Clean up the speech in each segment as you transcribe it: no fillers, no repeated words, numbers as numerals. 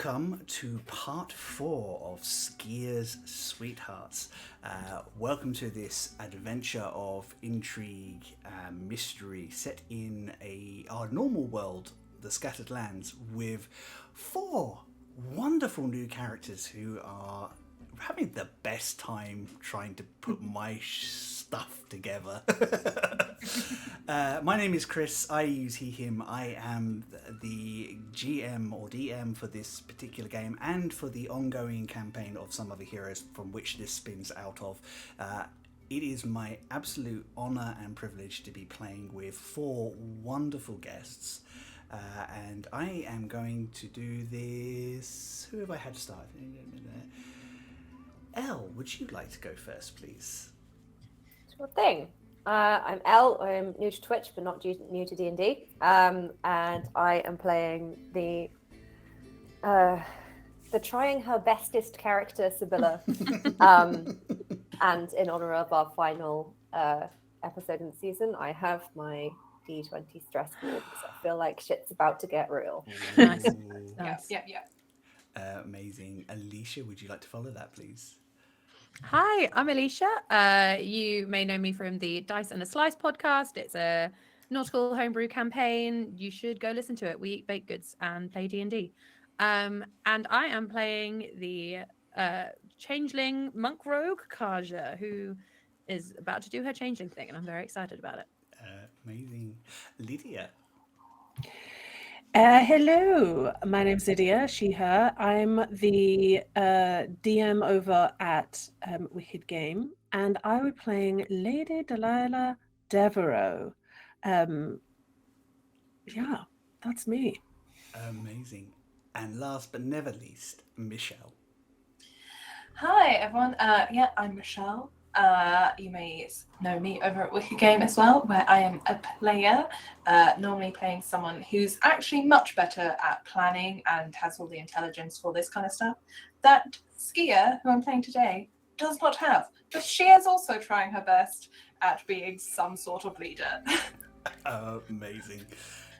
Welcome to part 4 of Skia's Sweethearts. Welcome to this adventure of intrigue and mystery set in our normal world, the Scattered Lands, with 4 wonderful new characters who are having the best time trying to put my stuff together. My name is Chris. I use he, him. I am the GM or DM for this particular game and for the ongoing campaign of Some Other Heroes from which this spins out of. It is my absolute honour and privilege to be playing with 4 wonderful guests. And I am going to do this... Who have I had start? Elle, would you like to go first, please? Sure thing. I'm Elle. I'm new to Twitch, but not new to D&D. And I am playing the trying her bestest character, Sybilla. And in honor of our final episode in the season, I have my D20 stress ball because I feel like shit's about to get real. Nice. Amazing. Alisha, would you like to follow that, please? Hi, I'm Alisha. You may know me from the Dice and a Slice podcast. It's a nautical homebrew campaign. You should go listen to it. We eat baked goods and play D&D. And I am playing the changeling monk rogue Kaja, who is about to do her changeling thing, and I'm very excited about it. Amazing. Lydia. Hello, my name's Lydia, she, her. I'm the DM over at Wicked Game, and I will be playing Lady Delilah Devereaux. Yeah, that's me. Amazing. And last but never least, Michelle. Hi, everyone. I'm Michelle. You may know me over at Wicked Game as well, where I am a player, normally playing someone who's actually much better at planning and has all the intelligence for this kind of stuff that Skia, who I'm playing today, does not have. But she is also trying her best at being some sort of leader. Amazing.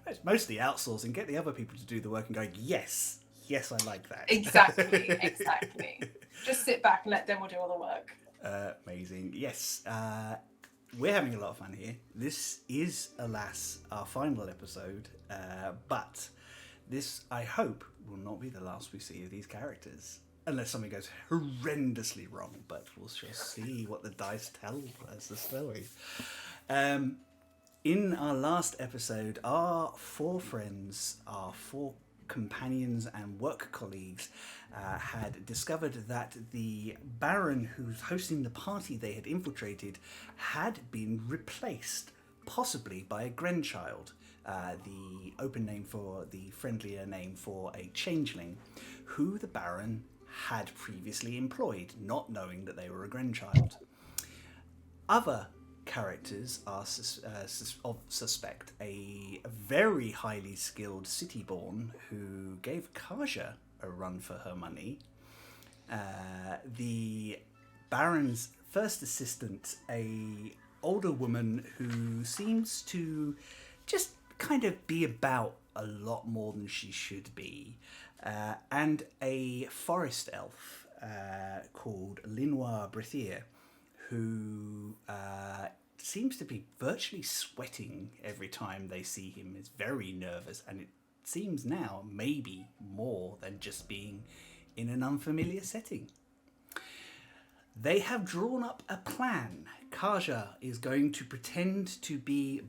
It's mostly outsourcing. Get the other people to do the work and go, yes, I like that. Exactly. Just sit back and let them do all the work. Amazing. Yes, we're having a lot of fun here. This is, alas, our final episode, but this, I hope, will not be the last we see of these characters. Unless something goes horrendously wrong, but we'll just see what the dice tell us the story. In our last episode, our 4 friends, our 4 companions and work colleagues had discovered that the Baron who's hosting the party they had infiltrated had been replaced, possibly by a Grenchild, the open name for the friendlier name for a changeling, who the Baron had previously employed, not knowing that they were a Grenchild. Other characters are suspect a very highly skilled city-born who gave Kaja a run for her money. The Baron's first assistant, a older woman who seems to just kind of be about a lot more than she should be, and a forest elf called Linoir Brethier, who seems to be virtually sweating every time they see him, is very nervous, and it seems now maybe more than just being in an unfamiliar setting. They have drawn up a plan. Kaja is going to pretend to be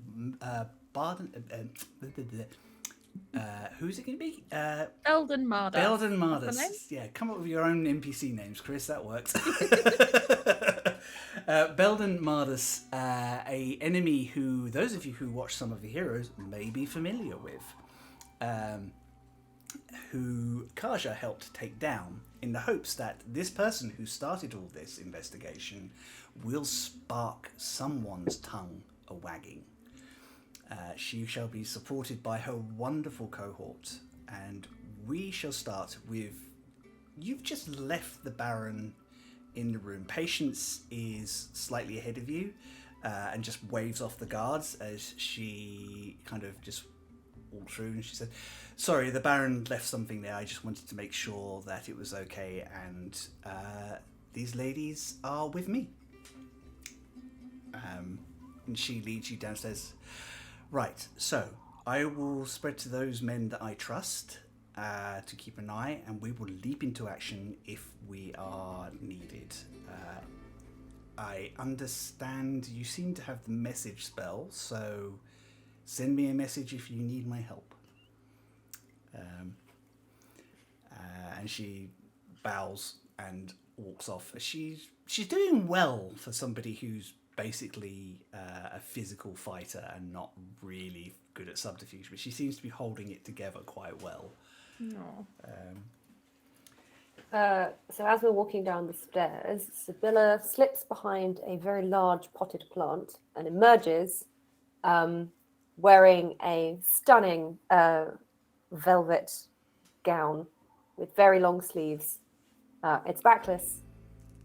who's it going to be? Belden Mardas. Belden Mardas. Yeah, come up with your own NPC names, Chris. That works. Belden Mardas, a enemy who those of you who watch Some of the Heroes may be familiar with, who Kaja helped take down in the hopes that this person who started all this investigation will spark someone's tongue a-wagging. She shall be supported by her wonderful cohort, and we shall start with... You've just left the Baron in the room. Patience is slightly ahead of you and just waves off the guards as she kind of just walked through, and she said, "Sorry, the Baron left something there. I just wanted to make sure that it was okay, and these ladies are with me." And she leads you downstairs. Right, so I will spread to those men that I trust to keep an eye, and we will leap into action if we are needed. I understand you seem to have the message spell, so send me a message if you need my help. And she bows and walks off. She's doing well for somebody who's basically a physical fighter and not really good at subterfuge, but she seems to be holding it together quite well. No. So as we're walking down the stairs, Sybilla slips behind a very large potted plant and emerges wearing a stunning velvet gown with very long sleeves. It's backless.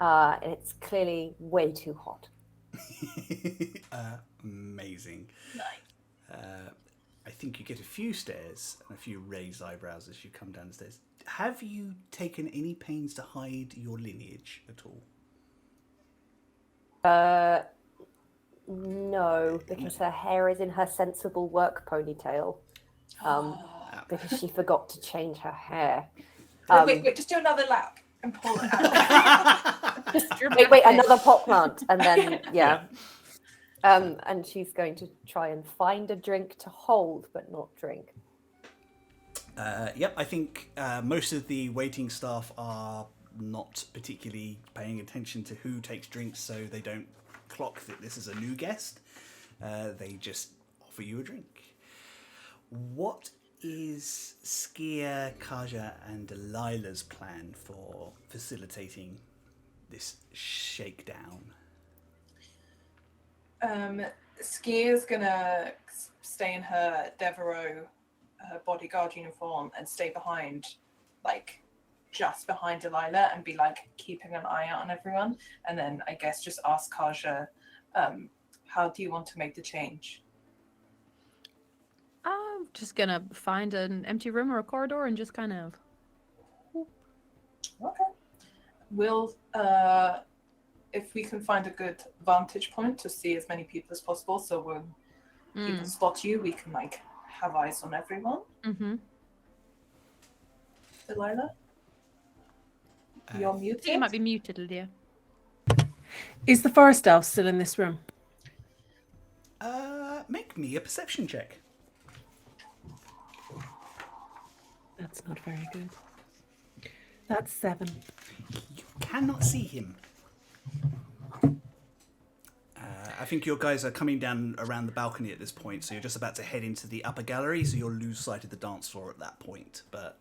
It's clearly way too hot. Amazing. Nice. I think you get a few stares and a few raised eyebrows as you come down the stairs. Have you taken any pains to hide your lineage at all? No, because her hair is in her sensible work ponytail. Because she forgot to change her hair. Wait, just do another lap and pull it out. Wait, another pot plant, and then yeah. And she's going to try and find a drink to hold, but not drink. Yep, I think most of the waiting staff are not particularly paying attention to who takes drinks, so they don't clock that this is a new guest. They just offer you a drink. What is Skia, Kaja, and Delilah's plan for facilitating this shakedown? Skia's gonna stay in her Devereaux bodyguard uniform and stay behind, like, just behind Delilah and be, like, keeping an eye out on everyone. And then, I guess, just ask Kaja, how do you want to make the change? I'm just gonna find an empty room or a corridor and just kind of... Okay. We'll, if we can find a good vantage point to see as many people as possible, so when people spot you, we can, like, have eyes on everyone. Mm-hmm. Delilah? You're muted? You might be muted, Lydia. Is the forest elf still in this room? Make me a perception check. That's not very good. That's 7. You cannot see him. I think your guys are coming down around the balcony at this point, so you're just about to head into the upper gallery, so you'll lose sight of the dance floor at that point. But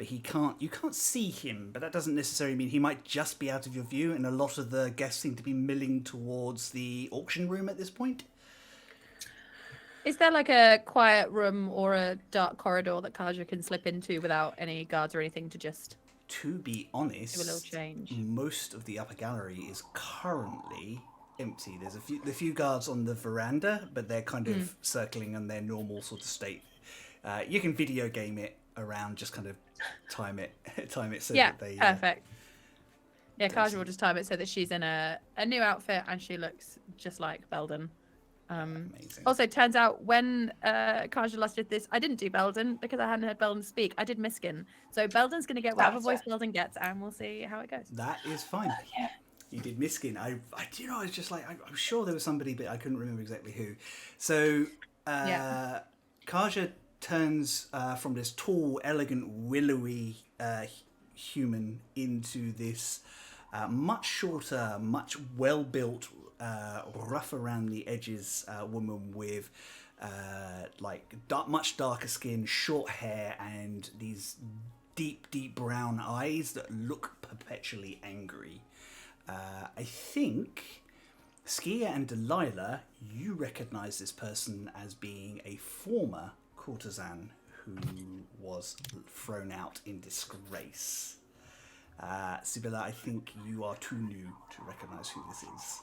you can't see him, but that doesn't necessarily mean he might just be out of your view, and a lot of the guests seem to be milling towards the auction room at this point. Is there like a quiet room or a dark corridor that Kaja can slip into without any guards or anything to just... To be honest, do a little change? Most of the upper gallery is currently empty. There's a few guards on the veranda, but they're kind of circling on their normal sort of state. You can video game it around, just kind of time it so that they... perfect. Yeah, Kaja will just time it so that she's in a new outfit and she looks just like Belden. Amazing. Also, turns out when Kaja last did this, I didn't do Belden because I hadn't heard Belden speak. I did Miskin. So Belden's going to get whatever voice Belden gets, and we'll see how it goes. That is fine. Yeah. You did Miskin. I was just like, I'm sure there was somebody, but I couldn't remember exactly who. So, Kaja turns from this tall, elegant, willowy human into this much shorter, much well-built, rough around the edges woman with much darker skin, short hair, and these deep brown eyes that look perpetually angry. I think Skia and Delilah, you recognize this person as being a former courtesan who was thrown out in disgrace. Sybilla, I think you are too new to recognize who this is.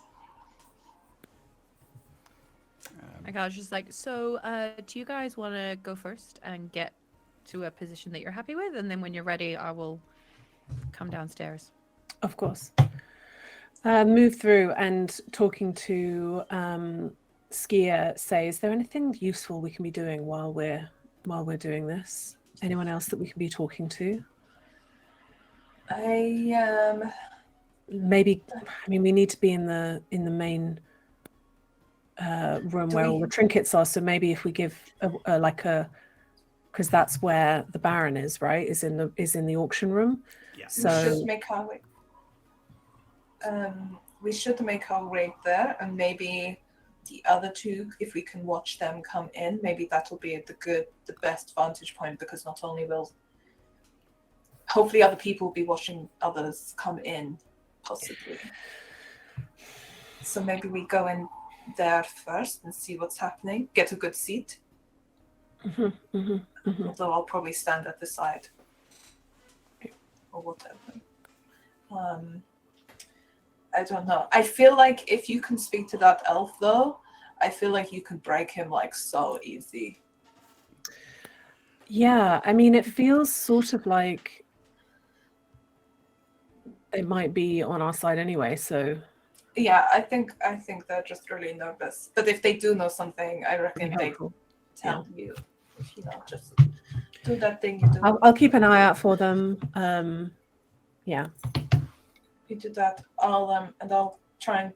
I was just like, so do you guys want to go first and get to a position that you're happy with, and then when you're ready, I will come downstairs. Of course. Move through and talking to Skia. Say, is there anything useful we can be doing while we're doing this? Anyone else that we can be talking to? Maybe. I mean, we need to be in the main room where all the trinkets are. So maybe if we give because that's where the Baron is, right? Is in the auction room. Yeah. So we should make our way. We should make our way there, and maybe the other two, if we can watch them come in, maybe that'll be the best vantage point, because not only will hopefully other people will be watching others come in, possibly. So maybe we go in there first and see what's happening, get a good seat. Although I'll probably stand at the side or whatever. I don't know. I feel like if you can speak to that elf, though, I feel like you can break him like so easy. Yeah, I mean, it feels sort of like it might be on our side anyway. So yeah, I think they're just really nervous. But if they do know something, I reckon they tell you. If you know, just do that thing you do. I'll keep an eye out for them. Yeah. You do that. I'll try and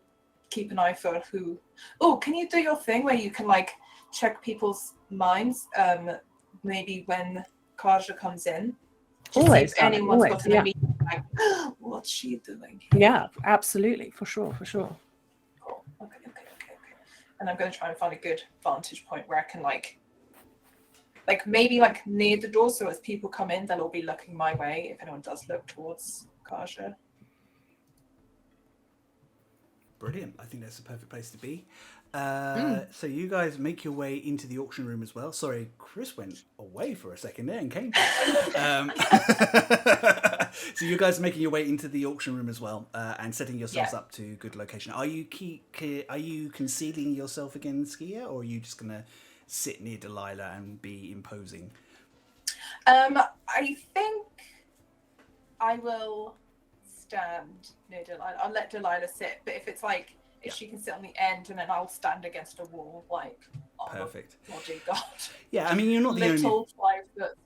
keep an eye for who. Oh, can you do your thing where you can like check people's minds? Maybe when Kaja comes in, just Always. see if anyone's Always, got an immediate like, what's she doing? Yeah, absolutely, for sure. Cool. Okay. And I'm going to try and find a good vantage point where I can like maybe like near the door, so as people come in, they'll all be looking my way. If anyone does look towards Kaja. Brilliant. I think that's the perfect place to be. So you guys make your way into the auction room as well. Sorry, Chris went away for a second there and came back. So you guys are making your way into the auction room as well, and setting yourselves up to good location. Are you concealing yourself against Skia, or are you just gonna sit near Delilah and be imposing? I think I will stand near Delilah. I'll let Delilah sit, but if it's like if she can sit on the end, and then I'll stand against a wall, like perfect bodyguard. Yeah, I mean you're not the only 5-foot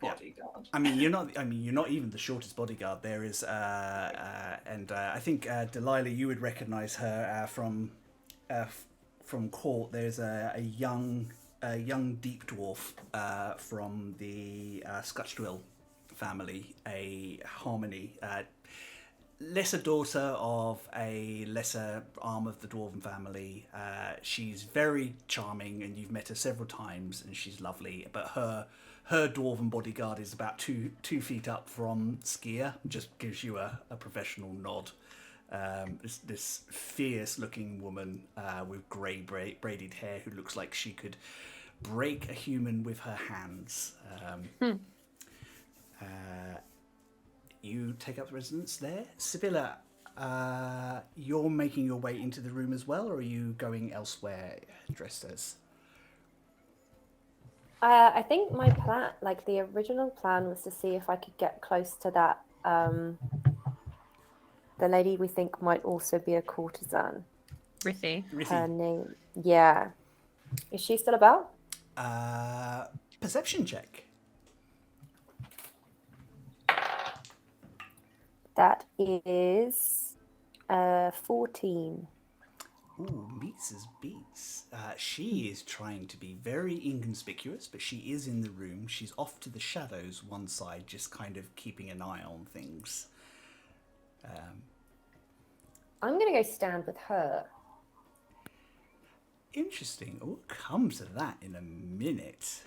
bodyguard. I mean you're not even the shortest bodyguard. There is and I think Delilah, you would recognise her from court. There's a young deep dwarf from the Scutchdwill family, a harmony. Lesser daughter of a lesser arm of the dwarven family. She's very charming, and you've met her several times, and she's lovely. But her dwarven bodyguard is about two feet up from Skia. Just gives you a professional nod. This fierce-looking woman with grey braided hair who looks like she could break a human with her hands. You take up residence there. Sybilla, you're making your way into the room as well, or are you going elsewhere dressed as? I think my plan, like the original plan, was to see if I could get close to that, the lady we think might also be a courtesan. Rithy. Her name, yeah. Is she still about? Perception check. That is 14. Ooh, meets as beats. She is trying to be very inconspicuous, but she is in the room. She's off to the shadows one side, just kind of keeping an eye on things. I'm going to go stand with her. Interesting. We'll come to that in a minute.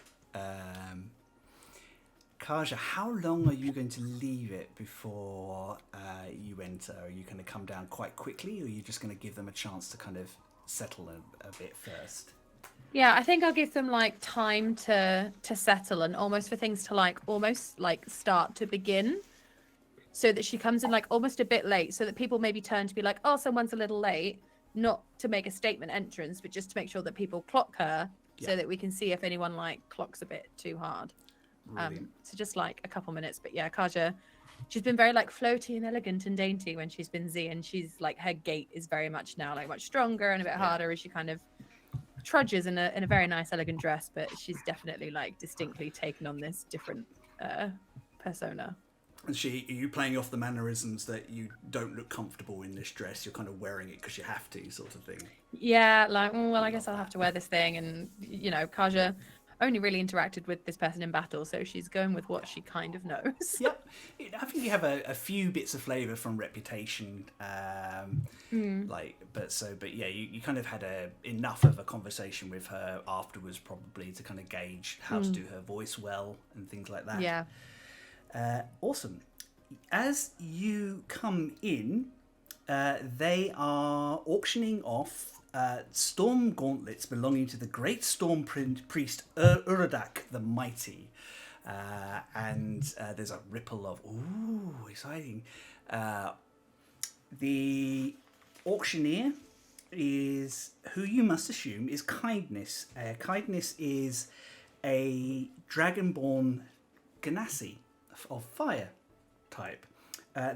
Kaja, how long are you going to leave it before you enter? Are you going to come down quite quickly, or are you just going to give them a chance to kind of settle a bit first? Yeah, I think I'll give them like time to settle, and almost for things to almost start to begin, so that she comes in like almost a bit late, so that people maybe turn to be like, oh, someone's a little late, not to make a statement entrance, but just to make sure that people clock her so Yeah. that we can see if anyone like clocks a bit too hard. Brilliant. So just like a couple minutes, but yeah, Kaja, she's been very like floaty and elegant and dainty when she's been Z, and she's like her gait is very much now like much stronger and a bit harder as she kind of trudges in a very nice elegant dress, but she's definitely like distinctly taken on this different persona. And are you playing off the mannerisms that you don't look comfortable in this dress? You're kind of wearing it because you have to, sort of thing. Yeah, like, well, I guess I'll have to wear this thing. And, you know, Kaja only really interacted with this person in battle, so she's going with what she kind of knows. Yep. I think you have a few bits of flavour from Reputation. But yeah, you kind of had enough of a conversation with her afterwards, probably, to kind of gauge how to do her voice well and things like that. Yeah. Awesome. As you come in, they are auctioning off storm gauntlets belonging to the great storm priest Uradak the Mighty. And there's a ripple of, ooh, exciting. The auctioneer is, who you must assume is Kindness. Kindness is a dragonborn Ganassi of fire type.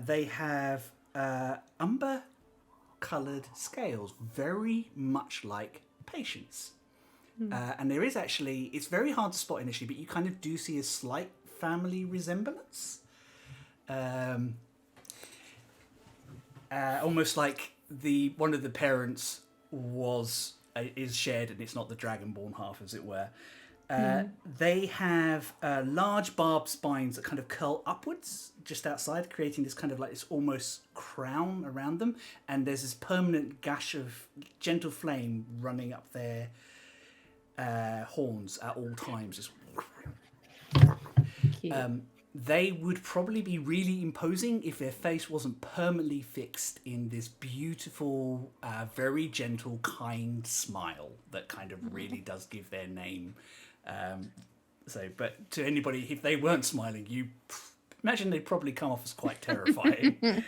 They have umber-coloured scales, very much like Patience. And there is actually, it's very hard to spot initially, but you kind of do see a slight family resemblance. Almost like one of the parents is shared and it's not the dragonborn half, as it were. They have large barbed spines that kind of curl upwards just outside, creating this kind of like this almost crown around them. And there's this permanent gash of gentle flame running up their horns at all times. Just... They would probably be really imposing if their face wasn't permanently fixed in this beautiful, very gentle, kind smile that kind of really does give their name. But to anybody, if they weren't smiling, you imagine they'd probably come off as quite terrifying.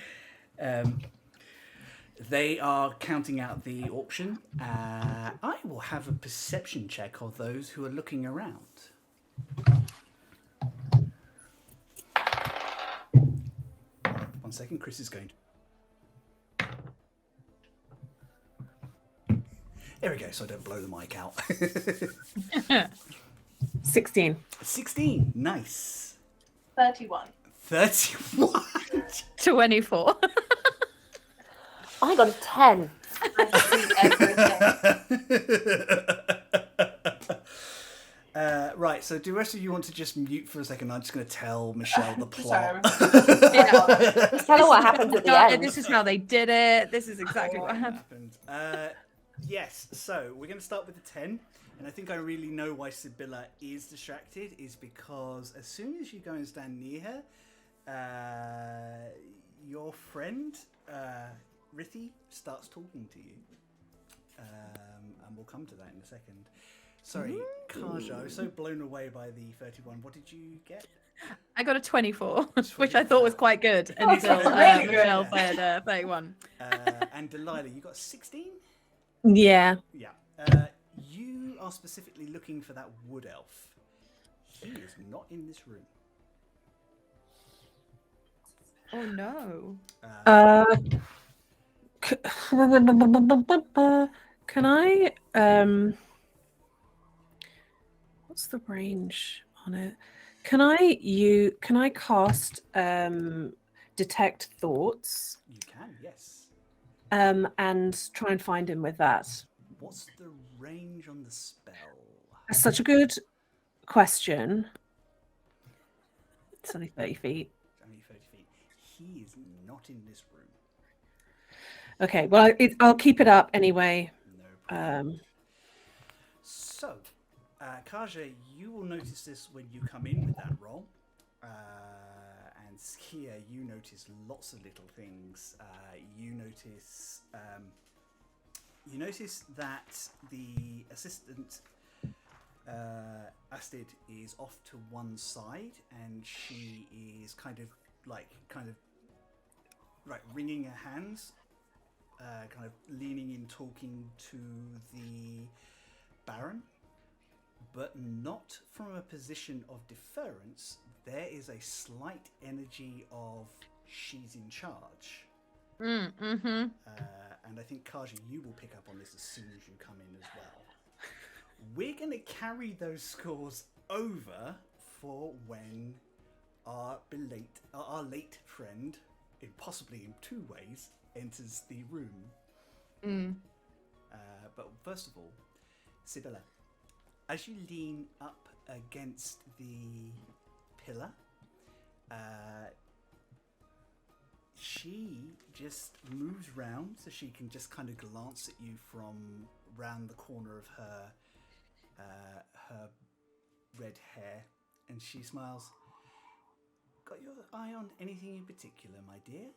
They are counting out the auction. I will have a perception check of those who are looking around. One second, Chris is going to... There we go, so I don't blow the mic out. 16. 16, nice. 31. 31. 24. I got a 10. I see everything. Right, so do the rest of you want to just mute for a second? I'm just going to tell Michelle the plot. Tell her what happens at the end. This is how they did it. This is exactly what happened. Yes, so we're going to start with the 10. And I think I really know why Sybilla is distracted, is because as soon as you go and stand near her, your friend, Rithi, starts talking to you. And we'll come to that in a second. Sorry, Kaja, I was so blown away by the 31. What did you get? I got a 24, which I thought was quite good until really good. Michelle said 31. And Delilah, you got 16? Yeah. Yeah. You are specifically looking for that wood elf. He is not in this room. Oh no. Can I what's the range on it? Can I cast detect thoughts? You can, yes. And try and find him with that. What's the range on the spell? That's such a good question. It's only 30 feet. Only 30 feet. He is not in this room. Okay, well, I'll keep it up anyway. No problem. So, Kaja, you will notice this when you come in with that roll. And Skia, you notice lots of little things. You notice that the assistant Astrid is off to one side, and she is kind of wringing her hands kind of leaning in, talking to the Baron, but not from a position of deference. There is a slight energy of she's in charge. Mm-hmm. And I think, Kaja, you will pick up on this as soon as you come in as well. We're going to carry those scores over for when our late friend, possibly in two ways, enters the room. But first of all, Sybilla, as you lean up against the pillar, she just moves round so she can just kind of glance at you from round the corner of her red hair, and she smiles. Got your eye on anything in particular, my dear?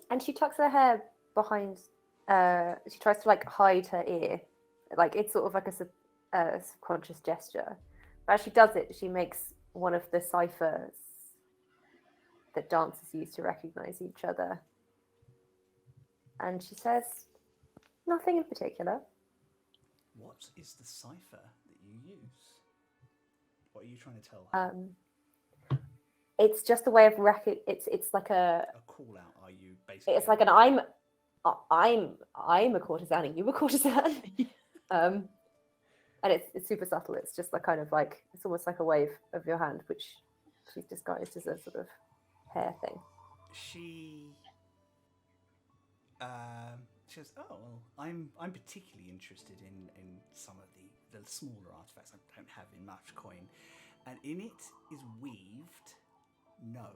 And she tucks her hair behind. She tries to like hide her ear, like it's sort of like a subconscious gesture. But as she does it, she makes one of the ciphers that dancers use to recognize each other. And she says, "Nothing in particular." What is the cipher that you use? What are you trying to tell her? It's just a way of It's like A call out. Are you basically? It's like an I'm a courtesan and you a courtesan. And it's super subtle. It's just a kind of like, it's almost like a wave of your hand, which she's disguised as a sort of hair thing. She says, "Oh, well, I'm particularly interested in some of the smaller artifacts I don't have in much coin, and in it is weaved, no,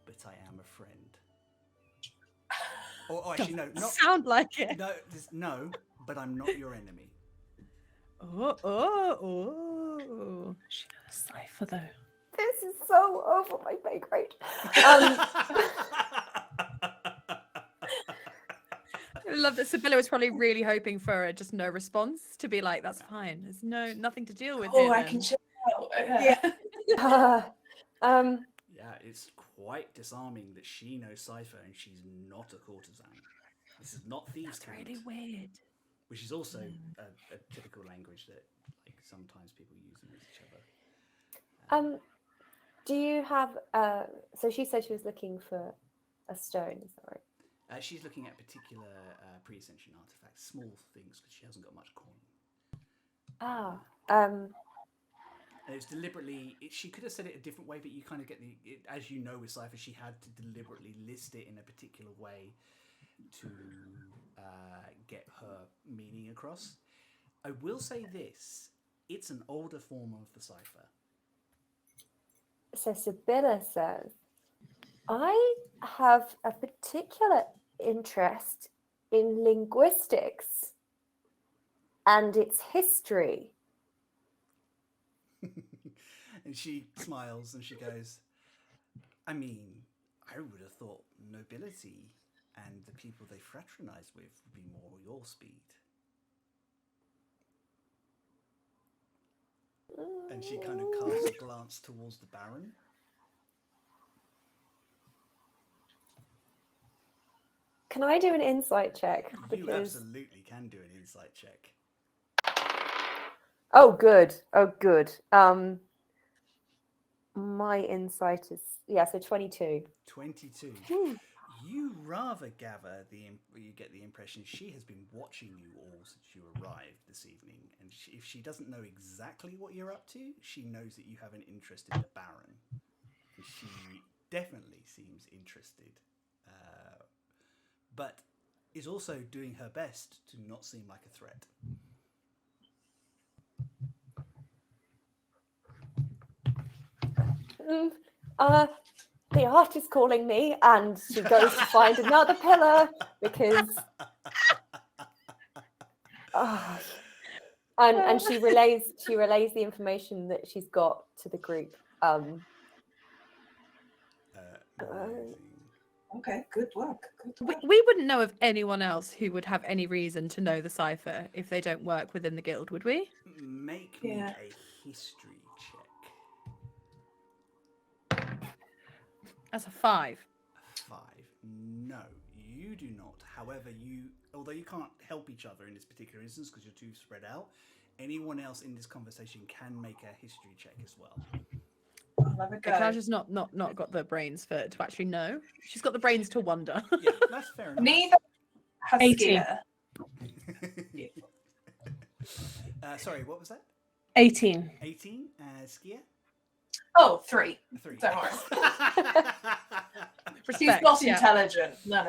but I am a friend." Or actually, no, not sound like it. no, no, but I'm not your enemy. Oh. She knows cipher though. This is so over my pay grade. I love that Sybilla was probably really hoping for just no response, to be like, that's fine. There's nothing to deal with. Oh, I can chill out. Yeah, it's quite disarming that she knows cipher and she's not a courtesan. This is not thieves' That's cant, really weird. which is also a typical language that like sometimes people use amongst each other. Do you have? So she said she was looking for a stone. Is that right? She's looking at particular pre-ascension artifacts, small things, because she hasn't got much coin. And it was deliberately. She could have said it a different way, but you kind of get as you know with cipher, she had to deliberately list it in a particular way to get her meaning across. I will say this: it's an older form of the cipher. So Sybilla says, "I have a particular interest in linguistics and its history." And she smiles and she goes, "I mean, I would have thought nobility and the people they fraternize with would be more your speed." And she kind of casts a glance towards the Baron. Can I do an insight check? You absolutely can do an insight check. Oh, good. Oh, good. My insight is, so 22. 22. You rather gather you get the impression she has been watching you all since you arrived this evening, and if she doesn't know exactly what you're up to, she knows that you have an interest in the Baron. And she definitely seems interested, but is also doing her best to not seem like a threat. The art is calling me, and she goes to find another pillar because and she relays the information that she's got to the group. Okay, good work. Good work. We wouldn't know of anyone else who would have any reason to know the cipher if they don't work within the guild, would we? Make me a history check. That's a 5. 5. No, you do not. However, although you can't help each other in this particular instance because you're too spread out, anyone else in this conversation can make a history check as well. I'll have a go. Kaja's not got the brains to actually know. She's got the brains to wonder. Yeah, that's fair enough. Neither has 18. Skia. Sorry, what was that? 18. 18. Skia? Oh, 3. 3. Don't worry. She's Respect, not yeah. intelligent. No.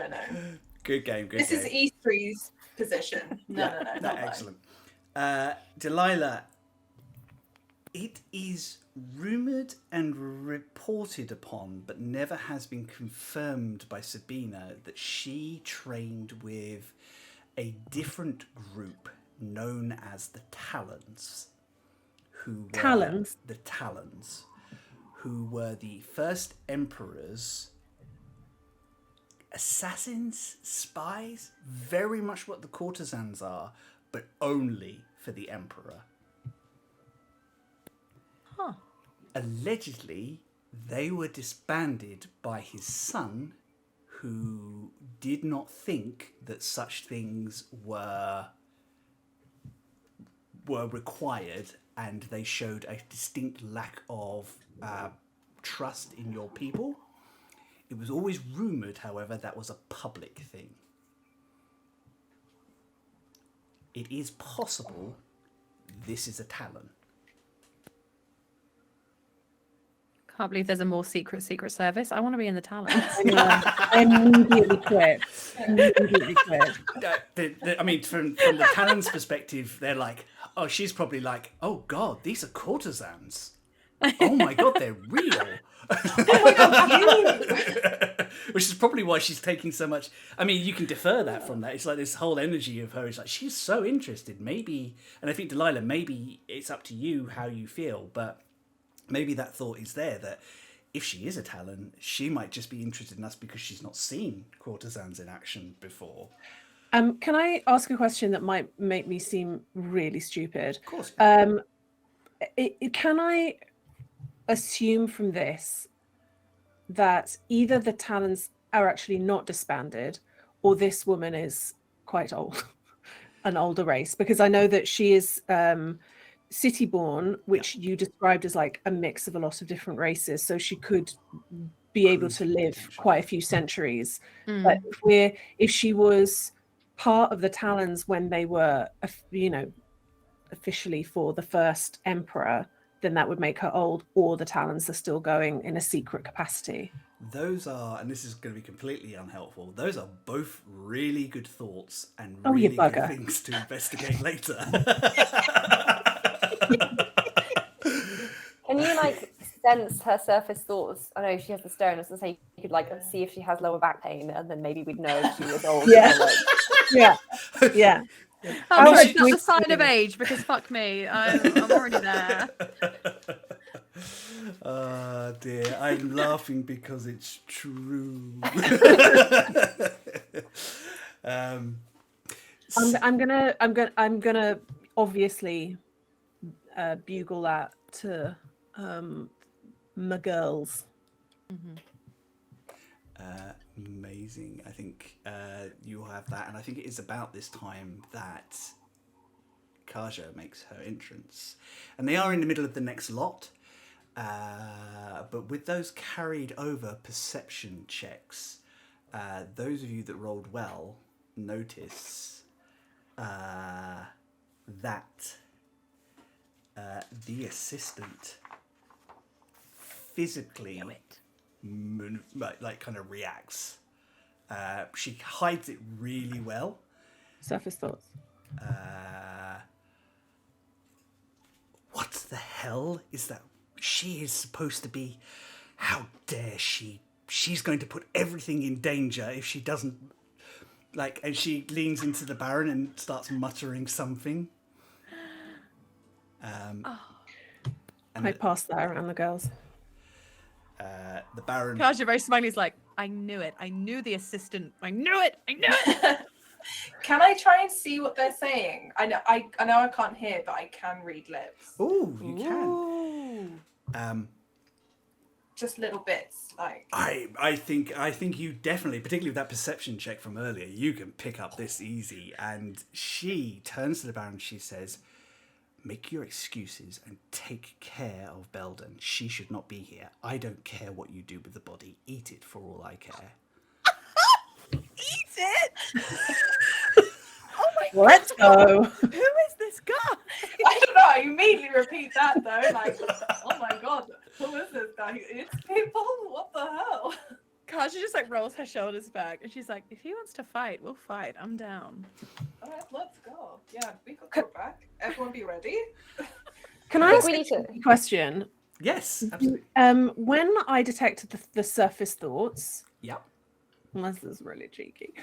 Good game. Good This game. is E3's position. No. Not excellent. Delilah, it is rumoured and reported upon, but never has been confirmed by Sabina, that she trained with a different group known as the Talons. Talons? The Talons, who were the first emperor's assassins, spies, very much what the courtesans are, but only for the emperor. Huh. Allegedly, they were disbanded by his son, who did not think that such things were required, and they showed a distinct lack of trust in your people. It was always rumoured, however, that was a public thing. It is possible this is a Talon. Can't believe there's a more secret service. I want to be in the Talons. I immediately quit. I mean, from the Talon's perspective, they're like, oh, she's probably like, oh God, these are courtesans. Oh my God, they're real. Oh my God, Which is probably why she's taking so much. I mean, you can defer that from that. It's like this whole energy of her is like, she's so interested. Maybe, and I think Delilah, maybe it's up to you how you feel, but maybe that thought is there that if she is a Talon, she might just be interested in us because she's not seen courtesans in action before. Can I ask a question that might make me seem really stupid? Of course. Can I assume from this that either the Talons are actually not disbanded, or this woman is quite old, an older race? Because I know that she is city-born, which you described as like a mix of a lot of different races, so she could be able to live quite a few centuries. But if she was part of the Talons when they were, officially for the first emperor, then that would make her old, or the Talons are still going in a secret capacity. Those are, and this is going to be completely unhelpful, those are both really good thoughts and Oh, you really good bugger. things to investigate later. Can you like sense her surface thoughts? I know she has the stone, as I say, you could like see if she has lower back pain, and then maybe we'd know if she was old. Yeah. Or, like, Yeah. Oh, was it's not going a sign of age, because fuck me, I'm already there. Oh dear, I'm laughing because it's true. I'm gonna obviously bugle that to my girls. Amazing. I think you'll have that, and I think it is about this time that Kaja makes her entrance, and they are in the middle of the next lot. But with those carried over perception checks, those of you that rolled well notice that the assistant physically kind of reacts. She hides it really well. Surface thoughts. What the hell is that? She is supposed to be. How dare she? She's going to put everything in danger if she doesn't. And she leans into the Baron and starts muttering something. And I passed that around the girls. the Baron. Kaja very smiley is like, I knew it. I knew the assistant. I knew it. Can I try and see what they're saying? I know I can't hear, but I can read lips. Oh, you can. just little bits? Like I think you definitely, particularly with that perception check from earlier, you can pick up this easy. And she turns to the Baron. She says, "Make your excuses and take care of Belden. She should not be here. I don't care what you do with the body. Eat it for all I care." Eat it! Oh my Let's go. Who is this guy? I don't know. I immediately repeat that though. Like, oh my god, who is this guy? It's people. What the hell? Kaja just like rolls her shoulders back and she's like, if he wants to fight, we'll fight. I'm down. All right, let's go. Yeah, we could go back. Everyone, be ready. Can I think ask we need to. a question? Yes, absolutely. When I detected the surface thoughts, Yep. unless this is really cheeky,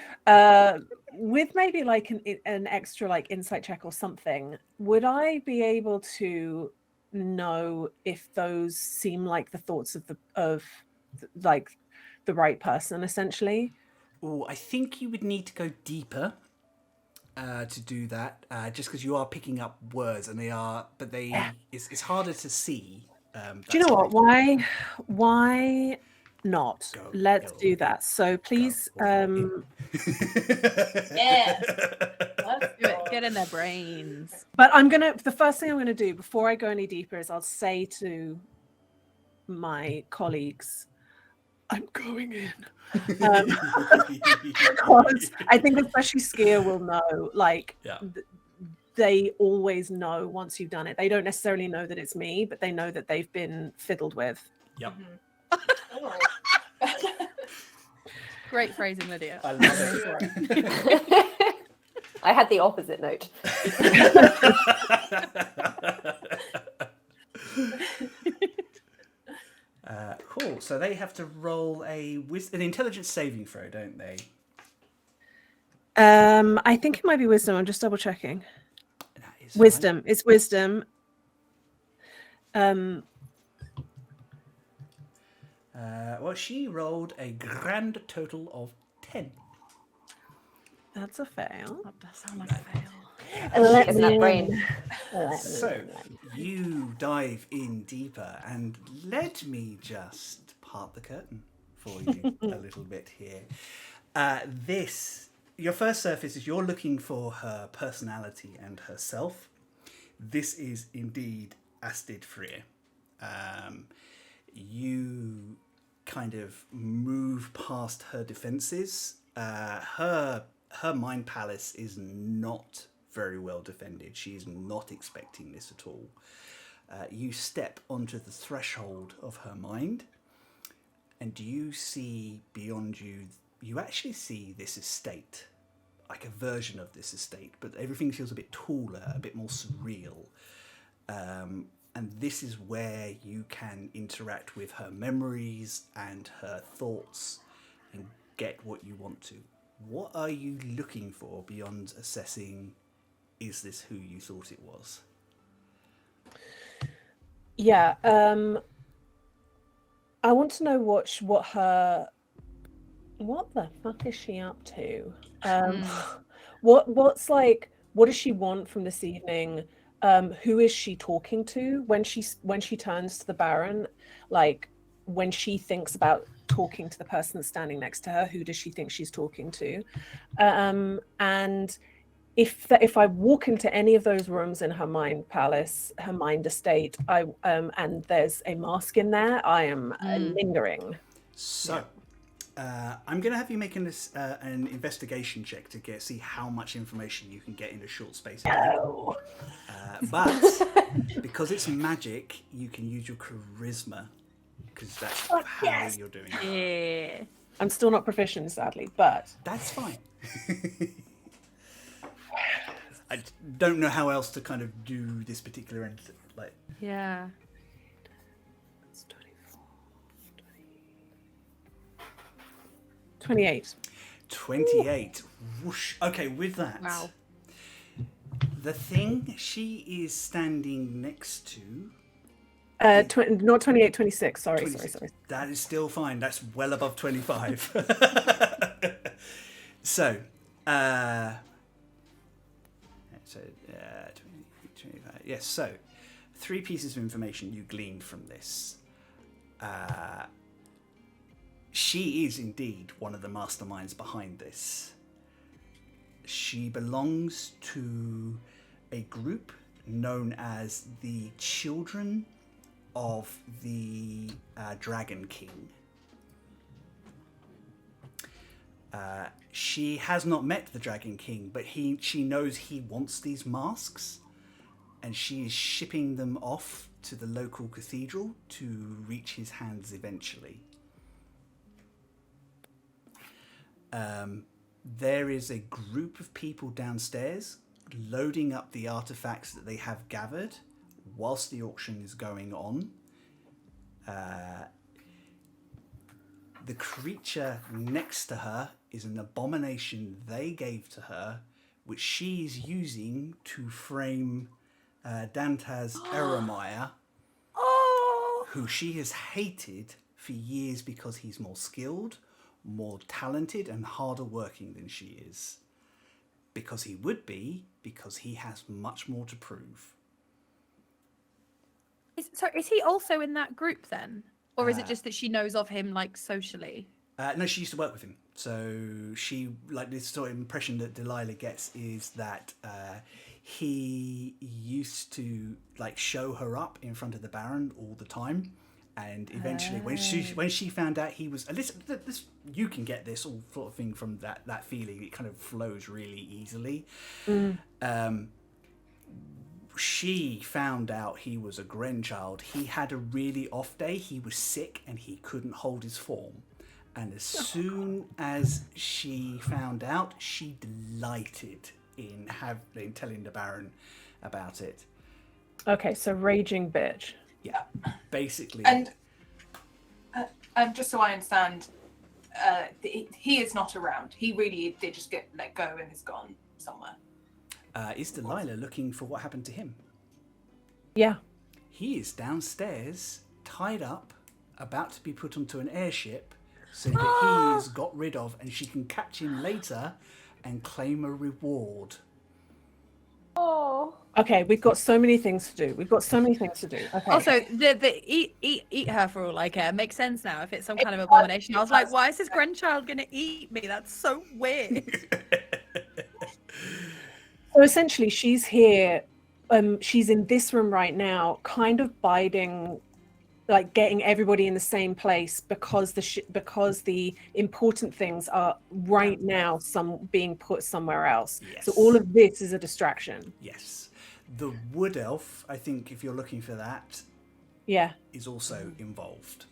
with maybe like an extra like insight check or something, would I be able to know if those seem like the thoughts of like the right person, essentially? Oh, I think you would need to go deeper to do that, just because you are picking up words, and it's harder to see. Do you know what? Why not? Let's do that. So please, Yeah, let's Do it. Get in their brains. but the first thing I'm gonna do before I go any deeper is I'll say to my colleagues, I'm going in. Because I think especially Skia will know, like, Yeah. they always know once you've done it. They don't necessarily know that it's me, but they know that they've been fiddled with. Yep. Oh. Great phrasing, Lydia. I love it. I had the opposite note. Cool. So they have to roll an intelligence saving throw, don't they? I think it might be wisdom. I'm just double checking. That is Wisdom. It's wisdom. Well, she rolled a grand total of 10. That's a fail. That does sound like a fail. She's in that brain. So you dive in deeper, and let me just part the curtain for you a little bit here. Your first surface is you're looking for her personality and herself. This is indeed Astrid Freer. You kind of move past her defenses. Her mind palace is not very well defended. She is not expecting this at all. You step onto the threshold of her mind, and you see beyond you, you actually see this estate, like a version of this estate, but everything feels a bit taller, a bit more surreal. And this is where you can interact with her memories and her thoughts and get what you want to. What are you looking for beyond assessing, is this who you thought it was? Yeah. I want to know what the fuck is she up to? What does she want from this evening? Who is she talking to when she turns to the Baron? Like, when she thinks about talking to the person that's standing next to her, who does she think she's talking to? And if I walk into any of those rooms in her mind palace, her mind estate, and there's a mask in there, I am lingering. So, I'm going to have you make an investigation check to see how much information you can get in a short space of time. No. But because it's magic, you can use your charisma, because that's how you're doing it. Yeah. I'm still not proficient, sadly, but That's fine. I don't know how else to kind of do this particular end. Like, Yeah. it's 28. 28. Whoosh. Okay, with that, Wow. the thing she is standing next to. Not 28, 26. Sorry. 26. That is still fine. That's well above 25. So, 25. Yes, so 3 pieces of information you gleaned from this. She is indeed one of the masterminds behind this. She belongs to a group known as the Children of the Dragon King. She has not met the Dragon King, but she knows he wants these masks, and she is shipping them off to the local cathedral to reach his hands eventually. There is a group of people downstairs loading up the artifacts that they have gathered whilst the auction is going on. The creature next to her is an abomination they gave to her, which she is using to frame Dantaz Eremire, who she has hated for years because he's more skilled, more talented, and harder working than she is. Because he would be, because he has much more to prove. Is he also in that group then? Or is it just that she knows of him, like, socially? No, she used to work with him. So she, like, this sort of impression that Delilah gets is that he used to, like, show her up in front of the Baron all the time. And eventually, when she found out he was... This, you can get this all sort of thing from that feeling. It kind of flows really easily. She found out he was a grandchild. He had a really off day. He was sick and he couldn't hold his form. And as soon as she found out, she delighted in telling the Baron about it. Okay, so raging bitch. Yeah, basically. And just so I understand, he is not around. He really did just get let go and is gone somewhere. Is Delilah looking for what happened to him? Yeah. He is downstairs, tied up, about to be put onto an airship, so that he is got rid of, and she can catch him later and claim a reward. Oh. Okay, we've got so many things to do. Okay. Also, the eat her for all I care makes sense now. If it's some kind of abomination, I was like, why is this grandchild going to eat me? That's so weird. So essentially, she's here. She's in this room right now, kind of biding, like getting everybody in the same place because the important things are right now being put somewhere else. Yes. So all of this is a distraction. Yes. The wood elf, I think, if you're looking for that, Yeah. is also involved.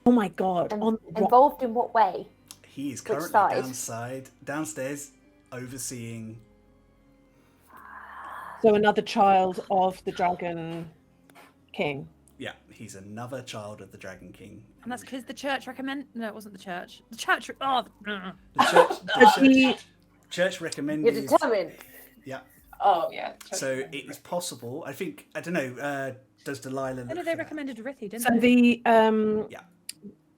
Oh my God. Involved in what way? He is Which currently side? downstairs, overseeing. So another child of the Dragon King. Yeah, he's another child of the Dragon King. And that's because the church No, it wasn't the church. The church... Oh, The church recommended... You're determined. Yeah. Oh, yeah. So it is possible. I don't know, does Delilah look no, for they that? recommended Rithi, didn't So they?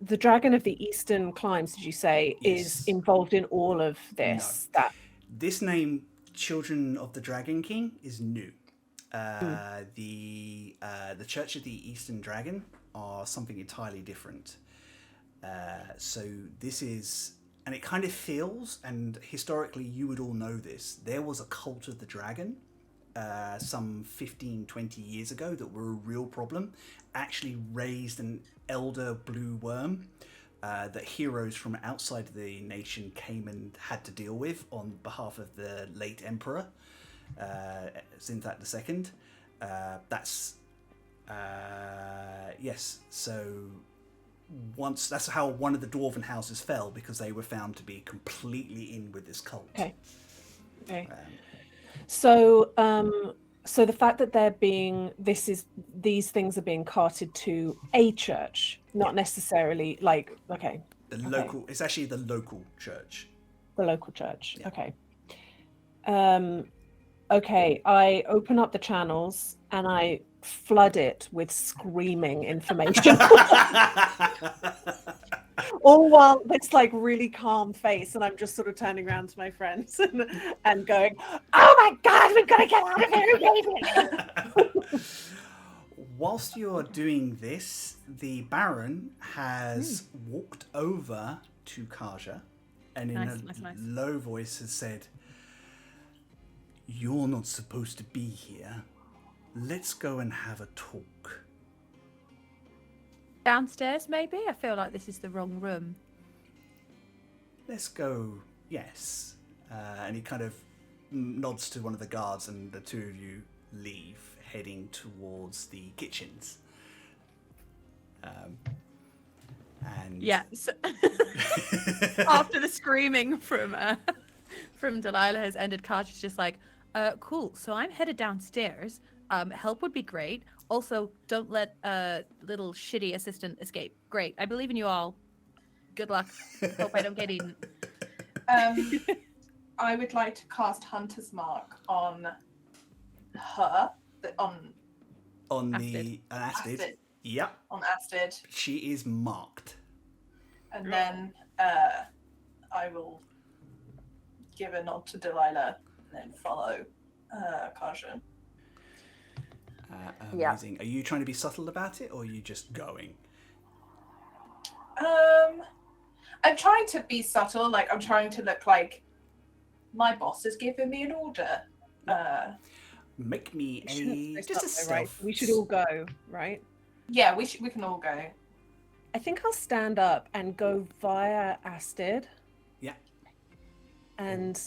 the Dragon of the Eastern Climes, did you say, Yes. is involved in all of this? No. This name, Children of the Dragon King, is new. The Church of the Eastern Dragon are something entirely different. So this is, and it kind of feels, and historically you would all know this, there was a cult of the dragon some 15, 20 years ago that were a real problem, actually raised an elder blue worm that heroes from outside the nation came and had to deal with on behalf of the late emperor, Zinthat II. Yes, so that's how one of the dwarven houses fell, because they were found to be completely in with this cult. Okay. So the fact that these things are being carted to a church, not necessarily like, okay. It's actually the local church. The local church. Yeah. Okay. Okay, I open up the channels and I flood it with screaming information. All while this like really calm face, and I'm just sort of turning around to my friends and going, "Oh my God, we've got to get out of here!" whilst you're doing this, the Baron has walked over to Kaja and in Nice. low voice has said, "You're not supposed to be here. Let's go and have a talk." Downstairs, maybe? I feel like this is the wrong room. Let's go, yes. And he kind of nods to one of the guards and the two of you leave, heading towards the kitchens. And Yeah. So after the screaming from Delilah has ended, Kaja's just like, cool. So I'm headed downstairs. Help would be great. Also, don't let little shitty assistant escape. Great. I believe in you all. Good luck. Hope I don't get eaten. I would like to cast Hunter's Mark on her. on Astrid. the Astrid. Astrid. Yep, On Astrid. she is marked. And then I will give a nod to Delilah and then follow Kaja. Amazing. Are you trying to be subtle about it, or are you just going? I'm trying to be subtle, like I'm trying to look like my boss has given me an order. Make me We a shouldn't just a say, right? stealth. We should all go, right? Yeah, we can all go. I think I'll stand up and go via Astrid. Yeah. And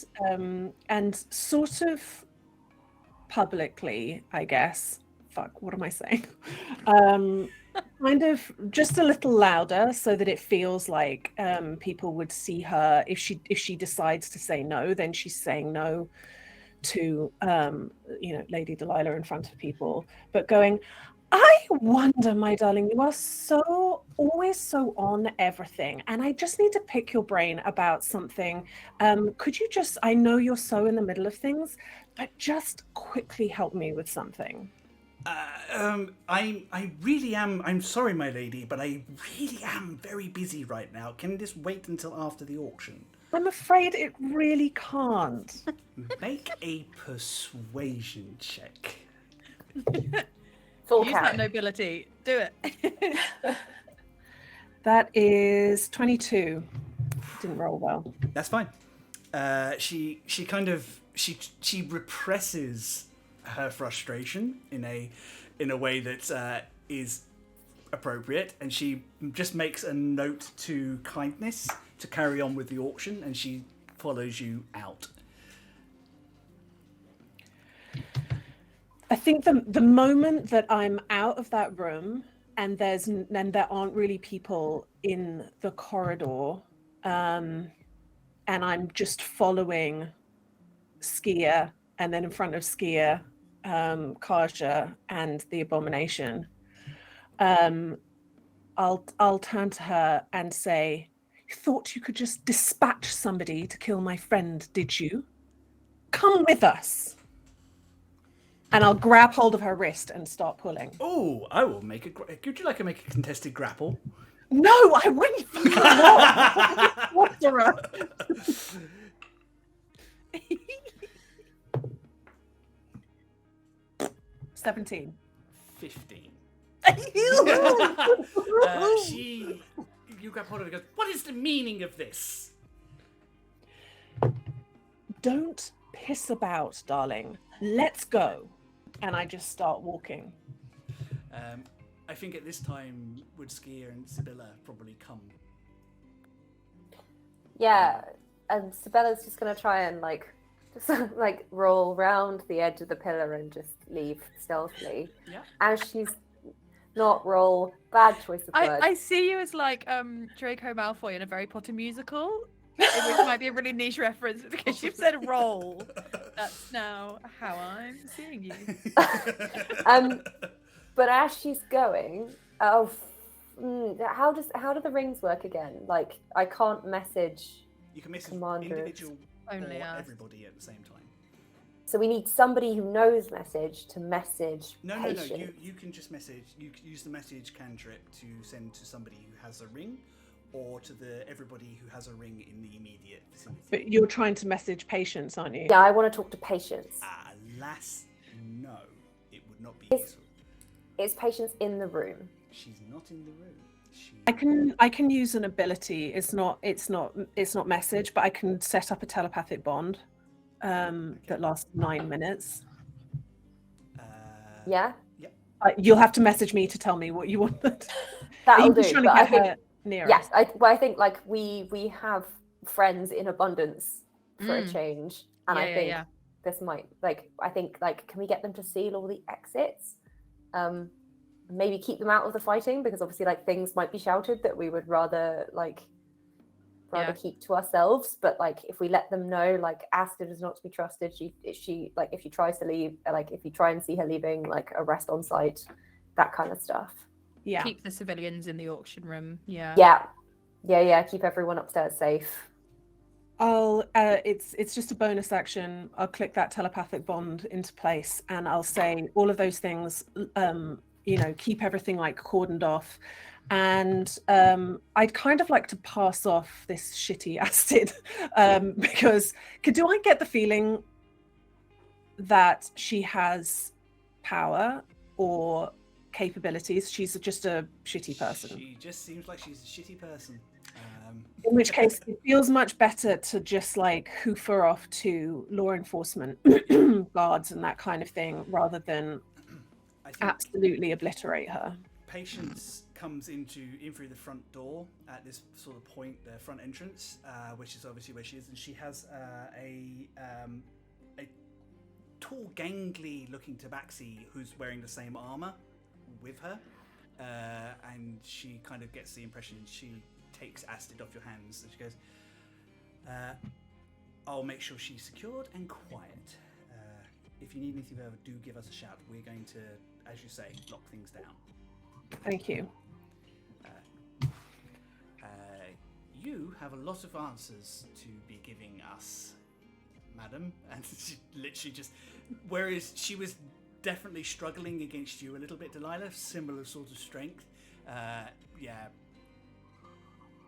sort of publicly, I guess. Fuck, what am I saying? Kind of just a little louder so that it feels like people would see her. If she decides to say no, then she's saying no to Lady Delilah in front of people. But going, I wonder, my darling, you are always so on everything, and I just need to pick your brain about something. Could you just, I know you're so in the middle of things, but just quickly help me with something. I really am. I'm sorry, my lady, but I really am very busy right now. Can this wait until after the auction? I'm afraid it really can't. Make a persuasion check. Full Use count. that nobility. Do it. That is 22. Didn't roll well. That's fine. She represses her frustration in a way that is appropriate, and she just makes a note to kindness to carry on with the auction, and she follows you out. I think the moment that I'm out of that room and there aren't really people in the corridor, and I'm just following Skia, and then in front of Skia, Kaja and the Abomination, I'll turn to her and say, "You thought you could just dispatch somebody to kill my friend, did you? Come with us." And I'll grab hold of her wrist and start pulling. Oh, I will make a. Would you like to make a contested grapple? No, I wouldn't. Waterer. 17. 15. You grab hold of it and goes, "What is the meaning of this?" Don't piss about, darling. Let's go. And I just start walking. I think at this time, would Skia and Sybilla probably come? Yeah, and Sybilla's just gonna try and roll round the edge of the pillar and just leave stealthily. Yeah. And she's not roll. Bad choice of words. I see you as like Draco Malfoy in a Harry Potter musical, which might be a really niche reference because you've said roll. That's now how I'm seeing you. But as she's going, how do the rings work again? Like, I can't message. You can message Commanders. individual Only or us. everybody at the same time. So we need somebody who knows message to message No. patient. You can just message. You can use the message cantrip to send to somebody who has a ring, or to everybody who has a ring in the immediate vicinity. But you're trying to message patients, aren't you? Yeah, I want to talk to patients. Alas, no, it would not be Is- useful. Is Patience in the room? She's not in the room. I can use an ability. It's not message, but I can set up a telepathic bond that lasts 9 minutes. Yeah. Yep. You'll have to message me to tell me what you want. That'll Are you do. just trying to But get I think her nearer? yes. I think like we have friends in abundance for a change, and I think this might I think can we get them to seal all the exits? Maybe keep them out of the fighting, because obviously like things might be shouted that we would rather keep to ourselves. But like if we let them know like Astrid is not to be trusted, she like if she tries to leave, like if you try and see her leaving, like arrest on sight, that kind of stuff. Yeah. Keep the civilians in the auction room. Yeah. Keep everyone upstairs safe. I'll it's just a bonus action. I'll click that telepathic bond into place, and I'll say all of those things. Keep everything like cordoned off, and I'd kind of like to pass off this shitty Astrid, because do I get the feeling that she has power or capabilities? She's just a shitty person. She just seems like she's a shitty person. In which case, it feels much better to just like hoof her off to law enforcement guards and that kind of thing, rather than absolutely obliterate her. Patience comes in through the front door at this sort of point, the front entrance, which is obviously where she is, and she has a tall, gangly-looking tabaxi who's wearing the same armor with her, and she kind of gets the impression she takes Astrid off your hands, and she goes, "I'll make sure she's secured and quiet. If you need anything further, do give us a shout. We're going to, as you say, lock things down." Thank you. You have a lot of answers to be giving us, madam. And she literally just, whereas she was definitely struggling against you a little bit, Delilah, similar sort of strength.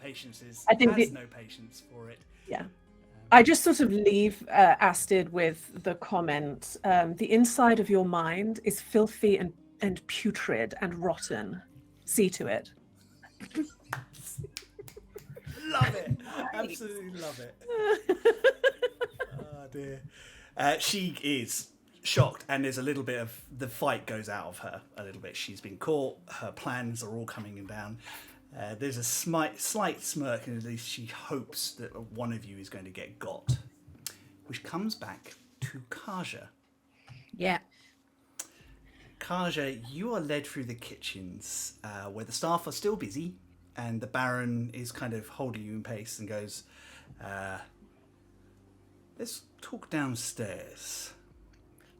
Patience has no patience for it. Yeah. I just sort of leave Astrid with the comment, the inside of your mind is filthy and putrid and rotten. See to it. Love it. Absolutely love it. Oh dear. She is shocked, and there's a little bit of the fight goes out of her a little bit. She's been caught. Her plans are all coming down. There's a slight smirk, and at least she hopes that one of you is going to get got. Which comes back to Kaja. Yeah. Kaja, you are led through the kitchens where the staff are still busy, and the Baron is kind of holding you in pace and goes, "Let's talk downstairs."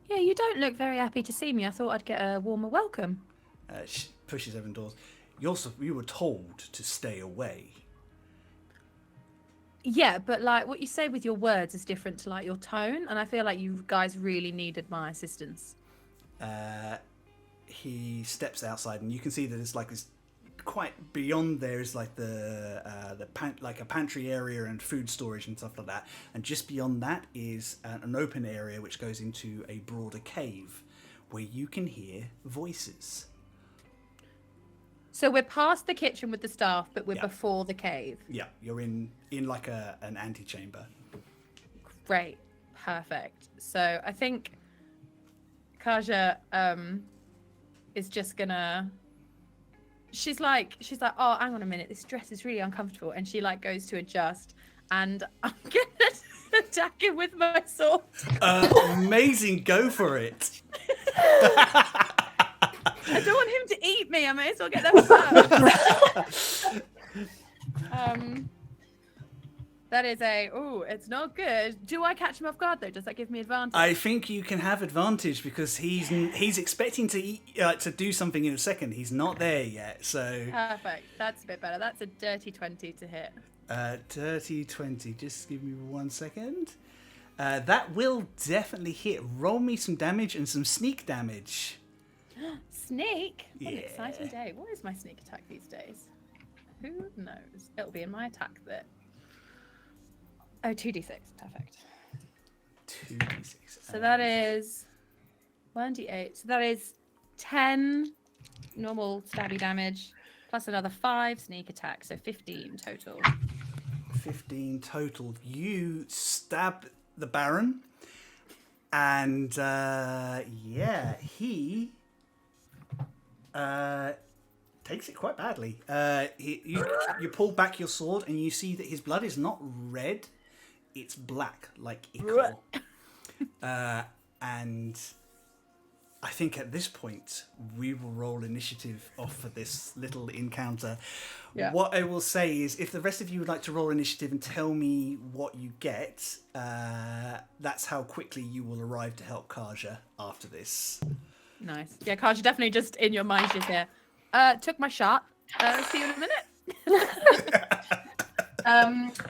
Yeah, you don't look very happy to see me. I thought I'd get a warmer welcome. She pushes open doors. You were told to stay away. Yeah, but like what you say with your words is different to like your tone, and I feel like you guys really needed my assistance. He steps outside, and you can see that it's like this. Quite beyond there is like like a pantry area and food storage and stuff like that, and just beyond that is an open area which goes into a broader cave where you can hear voices. So we're past the kitchen with the staff, but we're before the cave. Yeah, you're in like an antechamber. Great, perfect. So I think Kaja is just gonna. She's like, oh, hang on a minute, this dress is really uncomfortable, and she like goes to adjust, and I'm gonna attack him with my sword. Amazing, go for it. I don't want him to eat me. I may as well get them first. That is it's not good. Do I catch him off guard though? Does that give me advantage? I think you can have advantage because he's expecting to do something in a second. He's not there yet, so. Perfect. That's a bit better. That's a dirty 20 to hit. Dirty 20. Just give me 1 second. That will definitely hit. Roll me some damage and some sneak damage. Sneak? What an exciting day. What is my sneak attack these days? Who knows? It'll be in my attack bit. Oh, 2d6. Perfect. 2d6. So that is 1d8. So that is 10 normal stabby damage, plus another 5 sneak attack, so 15 total. 15 total. You stab the Baron, and he takes it quite badly. You pull back your sword, and you see that his blood is not red; it's black, like ichor. And I think at this point we will roll initiative off for this little encounter. Yeah. What I will say is, if the rest of you would like to roll initiative and tell me what you get, that's how quickly you will arrive to help Kaja after this. Nice. Yeah, Kaja, definitely just in your mind, she's here. Took my shot. See you in a minute.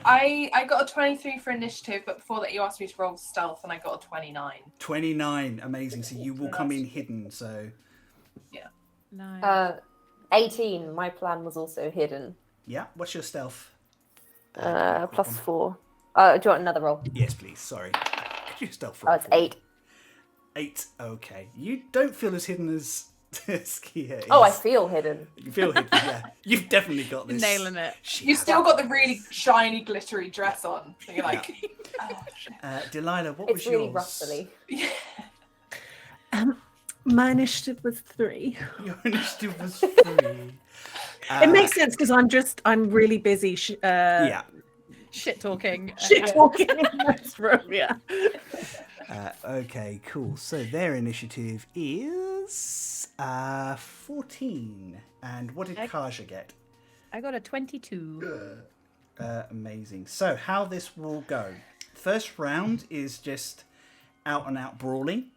I got a 23 for initiative, but before that you asked me to roll stealth, and I got a 29. 29, amazing. So you will come in hidden. So Yeah. Nice. 18. My plan was also hidden. yeah, what's your stealth? Plus 4. Do you want another roll? Yes, please. Sorry. Could you stealth Oh, roll it's for me? 8. 8. Okay. You don't feel as hidden as Skia is. Oh, I feel hidden. You feel hidden, yeah. You've definitely got this. Nailing it. You still got the really shiny, glittery dress on. So you're like, oh shit. Delilah, what was It's really yours? rustly. My initiative was 3. Your initiative was 3. It makes sense because I'm really busy. Yeah. Shit talking. Shit talking in this room, yeah. Okay, cool. So their initiative is 14. And what did Kaja get? I got a 22. Amazing. So how this will go. First round is just out and out brawling.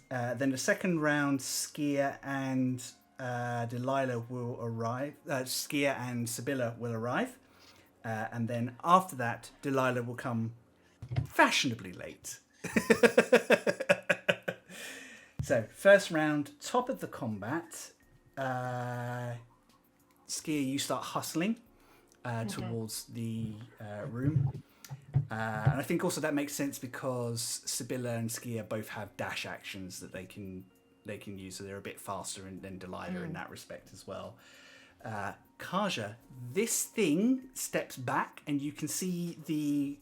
Then the second round, Skia and Delilah will arrive. Skia and Sybilla will arrive. And then after that, Delilah will come fashionably late. So, first round, top of the combat. Skia, you start hustling towards the room. And I think also that makes sense because Sybilla and Skia both have dash actions that they can use, so they're a bit faster than Delilah in that respect as well. Kaja, this thing steps back, and you can see the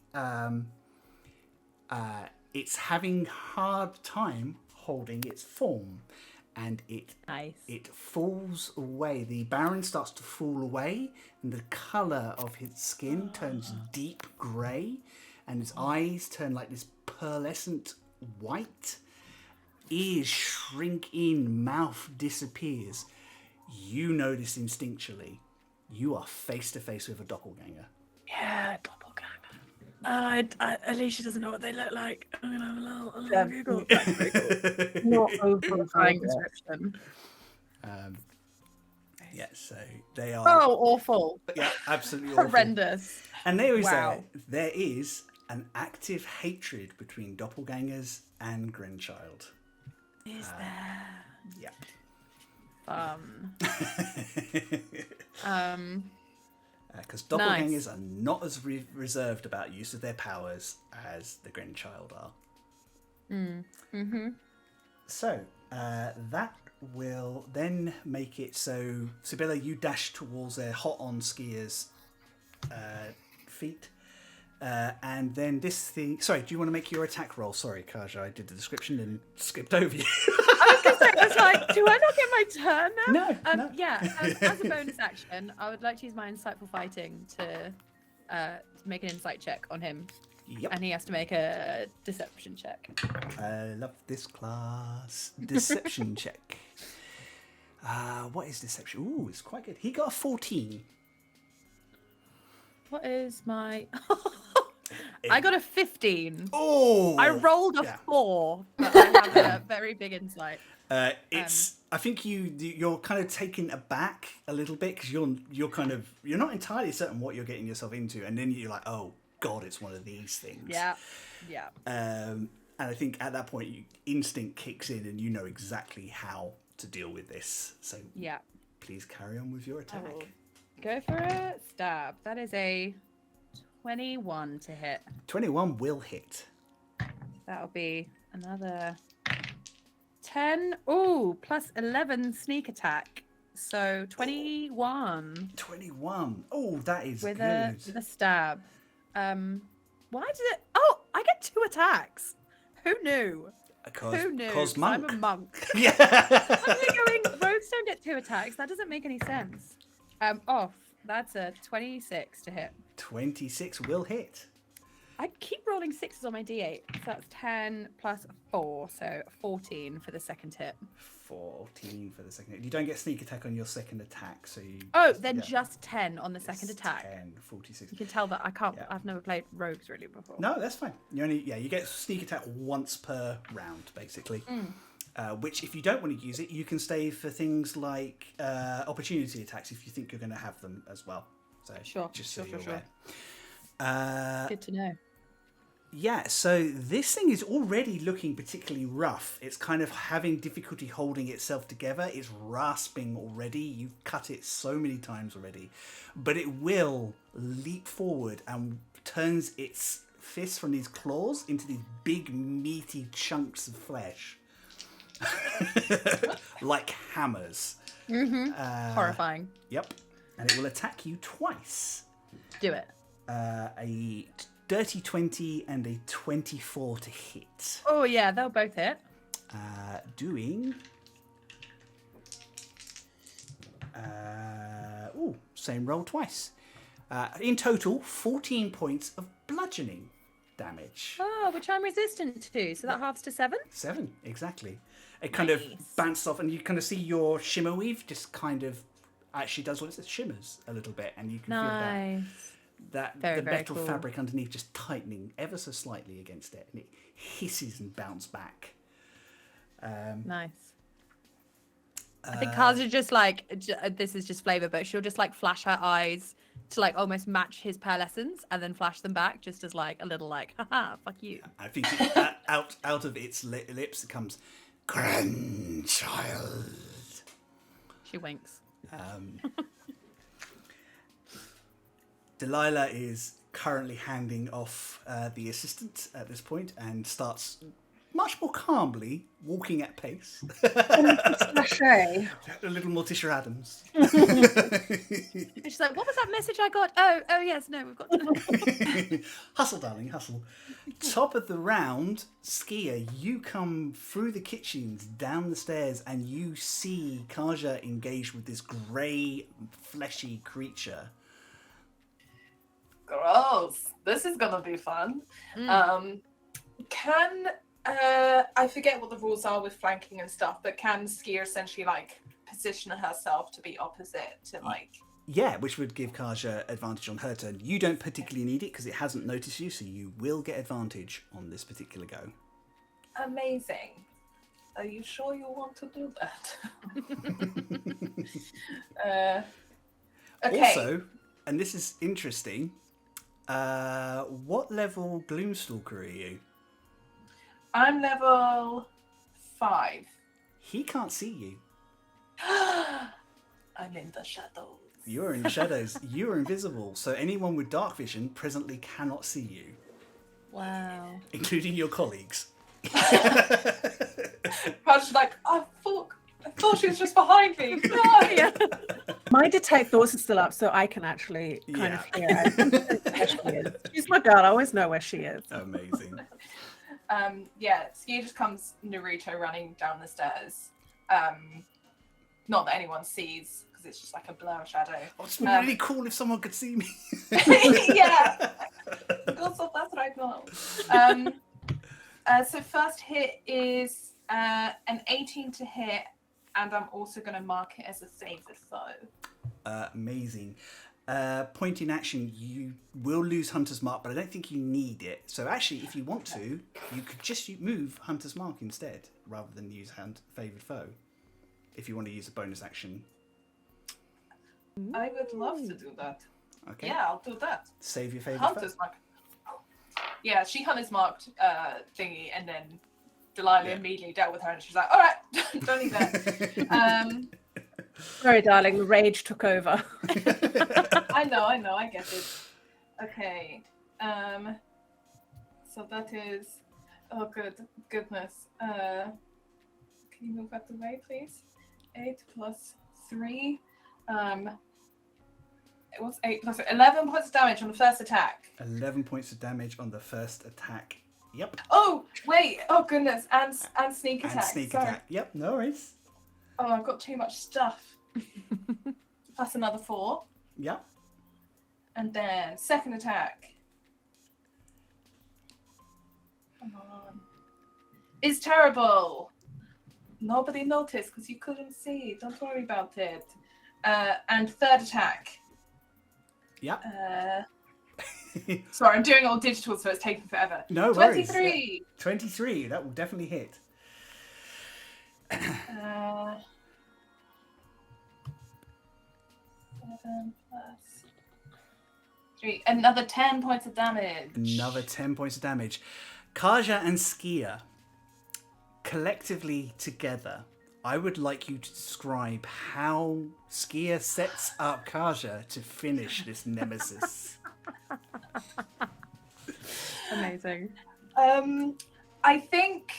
it's having hard time holding its form, and it falls away. The Baron starts to fall away, and the colour of his skin turns deep grey, and his eyes turn like this pearlescent white. Ears shrink in, mouth disappears. You know this instinctually. You are face to face with a doppelganger. Yeah, doppelganger. Alisha doesn't know what they look like. I'm gonna have a little Google. That's very cool. Not Horrifying description. Yeah, so they are. Oh, awful. Yeah, absolutely awful. Horrendous. And there is Wow. there is an active hatred between doppelgangers and Grandchild. Is there? Yeah. Because doppelgangers are not as reserved about use of their powers as the Grandchild are. So that will then make it so, Sybilla, you dash towards hot on Skia's feet. And then this thing... Sorry, do you want to make your attack roll? Sorry, Kaja, I did the description and skipped over you. I was like, do I not get my turn now? No. Yeah, as a bonus action, I would like to use my insightful fighting to make an insight check on him. Yep. And he has to make a deception check. I love this class. Deception check. What is deception? Ooh, it's quite good. He got a 14. What is my... I got a 15. Oh! I rolled a 4, but I have a very big insight. It's. I think you're kind of taken aback a little bit because you're not entirely certain what you're getting yourself into, and then you're like, oh god, it's one of these things. Yeah. And I think at that point, instinct kicks in, and you know exactly how to deal with this. So Yeah. please carry on with your attack. Go for a stab. That is a 21 to hit. 21 will hit. That'll be another 10. Oh, plus 11 sneak attack. So 21. 21. Oh, that is With good. a stab. Why did it? Oh, I get 2 attacks. Who knew? Who knew? Cause 'Cause I'm a monk. monk. Yeah. I'm going. Rogues don't get 2 attacks. That doesn't make any sense. Off. That's a 26 to hit. 26 will hit. I keep rolling 6s on my d8. So that's 10 plus 4, so 14 for the second hit. 14 for the second hit. You don't get sneak attack on your second attack, so you... Oh, then yeah. just 10 on the second It's attack. 10, 46. You can tell that I can't. Yeah. I've never played rogues really before. No, that's fine. You get sneak attack once per round, basically. Which, if you don't want to use it, you can save for things like opportunity attacks if you think you're going to have them as well. So Sure. just so Sure. you're aware. Good to know. Yeah, so this thing is already looking particularly rough. It's kind of having difficulty holding itself together. It's rasping already. You've cut it so many times already. But it will leap forward and turns its fists from these claws into these big, meaty chunks of flesh. Like hammers. Horrifying. Yep. And it will attack you twice. Do it. A dirty 20 and a 24 to hit. Oh, yeah, they'll both hit. Doing... same roll twice. In total, 14 points of bludgeoning damage. Oh, which I'm resistant to. So that halves to 7? 7, exactly. It kind of bounces off, and you kind of see your shimmer weave just kind of actually does what it says, shimmers a little bit, and you can feel that Very, the very metal cool. fabric underneath just tightening ever so slightly against it, and it hisses and bounces back. Nice. I think Kaja just like, this is just flavor, but she'll just like flash her eyes to like almost match his pearlescence and then flash them back just as like a little like, haha, fuck you. I think out of its lips it comes, grandchild. She winks. Delilah is currently handing off the assistant at this point and starts much more calmly walking at pace. Sachet. A little Morticia Adams. And she's like, what was that message I got? Oh yes, no, we've got Hustle, darling, hustle. Top of the round, Skia, you come through the kitchens, down the stairs, and you see Kaja engaged with this grey, fleshy creature. Gross. This is gonna be fun. Can I forget what the rules are with flanking and stuff, but can Skia essentially like position herself to be opposite to like... Yeah, which would give Kaja advantage on her turn. You don't particularly need it because it hasn't noticed you, so you will get advantage on this particular go. Amazing. Are you sure you want to do that? Okay. Also, and this is interesting, what level Gloomstalker are you? I'm level 5. He can't see you. I'm in the shadows. You're in the shadows. You are invisible, so anyone with dark vision presently cannot see you, Wow. including your colleagues. Kaja's like, oh fuck, I thought she was just behind me. No. Yeah. My detect thoughts is still up, so I can actually kind of hear where she is. She's my girl. I always know where she is. Amazing. Yeah, Skia just comes Naruto running down the stairs. Not that anyone sees, because it's just like a blur shadow. Oh, it's really cool if someone could see me. Yeah. God, so that's what I thought. So first hit is an 18 to hit, and I'm also going to mark it as a save the foe. Amazing. Point in action, you will lose Hunter's Mark, but I don't think you need it. So actually, if you want to, you could just move Hunter's Mark instead, rather than use Favoured Foe, if you want to use a bonus action. I would love to do that. Okay. Yeah, I'll do that. Save your Favoured Hunter's Foe. mark. Yeah, she Hunter's marked thingy, and then Delilah immediately dealt with her, and she's like, all right, don't need that. Sorry, darling. The rage took over. I know, I get it. Okay. So that is, oh goodness. Can Can you move out the way, please? 8 plus 3. It was 8 plus 11 points of damage on the first attack. 11 points of damage on the first attack. Yep. Oh, wait. Oh, goodness. And sneak attack. And sneak Sorry. attack. Yep, no worries. Oh, I've got too much stuff. Plus another 4. Yep. And then second attack. Come on. It's terrible. Nobody noticed because you couldn't see. Don't worry about it. And third attack. Yep. Sorry, I'm doing all digital, so it's taking forever. No worries. 23. 23, that will definitely hit. 7 plus 3. Another 10 points of damage. Another 10 points of damage. Kaja and Skia, collectively together, I would like you to describe how Skia sets up Kaja to finish this nemesis. Amazing. I think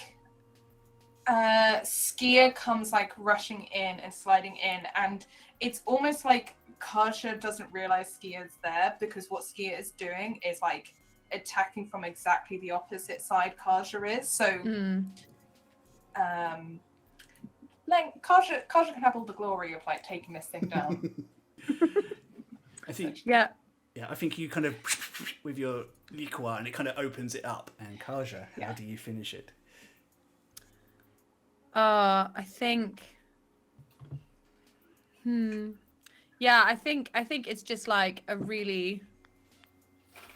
Skia comes like rushing in and sliding in, and it's almost like Kaja doesn't realize Skia's there, because what Skia is doing is like attacking from exactly the opposite side Kaja is. So like Kaja can have all the glory of like taking this thing down. I think Yeah. I think you kind of with your liquor and it kind of opens it up. And Kaja, how do you finish it? I think. Yeah, I think it's just like a really,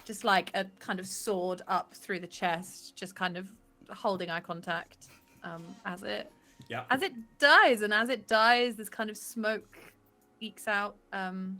just like a kind of sword up through the chest, just kind of holding eye contact, as it dies, and as it dies, this kind of smoke ekes out, and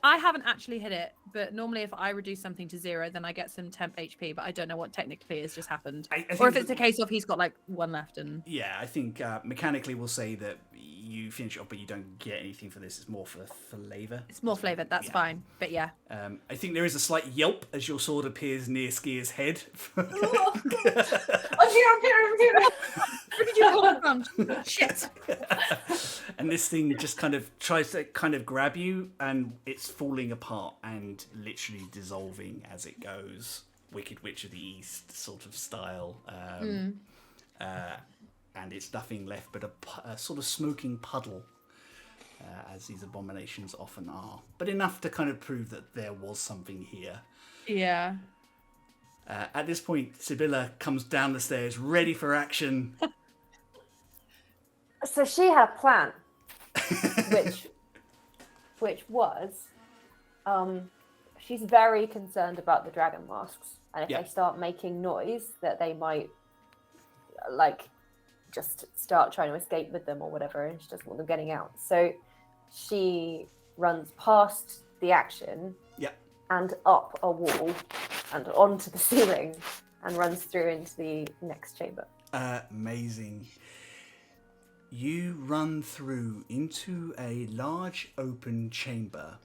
I haven't actually hit it, but normally if I reduce something to 0, then I get some temp HP, but I don't know what technically has just happened. I Or if think it's a case of he's got like 1 left and... Yeah, I think mechanically we'll say that you finish it off, but you don't get anything for this. It's more for flavour. It's more flavoured, that's fine, but yeah. I think there is a slight yelp as your sword appears near Skia's head. I'm here. Where did you come from? Shit. And this thing just kind of tries to kind of grab you, and it's falling apart and literally dissolving as it goes. Wicked Witch of the East sort of style. And it's nothing left but a sort of smoking puddle, as these abominations often are. But enough to kind of prove that there was something here. Yeah. At this point, Sybilla comes down the stairs, ready for action. So she had a plan, which was, she's very concerned about the dragon masks, and if they start making noise, that they might, like, just start trying to escape with them or whatever, and she doesn't want them getting out. So she runs past the action and up a wall and onto the ceiling and runs through into the next chamber. Amazing. You run through into a large open chamber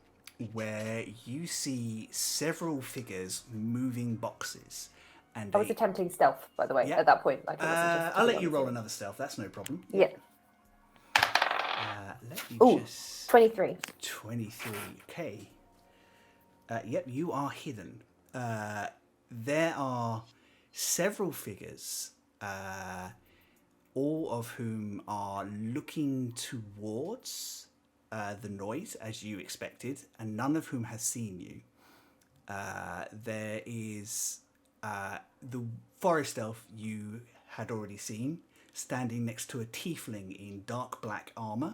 where you see several figures moving boxes. And I was attempting stealth, by the way, at that point. Like, I'll let you roll another stealth. That's no problem. Yeah. Let me just... 23. 23. Okay. Yep, you are hidden. There are several figures, all of whom are looking towards the noise, as you expected, and none of whom has seen you. There is the forest elf you had already seen, standing next to a tiefling in dark black armour.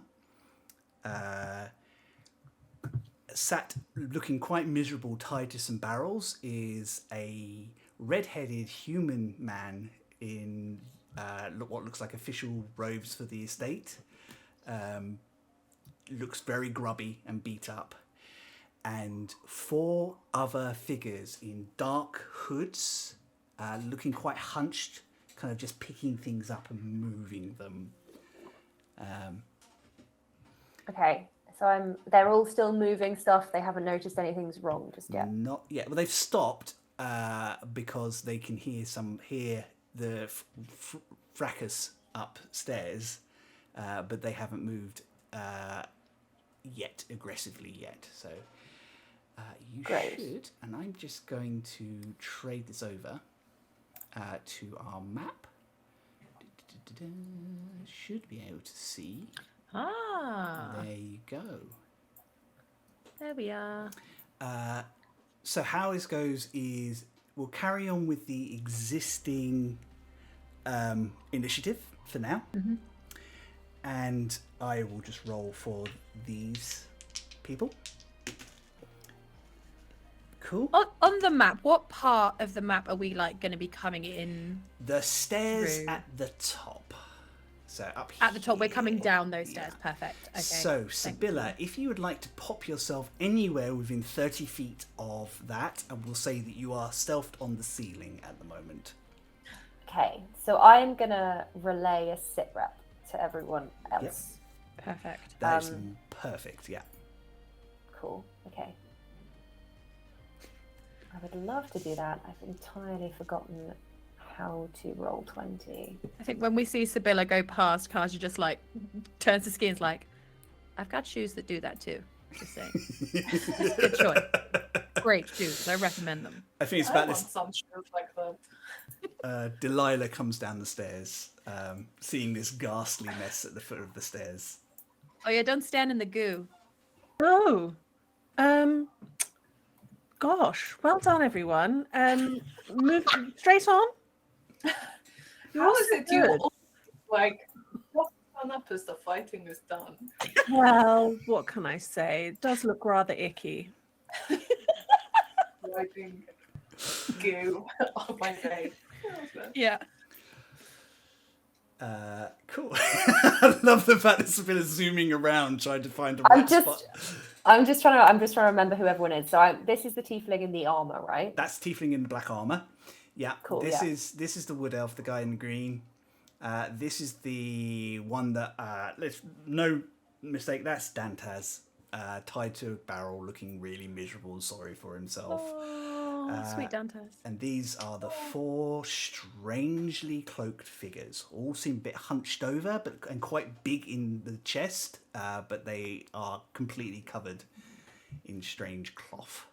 Sat looking quite miserable, tied to some barrels, is a red-headed human man in what looks like official robes for the estate. Looks very grubby and beat up. And 4 other figures in dark hoods, looking quite hunched, kind of just picking things up and moving them. Okay, so they're all still moving stuff. They haven't noticed anything's wrong just yet. Not yet. Well, they've stopped because they can hear the fracas upstairs, but they haven't moved aggressively yet. So you should, and I'm just going to trade this over to our map. Should be able to see. There you go. There we are. So how this goes is we'll carry on with the existing initiative for now. Mm-hmm. And I will just roll for these people. Cool. On the map, what part of the map are we like going to be coming in? The stairs through? at the top. So up At the top, we're coming here. down those stairs. Perfect. Okay. So, Thank Sybilla, you. if you would like to pop yourself anywhere within 30 feet of that, and we'll say that you are stealthed on the ceiling at the moment. Okay, so I'm gonna relay a sit rep to everyone else. Perfect. That is perfect, yeah. Cool. Okay. I would love to do that. I've entirely forgotten how to roll 20. I think when we see Sybilla go past, Kaja just like turns to Skia and's like, I've got shoes that do that too. Just saying. It's a good choice. Great shoes. I recommend them. I think it's I about want this. some shoes like that. Delilah comes down the stairs, seeing this ghastly mess at the foot of the stairs. Oh yeah, don't stand in the goo. Oh, gosh, well done, everyone. Move straight on. How is it you good. all, like just turn up as the fighting is done? Well, what can I say? It does look rather icky. Wiping goo on my face. Yeah. Cool. I love the fact that Sybilla's zooming around trying to find a right spot. I'm just trying to remember who everyone is. So this is the tiefling in the armor, right? That's Tiefling in the black armor. Yeah. Cool, This yeah. is the wood elf, the guy in green. This is the one that no mistake, that's Dantaz, tied to a barrel, looking really miserable and sorry for himself. Oh, sweet Dantas. And these are the four strangely cloaked figures. All seem a bit hunched over, and quite big in the chest, but they are completely covered in strange cloth.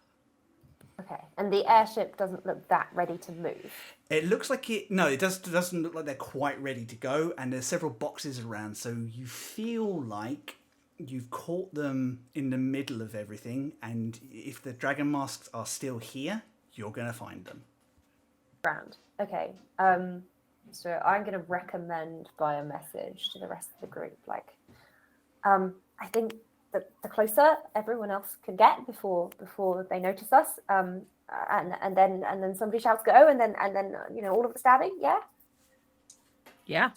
Okay. And the airship doesn't look that ready to move. It looks like it. No, it doesn't look like they're quite ready to go. And there's several boxes around, so you feel like you've caught them in the middle of everything. And if the dragon masks are still here, you're gonna find them. Round. Okay. So I'm going to recommend via message to the rest of the group. Like, I think that the closer everyone else can get before they notice us, and then somebody shouts go, and then all of the stabbing. Yeah. Yeah.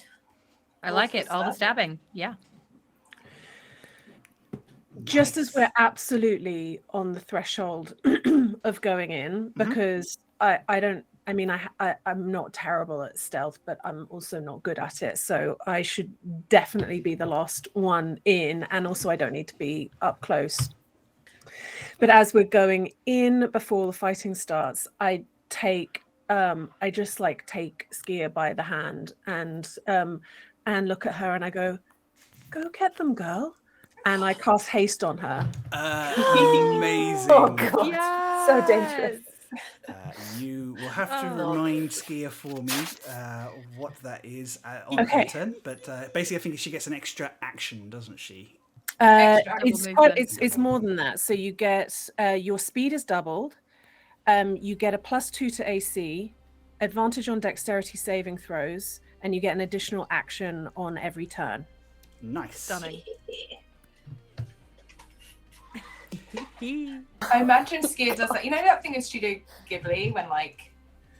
I like it. All the stabbing. Yeah. Just as we're absolutely on the threshold of going in, because I'm not terrible at stealth, but I'm also not good at it. So I should definitely be the last one in. And also I don't need to be up close. But as we're going in before the fighting starts, I just take Skia by the hand and look at her and I go get them, girl. And I cast haste on her. Amazing. Oh god. Yes. So dangerous. You will have to remind Skia for me what that is on Okay. her turn. But basically, I think she gets an extra action, doesn't she? It's more than that. So you get your speed is doubled. You get a +2 to AC, advantage on dexterity saving throws, and you get an additional action on every turn. Nice. Stunning. I imagine Skia does that. You know that thing in Studio Ghibli when like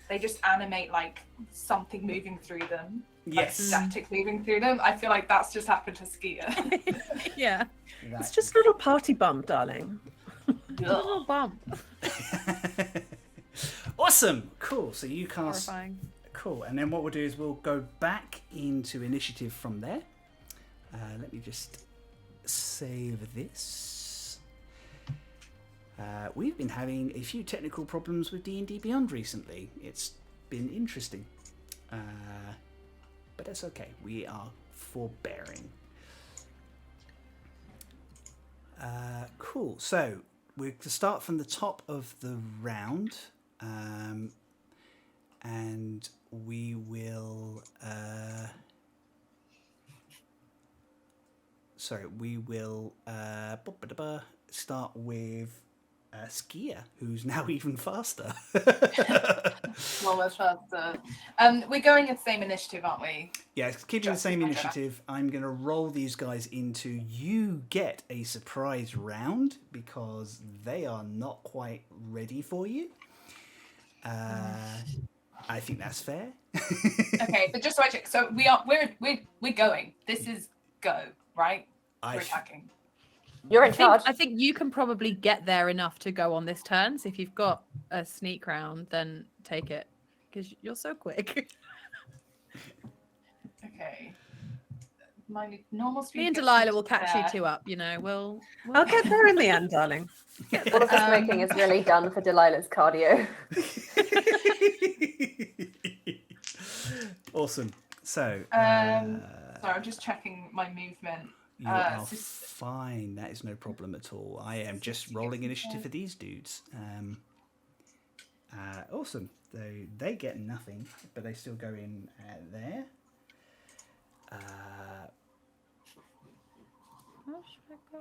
they just animate like something moving through them, Yes. like static moving through them. I feel like that's just happened to Skia. Yeah. It's just a little party bump, darling. Oh, bump. Awesome. Cool. So you cast. Horrifying. Cool. And then what we'll do is we'll go back into initiative from there. Let me just save this. We've been having a few technical problems with D&D Beyond recently. It's been interesting. But that's okay. We are forbearing. Cool. So we're to start from the top of the round, and we will. We will start with Skia, who's now even faster. Well, much faster. We're going at the same initiative, aren't we? Yeah, keeping the same initiative. I'm going to roll these guys into you get a surprise round because they are not quite ready for you. I think that's fair. Okay, but just so I check, so we're going. This is go, right? We're attacking. You're in charge. I think you can probably get there enough to go on this turn. So if you've got a sneak round, then take it because you're so quick. Okay. My normal speed. Me and Delilah will catch you two up. We'll I'll get there in the end, darling. All of the smoking is really done for Delilah's cardio. Awesome. So. Sorry, I'm just checking my movement. You are fine. That is no problem at all. I am just rolling initiative for these dudes. Awesome. They get nothing, but they still go in there. Where should I go?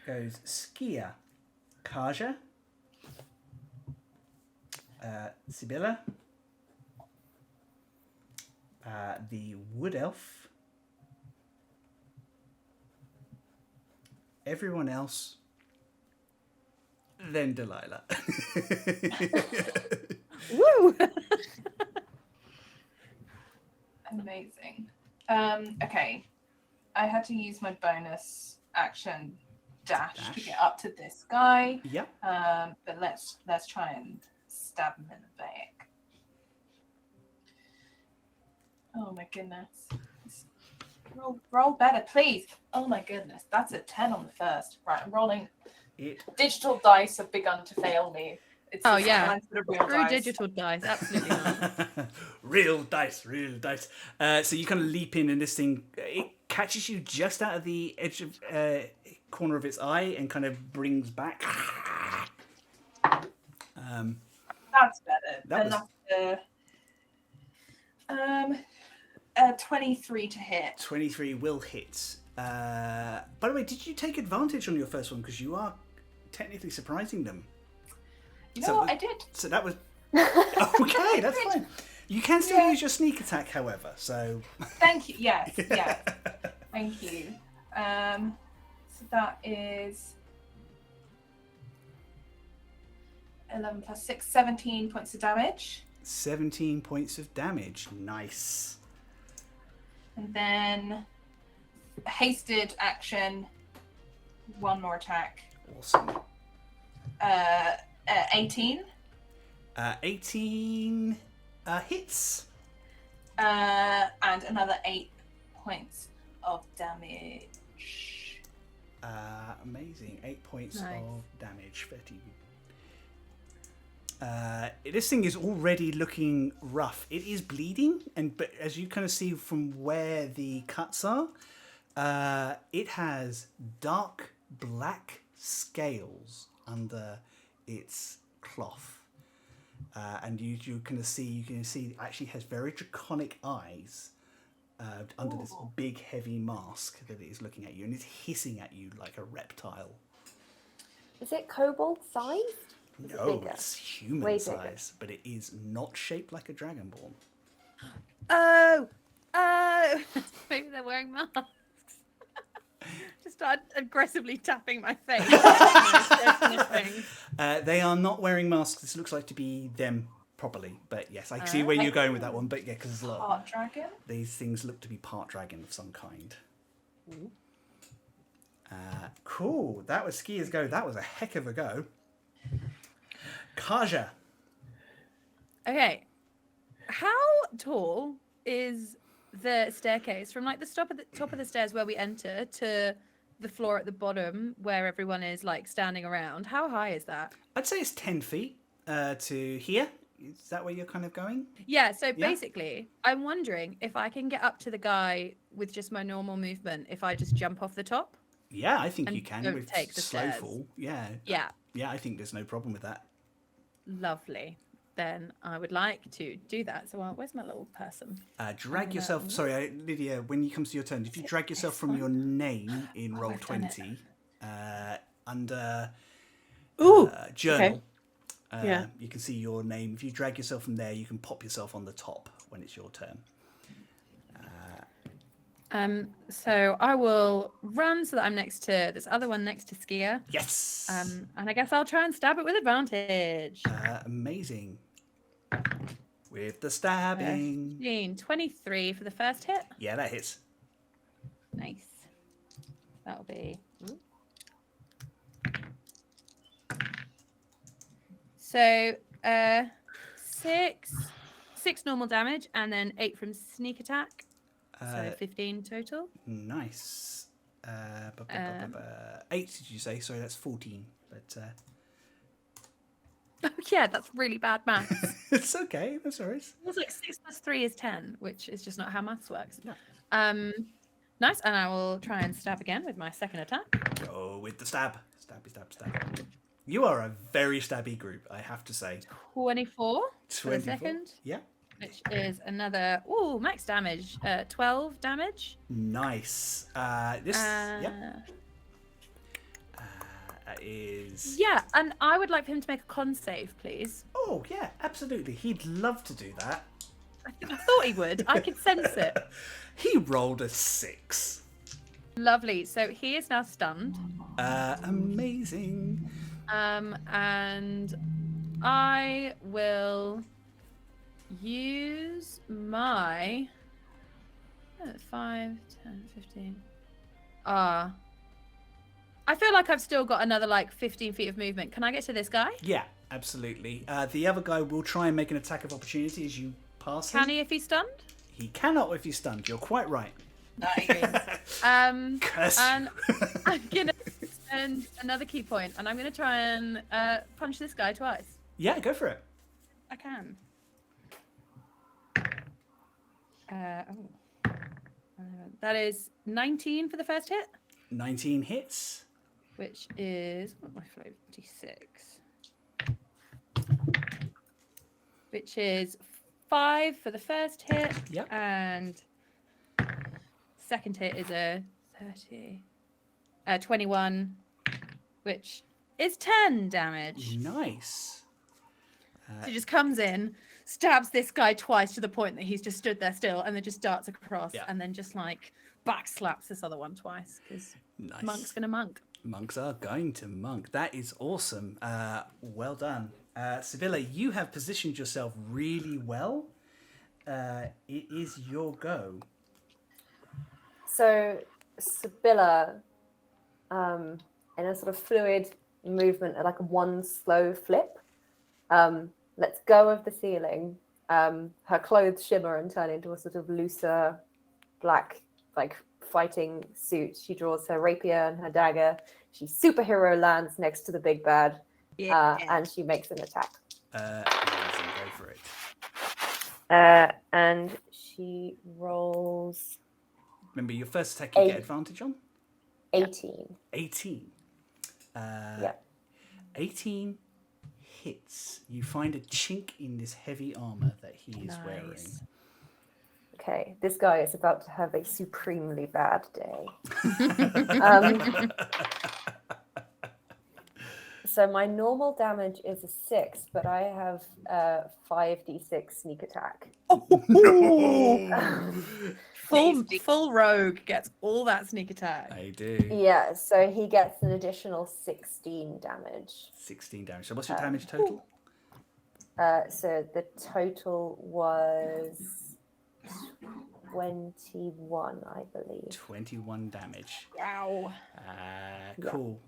Goes Skia, Kaja, Sybilla, the Wood Elf, everyone else, then Delilah. Woo! Amazing. Okay. I had to use my bonus action dash to get up to this guy. Yep. But let's try and stab him in the back. Oh my goodness. Roll better, please. Oh my goodness. That's a 10 on the first. Right, I'm rolling. Digital dice have begun to fail me. It's real dice. digital dice, absolutely not. real dice. So you kind of leap in, and this thing it catches you just out of the edge of corner of its eye, and kind of brings back. That's better. That's 23 to hit. 23 will hit. By the way, did you take advantage on your first one because you are technically surprising them? I did. So that was okay. That's fine. You can still use your sneak attack, however. So thank you. Yes. Thank you. So that is 11 plus 6, 17 points of damage. 17 points of damage. Nice. And then hasted action, one more attack. Awesome. 18. 18 hits. And another 8 points of damage. Amazing. 8 points Nice. of damage. 30. This thing is already looking rough. It is bleeding, but as you kind of see from where the cuts are, it has dark black scales under its cloth, and you can see it actually has very draconic eyes under this big heavy mask that it is looking at you, and it's hissing at you like a reptile. Is it kobold sized? No, it's human size, but it is not shaped like a dragonborn. Oh, maybe they're wearing masks. Just start aggressively tapping my face. They are not wearing masks. This looks like to be them properly, but yes, I see where you're going with that one. But yeah, because Part dragon. These things look to be part dragon of some kind. Cool. That was Skia's go. That was a heck of a go. Kaja. Okay. How tall is the staircase from like the top of the stairs where we enter to the floor at the bottom where everyone is like standing around. How high is that? I'd say it's 10 feet to here. Is that where you're kind of going? Yeah, so basically, I'm wondering if I can get up to the guy with just my normal movement, if I just jump off the top. Yeah, I think And you can don't with take the slow stairs. fall. Yeah. Yeah. Yeah, I think there's no problem with that. Lovely. Then I would like to do that. So where's my little person? Drag yourself. Sorry, Lydia. When it comes to your turn, if you drag yourself from your name in roll I've done it. 20 under Ooh. journal, Yeah. you can see your name. If you drag yourself from there, you can pop yourself on the top when it's your turn. So I will run so that I'm next to this other one next to Skia. Yes. And I guess I'll try and stab it with advantage. Amazing. With the stabbing. 23 for the first hit. Yeah, that hits. Nice. That'll be. So, 6 normal damage, and then 8 from sneak attack. So 15 total. Nice. 8, did you say? Sorry, that's 14. But Oh yeah, that's really bad maths. it's okay. That's all right. It was like 6 plus 3 is 10, which is just not how maths works. No. Nice, and I will try and stab again with my second attack. Go with the stab. Stabby, stab, stab. You are a very stabby group, I have to say. 24 for the 24. second, Yeah. which is another max damage, 12 damage. Nice. Yeah. Is. Yeah, and I would like for him to make a con save, please. Oh yeah, absolutely. He'd love to do that. I thought he would. I could sense it. He rolled a 6. Lovely. So he is now stunned. Amazing. And I will use my 5, 10, 15. I feel like I've still got another like 15 feet of movement. Can I get to this guy? Yeah, absolutely. The other guy will try and make an attack of opportunity as you pass him. Can he if he's stunned? He cannot if he's stunned. You're quite right. Nice. Curse. And I'm gonna spend another key point, and I'm gonna try and punch this guy twice. Yeah, go for it. I can. That is 19 for the first hit, 19 hits. which is my 56, which is 5 for the first hit. Yep. And second hit is a 21, which is 10 damage. Nice. So he just comes in, stabs this guy twice to the point that he's just stood there still, and then just darts across, Yeah. and then just like back slaps this other one twice because Nice. monk's gonna monk. Monks are going to monk. That is awesome. Well done. Sybilla, you have positioned yourself really well. It is your go. So Sybilla, in a sort of fluid movement, like one slow flip, lets go of the ceiling. Her clothes shimmer and turn into a sort of looser black, like fighting suit. She draws her rapier and her dagger. She superhero lands next to the big bad, and she makes an attack. Amazing. Go for it. And she rolls Remember, your first attack you get 8. advantage on? 18. 18. Yeah. 18 hits. You find a chink in this heavy armor that he is wearing. Nice. Okay, this guy is about to have a supremely bad day. So my normal damage is a 6, but I have 5d6 sneak attack. Full rogue gets all that sneak attack. I do. Yeah, so he gets an additional 16 damage. 16 damage. So what's your damage total? So the total was 21, I believe. 21 damage. Wow. Cool.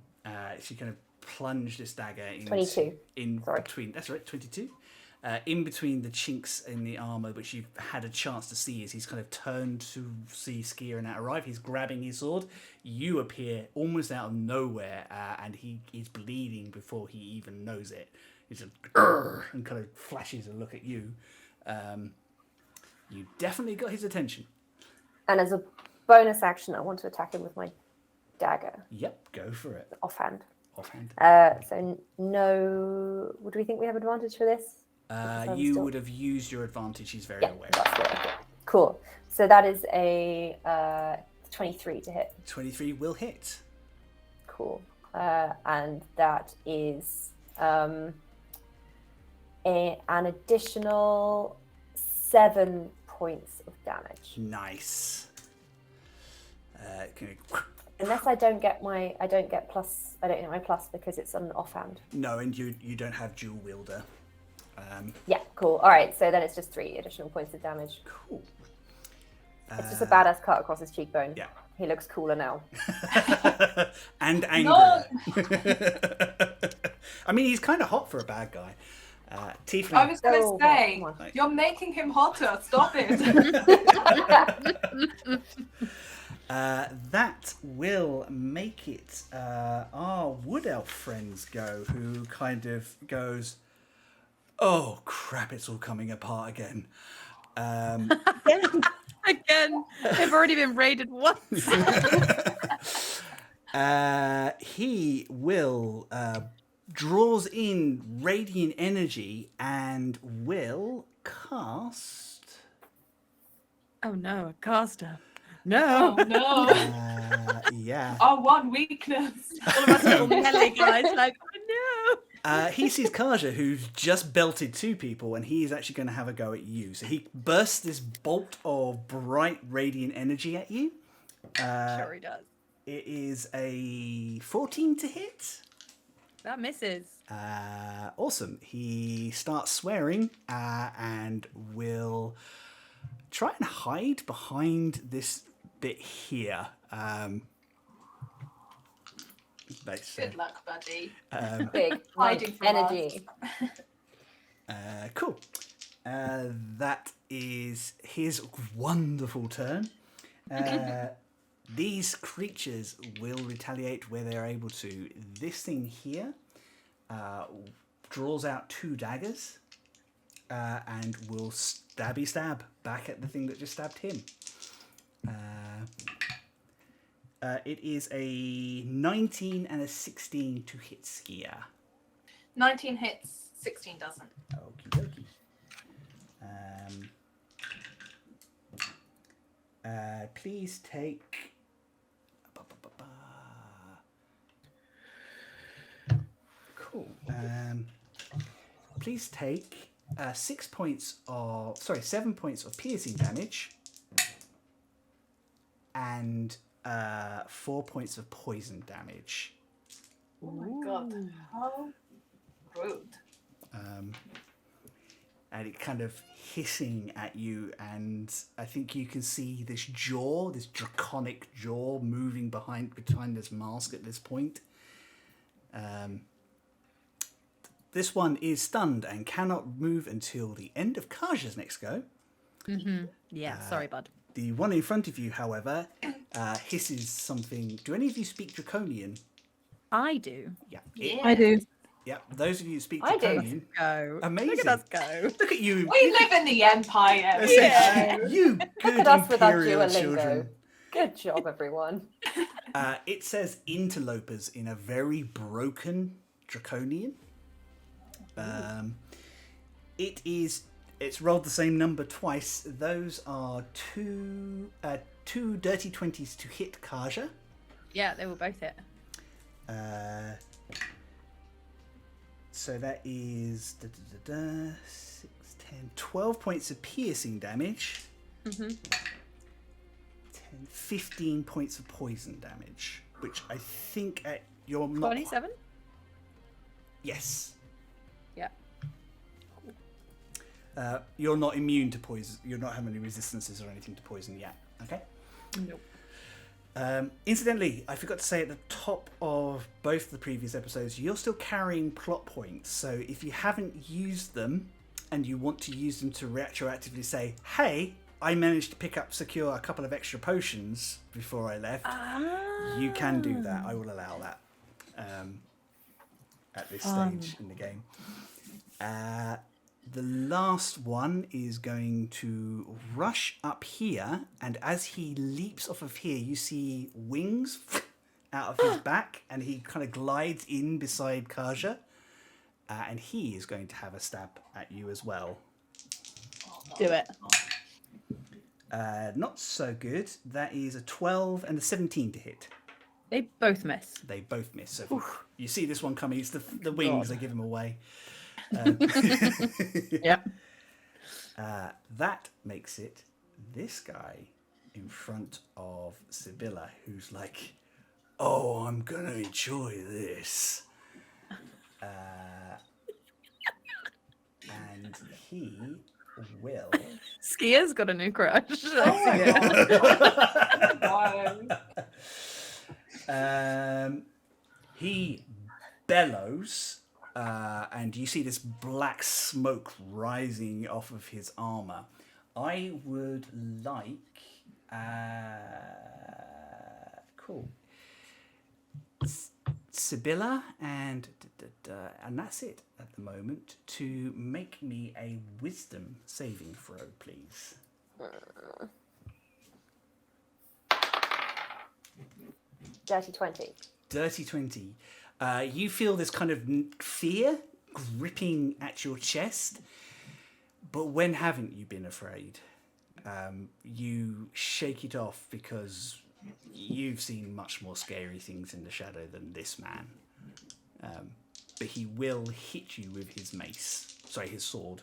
She's going to plunge this dagger in 22. in Sorry. between. That's right, 22. in between the chinks in the armor, which you've had a chance to see as he's kind of turned to see Skia and that arrive. He's grabbing his sword. You appear almost out of nowhere, and he is bleeding before he even knows it. He's just and kind of flashes a look at you. You definitely got his attention. And as a bonus action, I want to attack him with my dagger. Yep, go for it. Offhand. Offhand. So no. Would we think we have advantage for this? You would have used your advantage. He's very aware. That's it. Okay. Cool. So that is a 23 to hit. 23 will hit. Cool. And that is an additional 7 points of damage. Nice. Unless I don't get my plus. I don't get my plus because it's an offhand. No, and you don't have dual wielder. Yeah, cool. All right, so then it's just 3 additional points of damage. Cool. It's just a badass cut across his cheekbone. Yeah. He looks cooler now. And anger. No. I mean, he's kind of hot for a bad guy. Tiefling. I was going to say, come on. you're making him hotter. Stop it. That will make it our wood elf friends go, who kind of goes, oh crap, it's all coming apart again. Again, they've already been raided once. He will draws in radiant energy and will cast. Oh no, a caster. No. Oh no. Yeah. Our one weakness. All of us little melee guys like, oh no. He sees Kaja, who's just belted 2 people, and he is actually going to have a go at you. So he bursts this bolt of bright radiant energy at you. Sure he does. It is a 14 to hit. That misses. Awesome. He starts swearing and will try and hide behind this bit here. Good luck, buddy. Big Hiding from energy. Cool. That is his wonderful turn. These creatures will retaliate where they're able to. This thing here draws out 2 daggers and will stab back at the thing that just stabbed him. It is a 19 and a 16 to hit Skia. 19 hits, 16 doesn't. Okie dokie. Please take. Cool. Please take 7 points of piercing damage and 4 points of poison damage. Oh my god. How rude. And it kind of hissing at you, and I think you can see this jaw, this draconic jaw, moving behind this mask at this point. This one is stunned and cannot move until the end of Kaja's next go. Mm-hmm. Yeah, sorry, bud. The one in front of you, however, hisses something. Do any of you speak Draconian? I do. Yeah. Yeah. I do. Yeah, those of you who speak I do. Draconian. Go. Amazing. Look at us go. Look at you. We live in the Empire. Yeah. You good Look at us with our Imperial Duolingo. children. Good job, everyone. It says interlopers in a very broken Draconian. It's rolled the same number twice. Those are two dirty 20s to hit Kaja. Yeah, they will both hit. So that is 6, 10, 12 points of piercing damage. Mm-hmm. 10, 15 points of poison damage, which I think you're not. 27? Yes. Yeah. You're not immune to poison. You're not having any resistances or anything to poison yet. Okay. Nope. Incidentally, I forgot to say at the top of both the previous episodes, you're still carrying plot points. So if you haven't used them, and you want to use them to retroactively say, hey, I managed to secure a couple of extra potions before I left, you can do that. I will allow that at this stage in the game. The last one is going to rush up here, and as he leaps off of here, you see wings out of his back, and he kind of glides in beside Kaja, and he is going to have a stab at you as well. Do it. Not so good. That is a 12 and a 17 to hit. They both miss. They both miss. So if you see this one coming, it's the wings, they give him away. Yep. That makes it this guy in front of Sybilla, who's like, oh, I'm going to enjoy this. And he will... Skia's got a new crush. He bellows, and you see this black smoke rising off of his armor. I would like... cool. Sybilla and that's it at the moment, to make me a wisdom saving throw, please. Dirty 20. Dirty 20. You feel this kind of fear gripping at your chest, but when haven't you been afraid? You shake it off because you've seen much more scary things in the shadow than this man. But he will hit you with his mace. Sorry, his sword.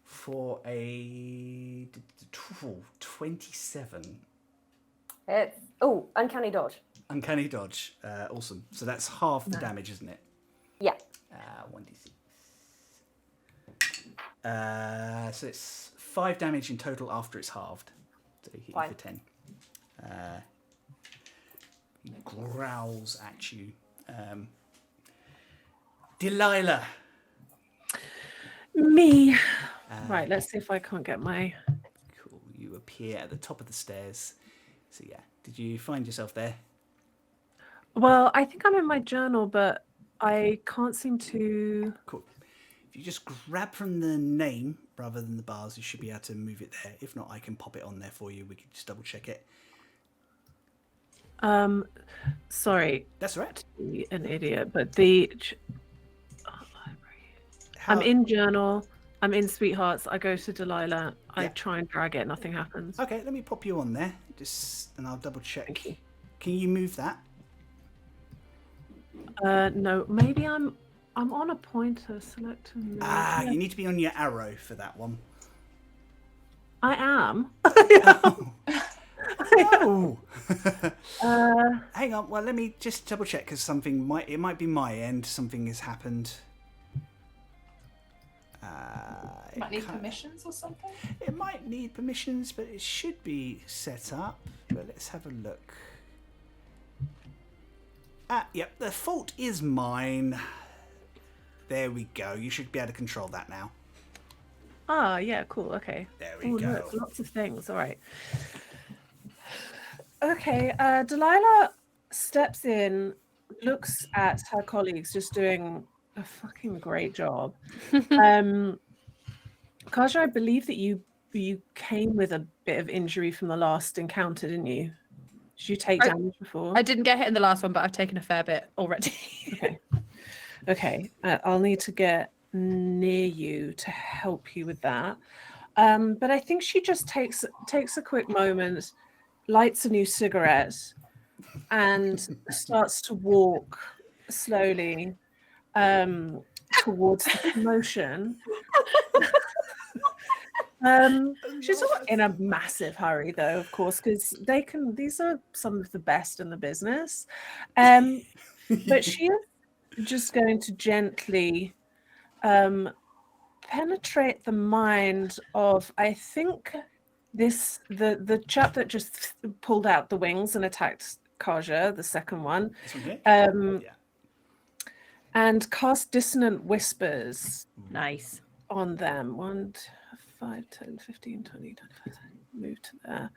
For a 27. It's uncanny dodge. Uncanny dodge. Awesome. So that's half the damage, isn't it? Yeah. 1d6. So it's 5 damage in total after it's halved. So he hit you for 10. He growls at you. Delilah. Me. Right, let's see if I can't get my... Cool. You appear at the top of the stairs. So yeah, did you find yourself there? Well, I think I'm in my journal, but I can't seem to... Cool. If you just grab from the name rather than the bars, you should be able to move it there. If not, I can pop it on there for you. We can just double check it. Sorry. That's all right. An idiot, but the... I'm in journal. I'm in Sweethearts. I go to Delilah. I try and drag it. Nothing happens. Okay, let me pop you on there. And I'll double check. Thank you. Can you move that? No. Maybe I'm on a pointer. Select and move. You need to be on your arrow for that one. I am. Oh. Hang on. Well, let me just double check because it might be my end. Something has happened. Might need permissions or something? It might need permissions, but it should be set up. But let's have a look. Yep, the fault is mine. There we go. You should be able to control that now. Yeah, cool. Okay. There we go. Look, lots of things. All right. Okay, Delilah steps in, looks at her colleagues just doing a fucking great job. Kaja, I believe that you came with a bit of injury from the last encounter, didn't you? Did you take damage before? I didn't get hit in the last one, but I've taken a fair bit already. Okay. I'll need to get near you to help you with that. But I think she just takes a quick moment, lights a new cigarette, and starts to walk slowly towards the commotion. She's not in a massive hurry though, of course, because these are some of the best in the business. But she is just going to gently penetrate the mind of, I think, the chap that just pulled out the wings and attacked Kaja, the second one. and cast Dissonant Whispers Nice. on them. 1, 5, 10, 15, 20, 25. Move to there.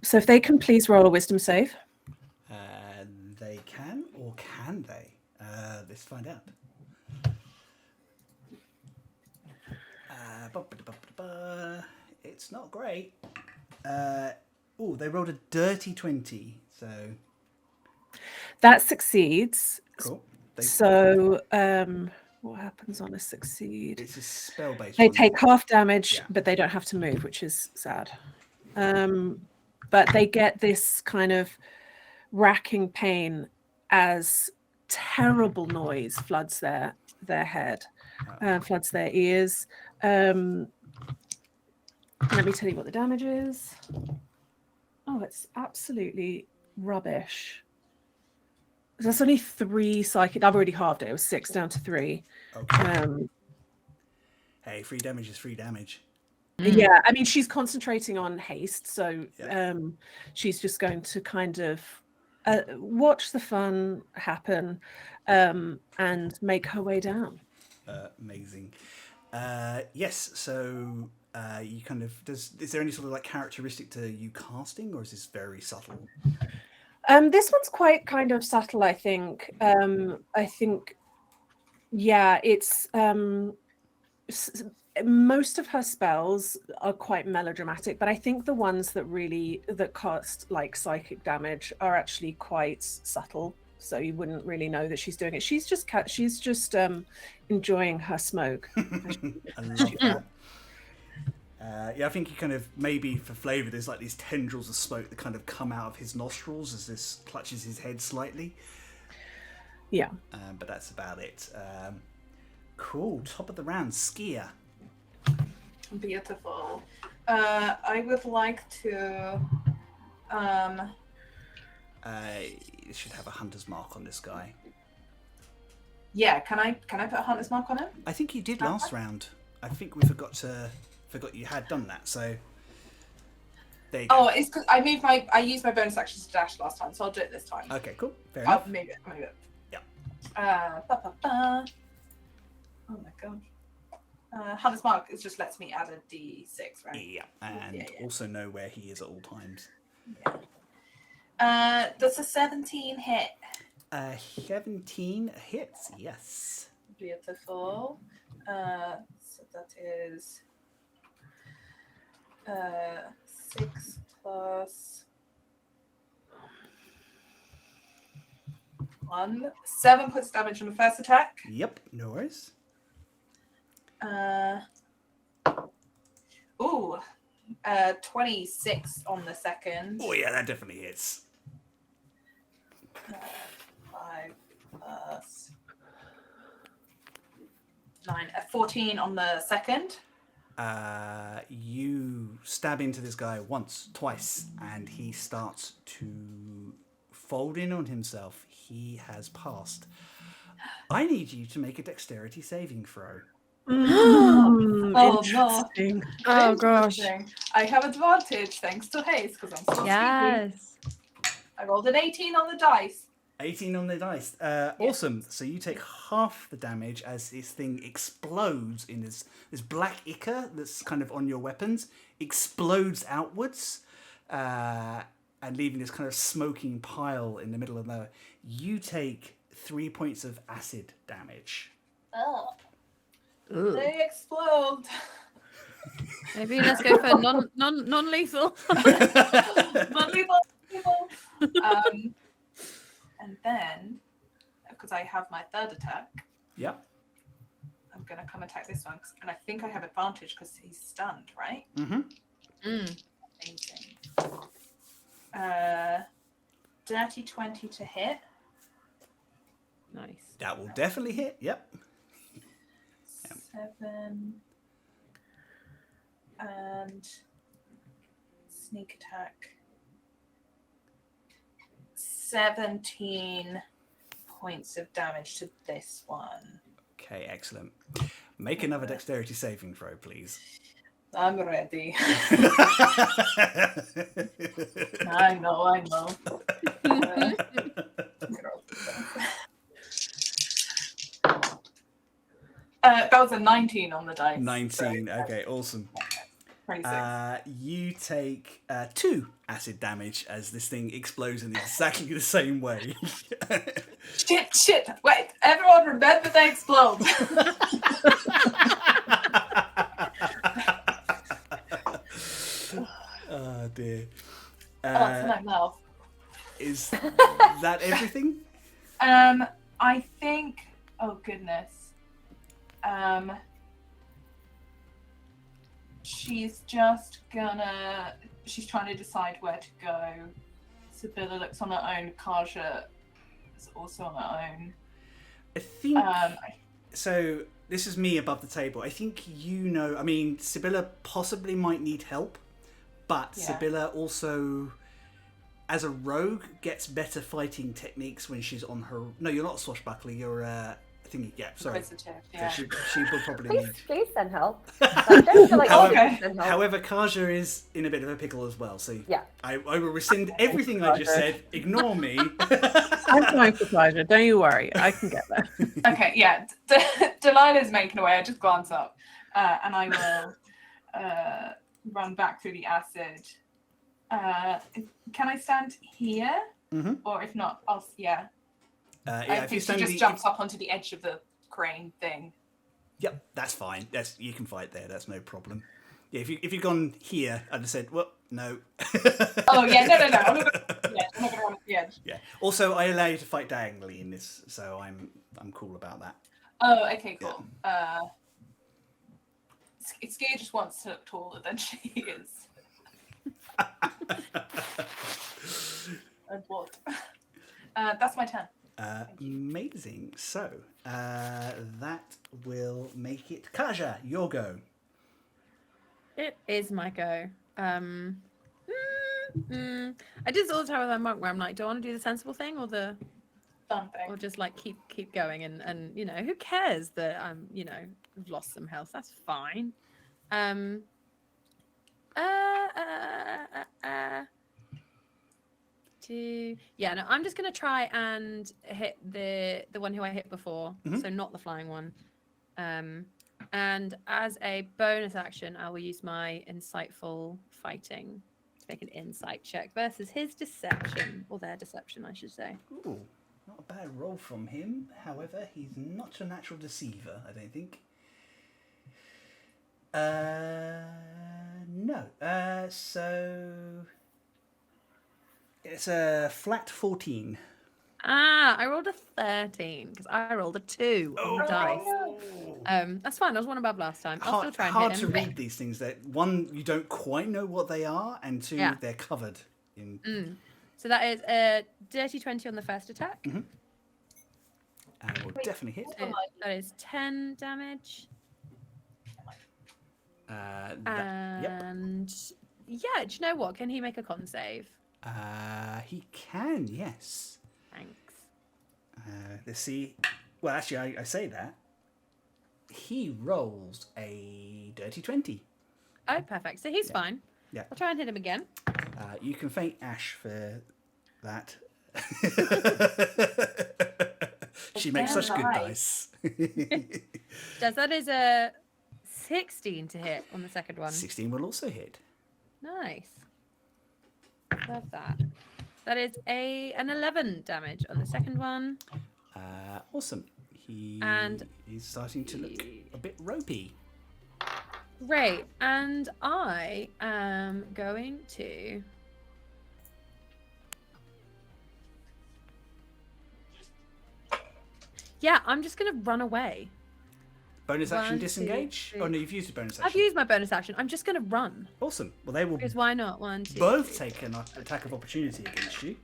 So if they can please roll a wisdom save. They can, or can they? Let's find out. It's not great. They rolled a dirty 20, so That succeeds. cool. So what happens on a succeed? It's a spell-based. They one. take half damage, Yeah. but they don't have to move, which is sad. But they get this kind of racking pain as terrible noise floods their head, floods their ears. Let me tell you what the damage is. Oh, it's absolutely rubbish. There's only 3 psychic. I've already halved it. It was 6 down to 3. Okay. Hey, free damage is free damage. Yeah, I mean, she's concentrating on haste, so Yeah. she's just going to kind of watch the fun happen and make her way down. Amazing. Yes. So you kind of is there any sort of like characteristic to you casting, or is this very subtle? This one's quite kind of subtle, I think. Yeah, it's most of her spells are quite melodramatic, but I think the ones that cast like psychic damage are actually quite subtle, so you wouldn't really know that she's doing it. She's just enjoying her smoke. I love that. I think he kind of, maybe for flavour, there's like these tendrils of smoke that kind of come out of his nostrils as this clutches his head slightly. Yeah. But that's about it. Cool. Top of the round, Skia. Beautiful. I would like to. You should have a hunter's mark on this guy. Yeah, can I put a hunter's mark on him? I think you did last round. I think we forgot you had done that. So there you go. Oh, it's because I used my bonus action to dash last time, so I'll do it this time. Okay, cool. Fair I'll enough. move it. Yeah. Oh my god. Hunter's mark is just lets me add a d6, right? Yeah, and also know where he is at all times. Yeah. Does a 17 hit? 17 hits, yes. Beautiful. So that is 6 plus 1. 7 points damage on the first attack. Yep, no worries. 26 on the second. Oh yeah, that definitely hits. 5 plus 9. 14 on the second. You stab into this guy once, twice, and he starts to fold in on himself. He has passed. I need you to make a dexterity saving throw. Interesting. Oh gosh. I have advantage thanks to haste because I'm so sneaky. Yes. I rolled an 18 on the dice. 18 on the dice. Awesome. So you take half the damage as this thing explodes in this black ichor that's kind of on your weapons, explodes outwards, and leaving this kind of smoking pile in the middle of nowhere. You take 3 points of acid damage. Oh. Ooh. They explode. Maybe let's go for non-lethal. Non-lethal. And then, because I have my third attack, Yep. I'm going to come attack this one. And I think I have advantage because he's stunned, right? Mm-hmm. Amazing. Dirty 20 to hit. Nice. That will definitely hit. Yep. 7. And sneak attack. 17 points of damage to this one. Okay, excellent. Make another dexterity saving throw, please. I'm ready. I know. That was a 19 on the dice. 19. So, Okay, awesome. 26. You take 2 acid damage as this thing explodes in exactly the same way. Shit. Wait, everyone remember they explode. Oh dear. That's in my mouth. Is that everything? I think. Oh goodness. She's just gonna. She's trying to decide where to go. Sybilla looks on her own. Kaja is also on her own. I think. So this is me above the table. I think I mean, Sybilla possibly might need help, but Yeah. Sybilla also, as a rogue, gets better fighting techniques when she's on her. No, you're not a swashbuckler. You're thingy. Yeah, sorry. Inquisitive, So yeah. she will probably Please, need. please send help. I don't feel like However- I should send help. However, Kaja is in a bit of a pickle as well. So Yeah. I will rescind everything I just said. Ignore me. I'm going for pleasure. Don't you worry. I can get there. Okay, yeah. Delilah's making away. I just glance up, and I will run back through the acid. Can I stand here? Mhm. Or if not, I'll yeah. Yeah, I if you think she stand just the- jumps up onto the edge of the crane thing. Yep, that's fine. You can fight there. That's no problem. Yeah, if you'd gone here, I'd have said, well, no. Oh yeah, no. I'm not gonna run at the edge. Yeah. Also, I allow you to fight diagonally in this, so I'm cool about that. Oh, okay, cool. Skia just wants to look taller than she is. And what? That's my turn. Amazing. So that will make it Kaja. Your go. It is my go. I did this all the time with my monk where I'm like, do I want to do the sensible thing or the Fun thing. or just like keep going and who cares that I'm I've lost some health. That's fine. I'm just gonna try and hit the one who I hit before, so not the flying one. And as a bonus action, I will use my insightful fighting to make an insight check versus his deception, or their deception, I should say. Ooh, not a bad roll from him. However, he's not a natural deceiver, I don't think. No. So it's a flat 14. I rolled a 13 because I rolled a 2 on the dice. That's fine. I was one above last time. I'll still try and hard hit to him. read these things. That one, you don't quite know what they are, and two, Yeah. they're covered in. So that is a dirty 20 on the first attack. And will definitely hit. That is 10 damage. Yep. And yeah, do you know what? Can he make a con save? He can, yes. Thanks. Let's see. Well, actually, I say that. He rolls a dirty 20. Oh, perfect. So he's fine. Yeah. I'll try and hit him again. You can thank Ash for that. She makes such good dice. That is a 16 to hit on the second one. 16 will also hit. Nice. Love that. That is an 11 damage on the second one. Awesome. He And- is starting to look a bit ropey. Great. And I am going to... Yeah, I'm just going to run away. Bonus action 1, 2, disengage? 3. Oh no, you've used a bonus I've action. used my bonus action. I'm just going to run. Awesome. Well, they will Because why not? 1, 2, both 3. take an attack of opportunity against you.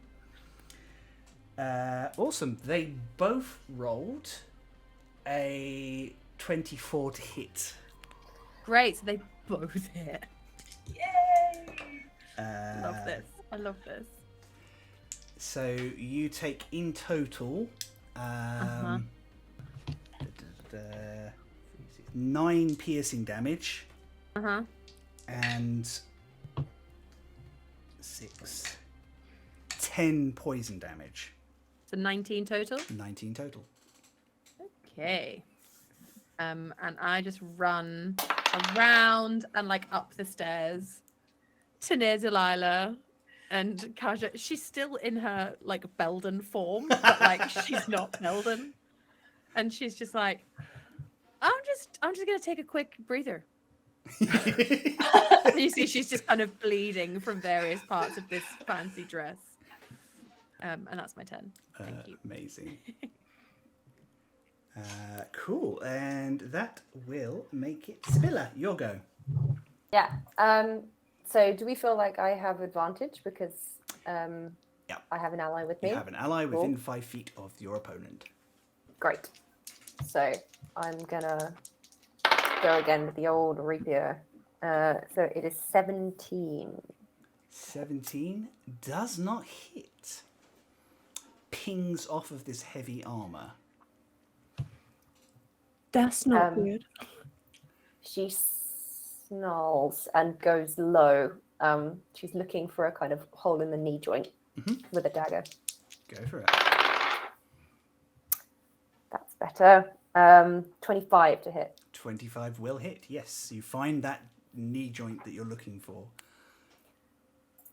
Awesome. They both rolled a 24 to hit. Great. So they both hit. Yay! I love this. I love this. So you take in total 9 piercing damage and 10 poison damage. So 19 total. 19 total. Okay. And I just run around and like up the stairs to near Delilah and Kaja. She's still in her like Belden form, but like she's not Belden. And she's just like, I'm just gonna take a quick breather. You see, she's just kind of bleeding from various parts of this fancy dress. And that's my turn. Thank you. Amazing. Cool, and that will make it Sybilla. Your go. Yeah. So do we feel like I have advantage because I have an ally with me? You have an ally within 5 feet of your opponent. Great. So I'm gonna go again with the old rapier. So it is 17. 17 does not hit. Pings off of this heavy armor. That's not good. She snarls and goes low. She's looking for a kind of hole in the knee joint with a dagger. Go for it. That's better. 25 to hit. 25 will hit. Yes, you find that knee joint that you're looking for.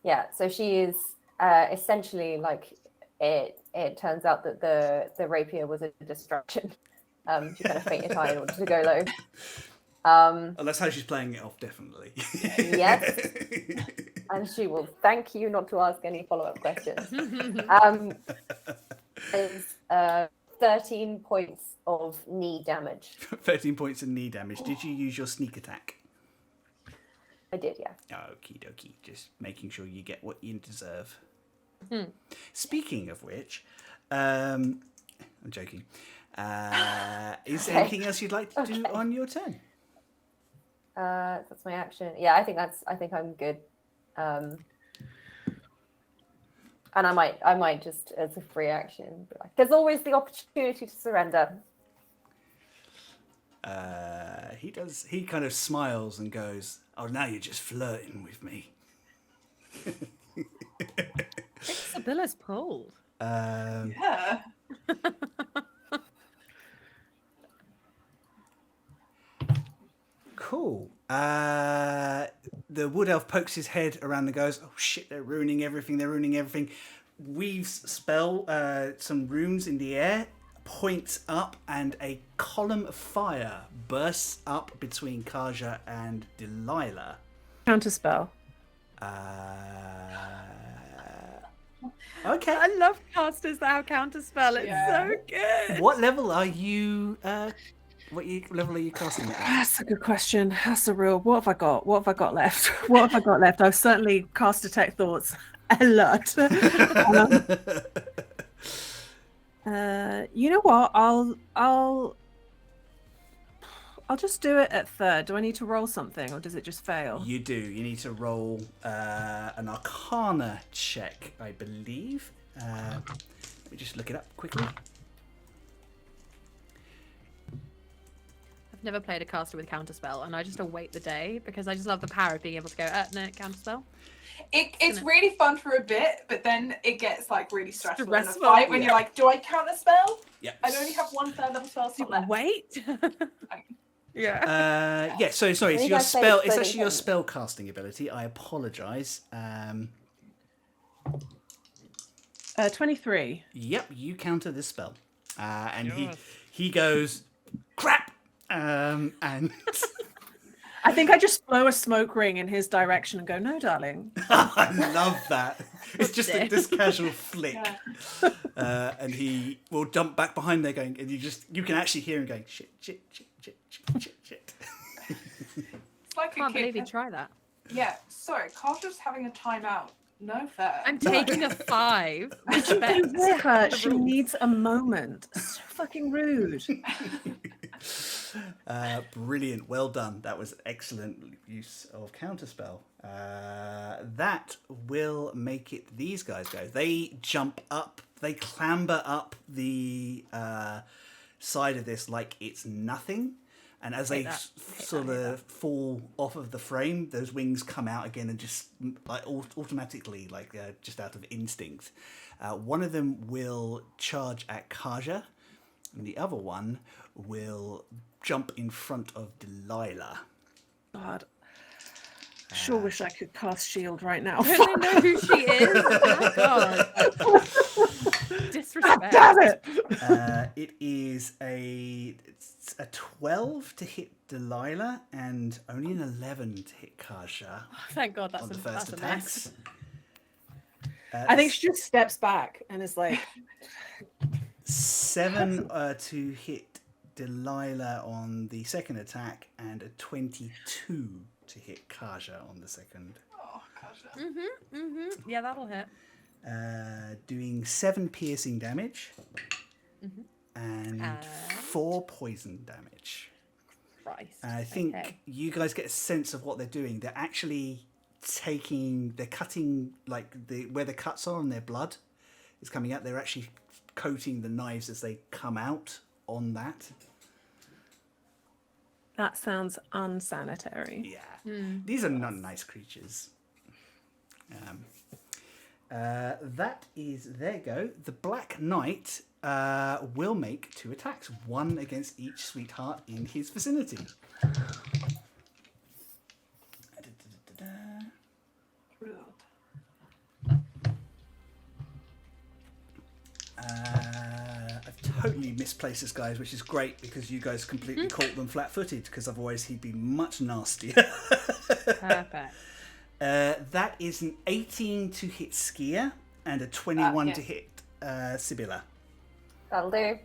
Yeah, so she is essentially like it turns out that the rapier was a distraction. She kind of fainted high in order to go low. Oh, that's how she's playing it off, definitely. Yes. And she will thank you not to ask any follow-up questions. It's 13 points of knee damage. 13 points of knee damage. Did you use your sneak attack? I did, yeah. Okie dokie. Just making sure you get what you deserve. Speaking of which, I'm joking. Is there anything else you'd like to do on your turn? That's my action. Yeah, I think I'm good. And I might just as a free action be like, there's always the opportunity to surrender. He kind of smiles and goes, "Oh, now you're just flirting with me." Sybilla's pulled. Yeah. Cool. The wood elf pokes his head around and goes, "Oh shit, they're ruining everything. Weaves spell some runes in the air, points up, and a column of fire bursts up between Kaja and Delilah. Counterspell. Okay. I love casters that have counterspell. It's so good. What level are you? Level are you casting it at? That's a good question. That's a real. What have I got? What have I got left? What have I got left? I've certainly cast Detect Thoughts a lot. You know what? I'll just do it at third. Do I need to roll something, or does it just fail? You do. You need to roll an Arcana check, I believe. Let me just look it up quickly. I've never played a caster with counterspell, and I just await the day because I just love the power of being able to go, no, counterspell. It's really fun for a bit, but then it gets like really stressful in a Stressful, fight when you're like, do I counterspell? Yeah. I only have one third level spell slot left. Wait. Yeah. So sorry. It's your spell. It's actually your spell casting ability. I apologise. 23. Yep, you counter this spell, and he goes crap, and I think I just blow a smoke ring in his direction and go, "No, darling." I love that. It's just this casual flick, and he will jump back behind there, going, and you can actually hear him going, shit. It's like I can't believe you try that. Yeah, sorry, Carter's having a timeout. No fair. I'm taking a 5. With her, she needs a moment. So fucking rude. Brilliant. Well done. That was excellent use of counterspell. That will make it these guys go. They jump up. They clamber up the side of this like it's nothing. And as they sort of fall off of the frame, those wings come out again and just like automatically, like just out of instinct. One of them will charge at Kaja, And the other one will jump in front of Delilah. God. Sure wish I could cast shield right now. Don't they know who she is? Oh, God. Disrespect. Damn it! It is it's a 12 to hit Delilah and only an 11 to hit Kaja Thank God on the first that's a attacks. mess. I think she just steps back and is like... 7 to hit Delilah on the second attack and a 22 to hit Kaja on the second. Oh, gosh. Yeah, that'll hit. Doing 7 piercing damage and 4 poison damage. Christ. And I think Okay. you guys get a sense of what they're doing. They're actually they're cutting like where the cuts are on their blood is coming out. They're actually coating the knives as they come out on that. That sounds unsanitary. Yeah, these are not nice creatures. That is their go. The Black Knight will make 2 attacks, 1 against each sweetheart in his vicinity. I've totally misplaced this, guys, which is great because you guys completely caught them flat-footed, because otherwise he'd be much nastier. Perfect. That is an 18 to hit Skia and a 21 yeah. to hit Sybilla. That'll do.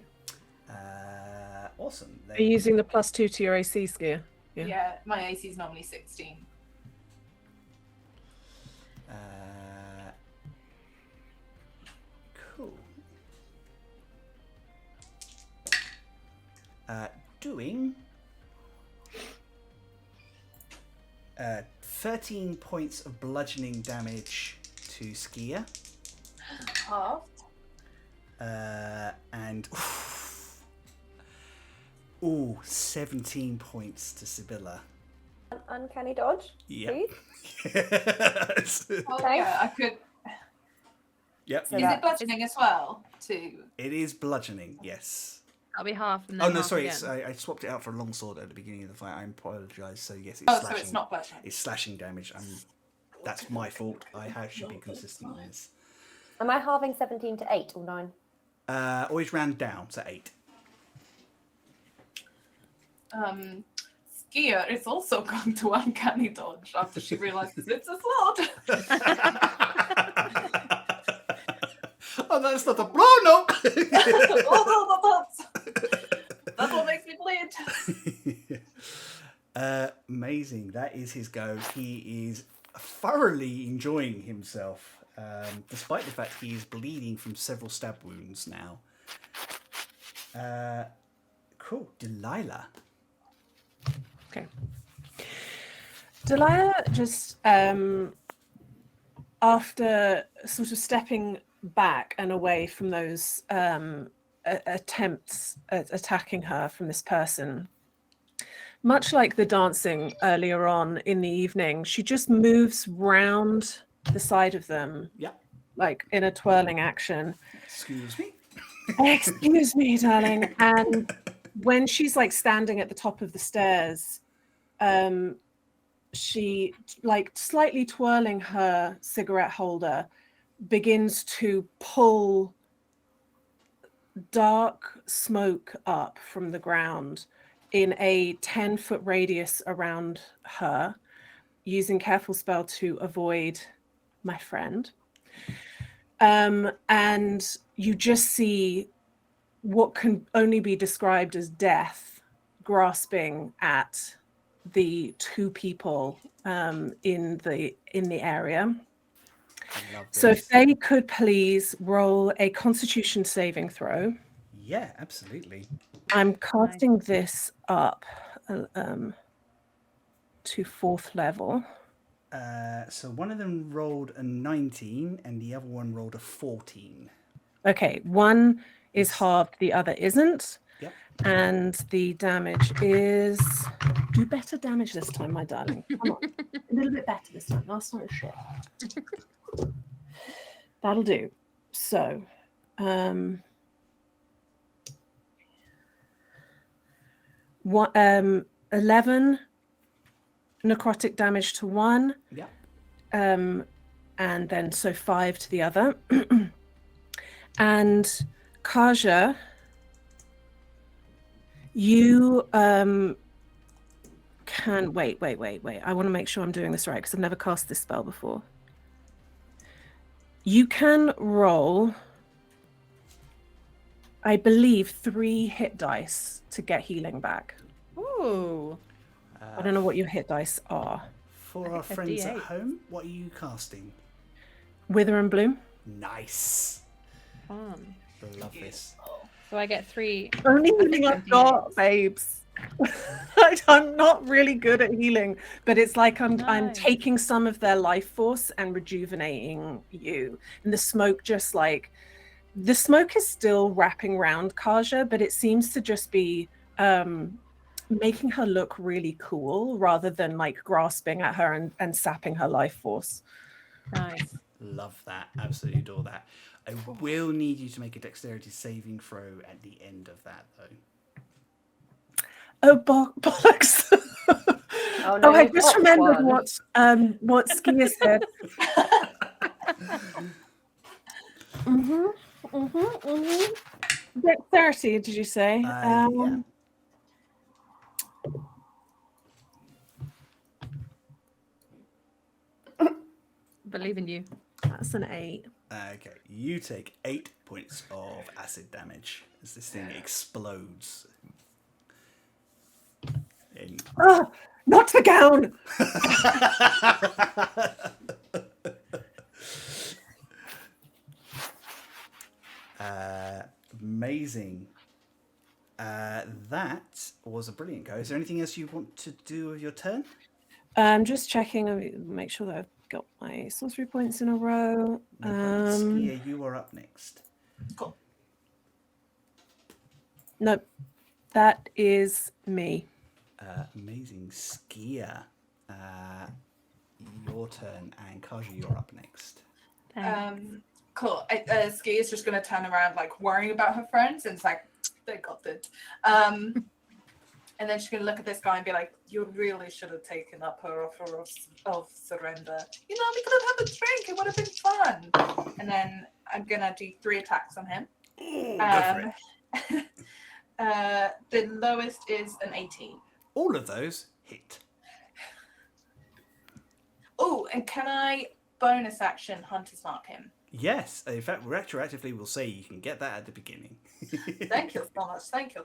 Awesome. Are you using the +2 to your AC, Skia? Yeah, my AC is normally 16. Cool. Doing 13 points of bludgeoning damage to Skia. Half. And 17 points to Sybilla. An uncanny dodge, Yep. please. Yes. Oh, Okay. yeah, I could. Yep. So Is that- it bludgeoning as well? Too. It is bludgeoning, yes. That'll be half. And then Oh no, half sorry, again. I swapped it out for a longsword at the beginning of the fight. I apologise. So yes, it's Oh, slashing. so it's not bludgeoning. It's slashing damage. That's my fault. I should be consistent on this. Am I halving 17 to 8 or 9? Always round down to 8. Skia is also going to uncanny dodge after she realizes it's a sword. Oh, that's not a blow, no. Oh, that's what makes me bleed. Amazing. That is his go. He is thoroughly enjoying himself, despite the fact he is bleeding from several stab wounds now. Cool. Delilah. Okay. Delilah just, after sort of stepping back and away from those attempts at attacking her from this person, much like the dancing earlier on in the evening, she just moves round the side of them, Yep. like in a twirling action. Excuse me. Excuse me, darling. And when she's like standing at the top of the stairs, she, like slightly twirling her cigarette holder, begins to pull dark smoke up from the ground in a 10-foot radius around her, using careful spell to avoid my friend. And you just see what can only be described as death grasping at the 2 people in the area. I love So this. if they could please roll a Constitution saving throw. Yeah, absolutely. I'm casting this up to 4th level. So one of them rolled a 19 and the other one rolled a 14. Okay, one is halved, the other isn't. Yep. And the damage is... Do better damage this time, my darling. Come on. A little bit better this time. Last time was shit. That'll do. So, 11 necrotic damage to one. Yep. And then so 5 to the other. And Kaja, you can wait. I want to make sure I'm doing this right because I've never cast this spell before. You can roll, I believe, 3 hit dice to get healing back. Ooh. I don't know what your hit dice are. For our friends at home, what are you casting? Wither and Bloom. Nice. Fun. Love this. So I get 3. Only healing I've got, babes. I'm not really good at healing, but it's like I'm taking some of their life force and rejuvenating you. And the smoke the smoke is still wrapping around Kaja, but it seems to just be making her look really cool rather than like grasping at her and sapping her life force. Nice. Love that. Absolutely adore that. I will need you to make a dexterity saving throw at the end of that, though. Oh, bollocks. Oh, no, I just remembered what Skia said. Dexterity, did you say? Yeah. Believe in you. That's an 8. Okay, you take 8 points of acid damage as this thing explodes. Oh, not the gown! Amazing. That was a brilliant go. Is there anything else you want to do with your turn? Just checking, make sure that I've got my sorcery points in a row. No problem. Skia, you are up next. Cool. Nope, that is me. Amazing. Skia, your turn, and Kaja, you're up next. Cool. Skia is just going to turn around, like, worrying about her friends, and it's like, they got it. And then she's going to look at this guy and be like, you really should have taken up her offer of surrender. You know, we could have had a drink. It would have been fun. And then I'm going to do 3 attacks on him. Go for it. The lowest is an 18. All of those hit. Oh, and can I bonus action Hunter's Mark him? Yes. In fact, retroactively, we'll say you can get that at the beginning. Thank you so much. Thank you.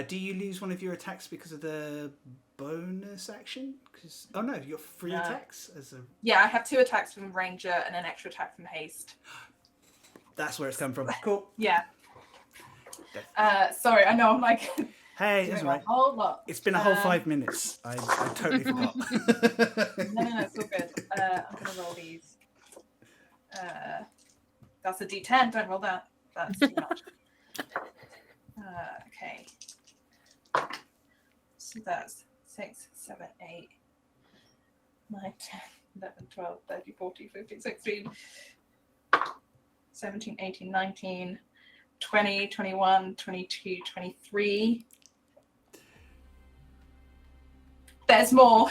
Do you lose one of your attacks because of the bonus action? Oh no, you got 3 attacks as a. Yeah, I have 2 attacks from Ranger and an extra attack from Haste. That's where it's come from. Cool. Yeah. Sorry, I know I'm like. Hey, that's right. A whole lot. It's been a whole 5 minutes. I totally forgot. No, it's all good. I'm gonna roll these. That's a D10. Don't roll that. That's too much. Okay. So that's 6, 7, 8, 9, 10, 11, 12, 13, 14, 15, 16, 17, 18, 19, 20, 21, 22, 23. There's more.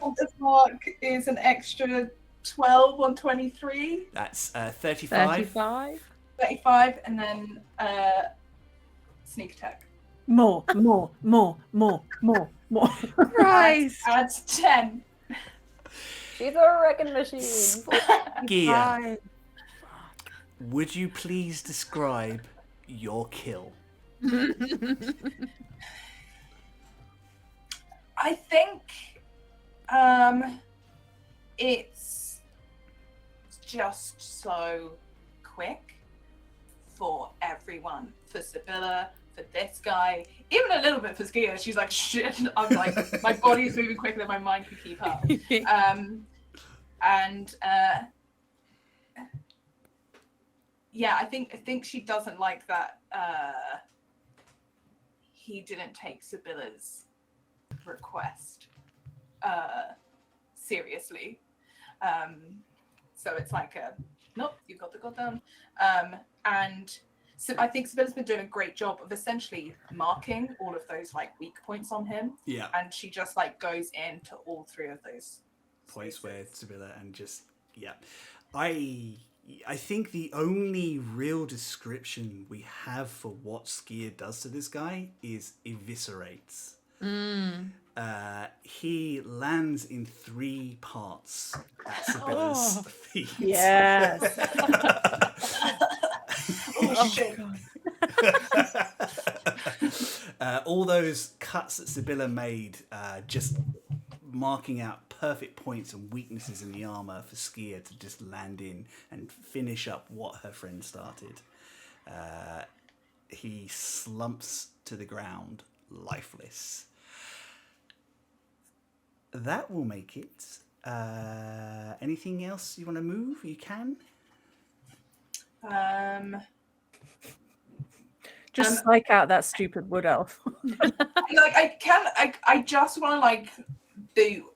Hunter's Mark is an extra 12 on 23. That's 35. 35, and then sneak attack. More. Christ. Adds 10. She's a wrecking machine. Skia, would you please describe your kill? I think it's just so quick for everyone, for Sybilla, for this guy, even a little bit for Skia. She's like, shit. I'm like, my body's moving quicker than my mind can keep up. Yeah, I think she doesn't like that he didn't take Sybilla's request seriously. So it's like nope, you got the god done. And so I think Sybilla's been doing a great job of essentially marking all of those like weak points on him. Yeah. And she just like goes into all three of those Points spaces. where Sybilla and just I think the only real description we have for what Skia does to this guy is eviscerates. He lands in 3 parts at Sybilla's feet. Yes. Oh shit. All those cuts that Sybilla made, just marking out perfect points and weaknesses in the armor for Skia to just land in and finish up what her friend started. He slumps to the ground, lifeless. That will make it. Anything else you want to move? You can. Just psych out that stupid wood elf. Like I just want to like do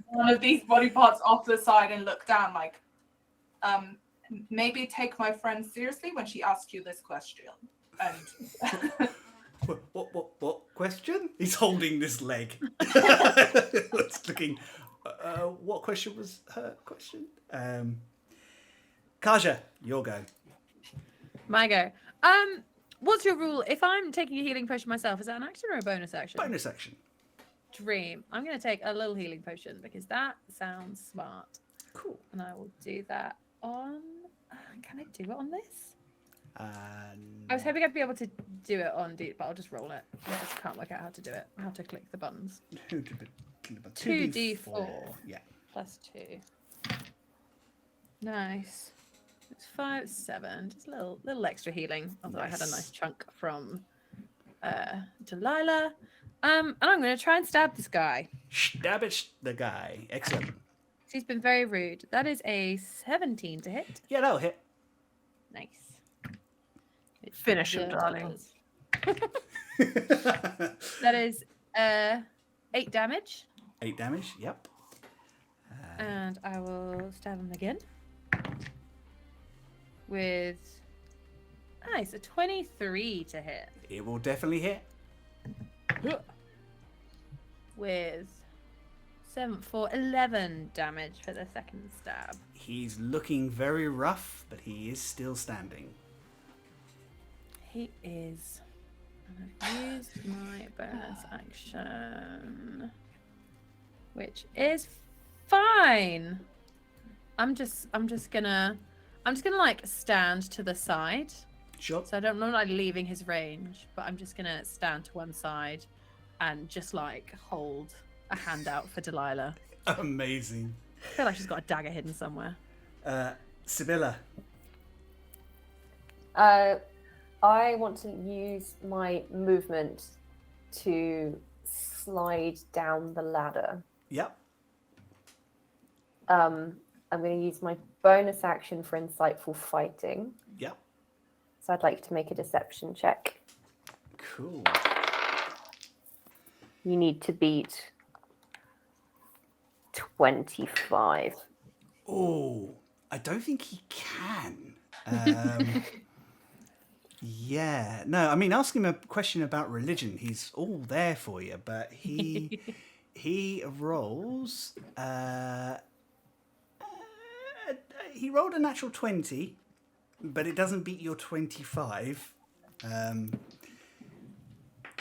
one of these body parts off to the side and look down, like maybe take my friend seriously when she asks you this question. And What question? He's holding this leg. It's looking. What question was her question? Kaja, your go. My go. What's your rule? If I'm taking a healing potion myself, is that an action or a bonus action? Bonus action. Dream. I'm going to take a little healing potion because that sounds smart. Cool. And I will do that on. Can I do it on this? I was hoping I'd be able to do it on D, but I'll just roll it. I just can't work out how to do it. I have to click the buttons. 2d4. Yeah. Plus 2. Nice. It's 5, 7. Just a little extra healing. Although I had a nice chunk from Delilah. And I'm going to try and stab this guy. Stab it, the guy. Excellent. He's been very rude. That is a 17 to hit. Yeah, that'll hit. Nice. Finish him, darling. That is 8 damage. 8 damage. Yep. And I will stab him again. With nice, a 23 to hit. It will definitely hit. With 7 for 11 damage for the second stab. He's looking very rough, but he is still standing. He is. And I've used my bonus action, which is fine. I'm just gonna like stand to the side. Sure. So I don't know, like leaving his range, but I'm just gonna stand to one side and just like hold a hand out for Delilah. Amazing. I feel like she's got a dagger hidden somewhere. Sybilla. I want to use my movement to slide down the ladder. Yep. I'm going to use my bonus action for insightful fighting. Yep. So I'd like to make a deception check. Cool. You need to beat 25. Oh, I don't think he can. Yeah. No, I mean, ask him a question about religion. He's all there for you, but he rolls. He rolled a natural 20, but it doesn't beat your 25.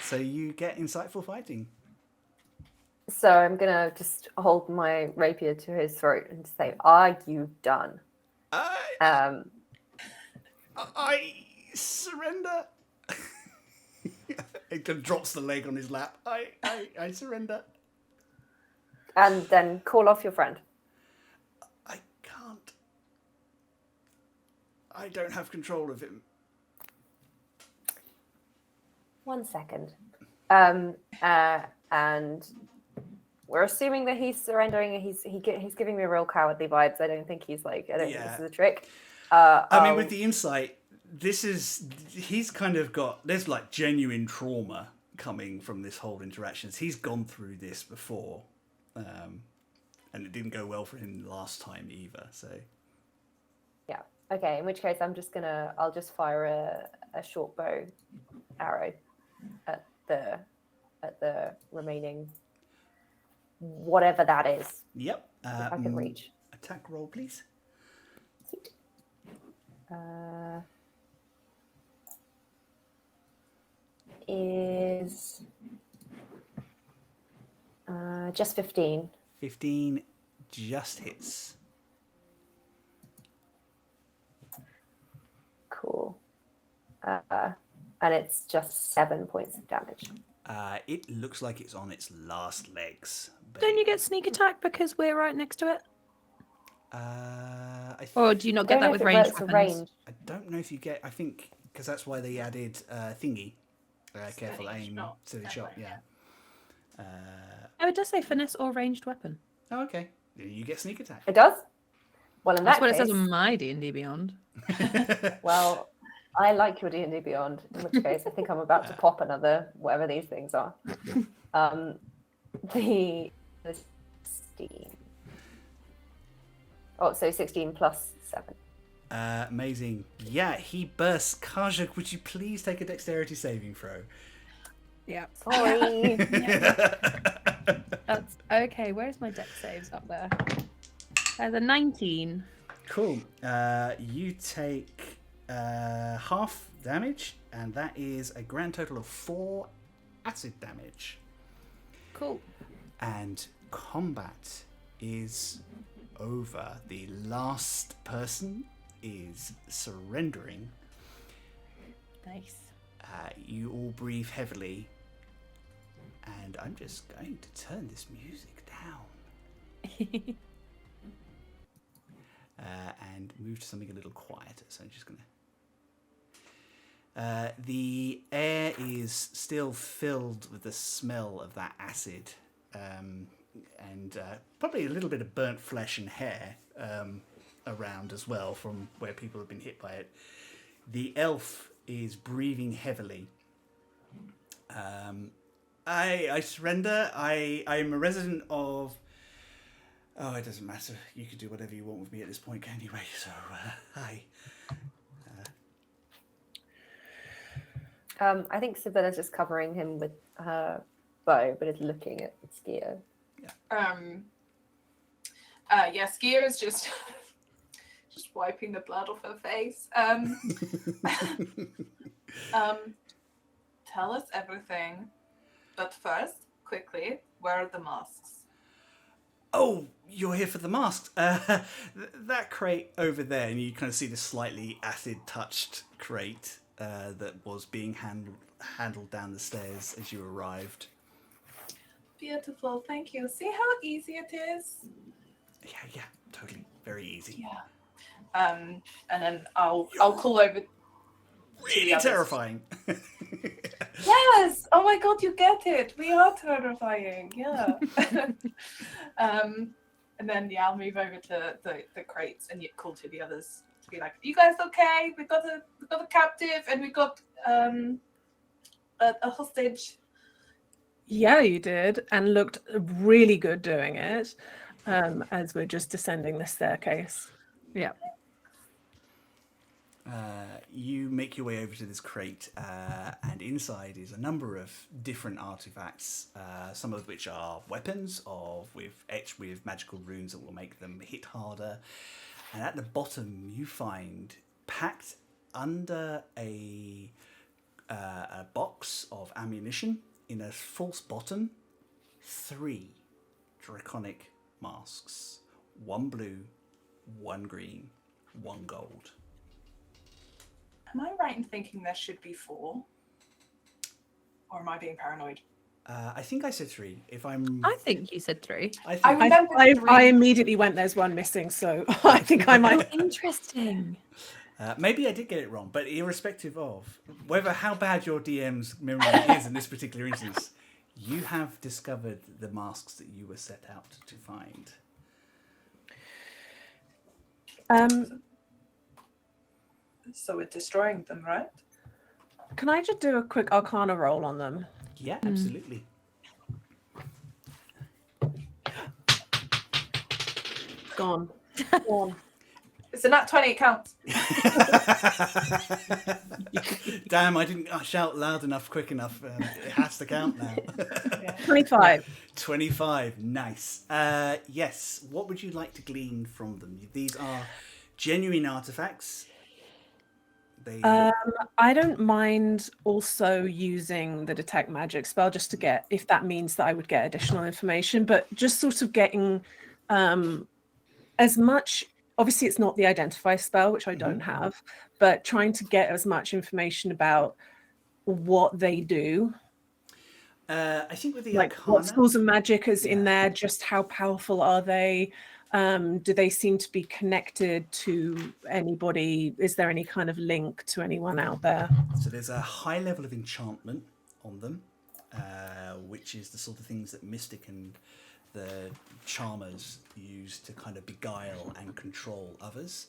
So you get insightful fighting. So I'm going to just hold my rapier to his throat and say, "Are you done?" I surrender. It just drops the leg on his lap. I surrender. And then call off your friend. I can't. I don't have control of him. 1 second. And we're assuming that he's surrendering. He's giving me real cowardly vibes. I don't think he's like, I don't think this is a trick. I mean, with the insight, he's kind of got, there's like genuine trauma coming from this whole interaction. He's gone through this before. And and it didn't go well for him last time either. So Yeah. Okay. In which case, I'll just fire a short bow arrow at the remaining whatever that is. yep. If I can reach. Attack roll, please. Sweet. Is just 15. 15 just hits. Cool. And it's just 7 points of damage. It looks like it's on its last legs. But Don't you get sneak attack because we're right next to it? Or do you not Don't get that know with if it ranged works with weapons? range. I don't know if you get. I think because that's why they added thingy. Careful Steady aim, shot. steady shot. Yeah. Oh, it does say finesse or ranged weapon. Oh, okay. You get sneak attack. It does? Well, in That's that what case, it says on my D&D Beyond. well, I like your D&D Beyond, in which case I think I'm about to pop another, whatever these things are. The 16. Oh, so 16 plus 7. Amazing. Yeah, he bursts. Kaja, would you please take a dexterity saving throw? Yeah. Sorry. That's okay. Where's my dex saves up there? There's a 19. Cool. You take half damage, and that is a grand total of 4 acid damage. Cool. And combat is over. The last person is surrendering. Nice. You all breathe heavily, and I'm just going to turn this music down and move to something a little quieter. So I'm just going to... the air is still filled with the smell of that acid, and probably a little bit of burnt flesh and hair around as well from where people have been hit by it. The elf is breathing heavily. I surrender. I'm a resident of... Oh, it doesn't matter. You can do whatever you want with me at this point anyway, so hi. I think Sybilla's just covering him with her bow, but is looking at Skia. Yeah, Skia is just wiping the blood off her face. Tell us everything, but first, quickly, where are the masks? Oh, you're here for the masks. That crate over there, and you kind of see the slightly acid-touched crate that was being handled down the stairs as you arrived. Beautiful, thank you. See how easy it is? Yeah, totally. Very easy. Yeah. And then I'll call over. Really terrifying. Yes! Oh my god, you get it. We are terrifying. Yeah. And then I'll move over to the crates and call to the others to be like, "You guys okay? We got a captive and we got a hostage." Yeah, you did, and looked really good doing it as we're just descending the staircase. Yeah. You make your way over to this crate, and inside is a number of different artifacts, some of which are weapons etched with magical runes that will make them hit harder. And at the bottom, you find, packed under a box of ammunition in a false bottom, 3 draconic masks. 1 blue, 1 green, 1 gold. Am I right in thinking there should be 4? Or am I being paranoid? I think I said 3. I think you said 3. I remember I immediately went, there's 1 missing, so I think I might. Interesting. Maybe I did get it wrong, but irrespective of how bad your DM's memory is in this particular instance, you have discovered the masks that you were set out to find. So we're destroying them, right? Can I just do a quick Arcana roll on them? Yeah, absolutely. Gone. Gone. It's a nat 20, it counts. Damn, I didn't shout loud enough, quick enough. It has to count now. 25. 25, nice. Yes, what would you like to glean from them? These are genuine artifacts. They I don't mind also using the detect magic spell just to get, if that means that I would get additional information, but just sort of getting as much, obviously it's not the identify spell, which I don't have, but trying to get as much information about what they do. I think with the Like Arcana, what schools of magic is in there, just how powerful are they? Do they seem to be connected to anybody? Is there any kind of link to anyone out there? so there's a high level of enchantment on them, which is the sort of things that Mystic and the Charmers use to kind of beguile and control others.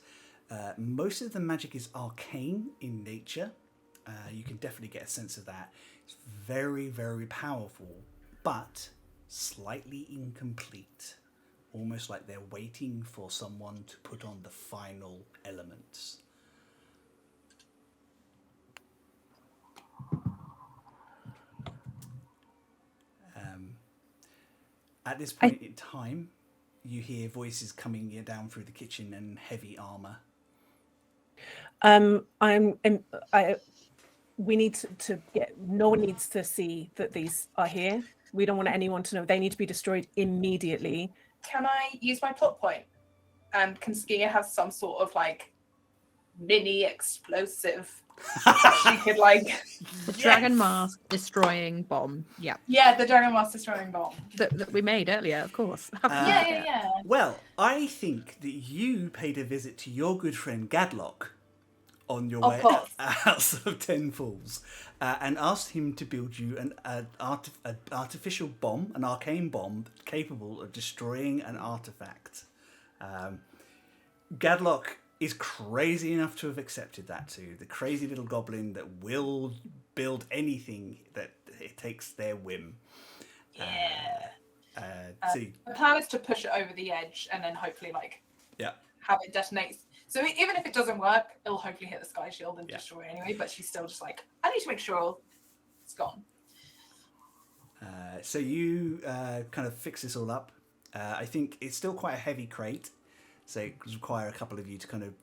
Most of the magic is arcane in nature. You can definitely get a sense of that. It's very, very powerful, but slightly incomplete. Almost like they're waiting for someone to put on the final elements. At this point in time, you hear voices coming down through the kitchen and heavy armor. We need to get, no one needs to see that these are here. We don't want anyone to know. They need to be destroyed immediately. Can I use my plot point? And can Skia have some sort of like mini explosive that she could like The dragon mask destroying bomb. Yeah. Yeah, the Dragon Mask destroying bomb. That we made earlier, of course. Yeah. Well, I think that you paid a visit to your good friend Gadlock on your way course. out of Ten Falls and asked him to build you an artificial bomb, an arcane bomb capable of destroying an artifact. Gadlock is crazy enough to have accepted that too. The crazy little goblin that will build anything that it takes their whim. Yeah. So The plan is to push it over the edge and then hopefully have it detonate. So even if it doesn't work, it'll hopefully hit the sky shield and destroy it anyway. But she's still just like, I need to make sure it's gone. So you kind of fix this all up. I think it's still quite a heavy crate, so it require a couple of you to kind of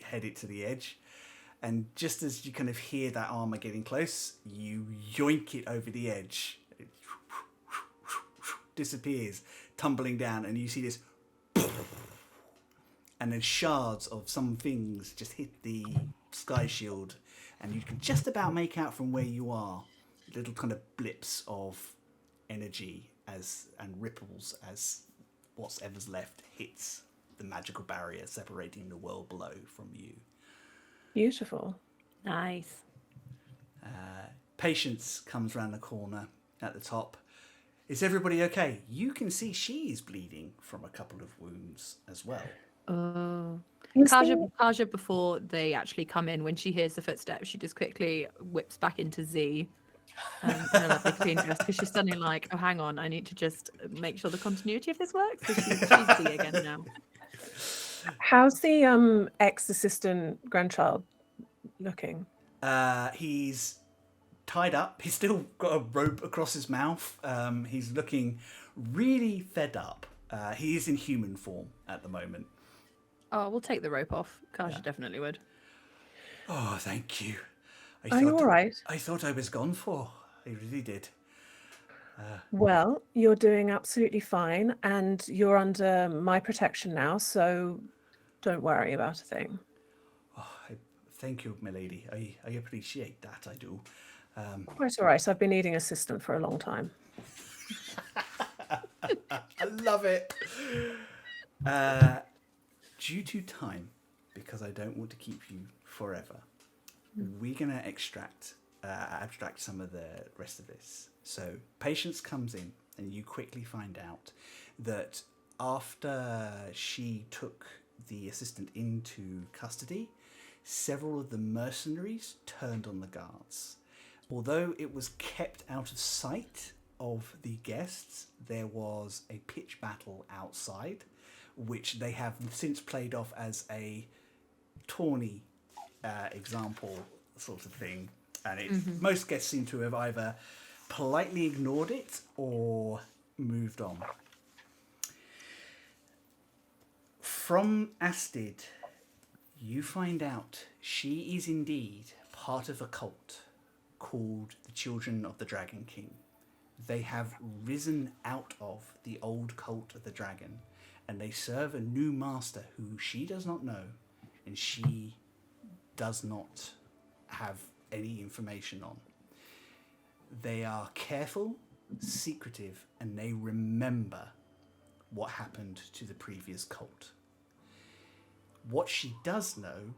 head it to the edge. And just as you kind of hear that armor getting close, you yoink it over the edge. It disappears, tumbling down, and you see this, and then shards of some things just hit the sky shield, and you can just about make out from where you are little kind of blips of energy and ripples as whatever's left hits the magical barrier separating the world below from you. Beautiful. Nice. Patience comes round the corner at the top. Is everybody okay? You can see she is bleeding from a couple of wounds as well. Kaja, before they actually come in, when she hears the footsteps, she just quickly whips back into Z in a lovely clean dress, because she's suddenly like, oh, hang on, I need to just make sure the continuity of this works. So she's Z again now. How's the ex-assistant grandchild looking? He's tied up. He's still got a rope across his mouth. He's looking really fed up. He is in human form at the moment. Oh, we'll take the rope off. Kaja definitely would. Oh, thank you. Are you all right? I thought I was gone for. I really did. Well, you're doing absolutely fine, and you're under my protection now, so don't worry about a thing. Oh, thank you, my lady. I appreciate that. I do. Quite all right. I've been needing assistant for a long time. I love it. Due to time, because I don't want to keep you forever, we're going to abstract some of the rest of this. So Patience comes in, and you quickly find out that after she took the assistant into custody, several of the mercenaries turned on the guards. Although it was kept out of sight of the guests, there was a pitch battle outside which they have since played off as a tawny example sort of thing. And most guests seem to have either politely ignored it or moved on. From Astrid, you find out she is indeed part of a cult called the Children of the Dragon King. They have risen out of the old cult of the dragon, and they serve a new master who she does not know, and she does not have any information on. They are careful, secretive, and they remember what happened to the previous cult. What she does know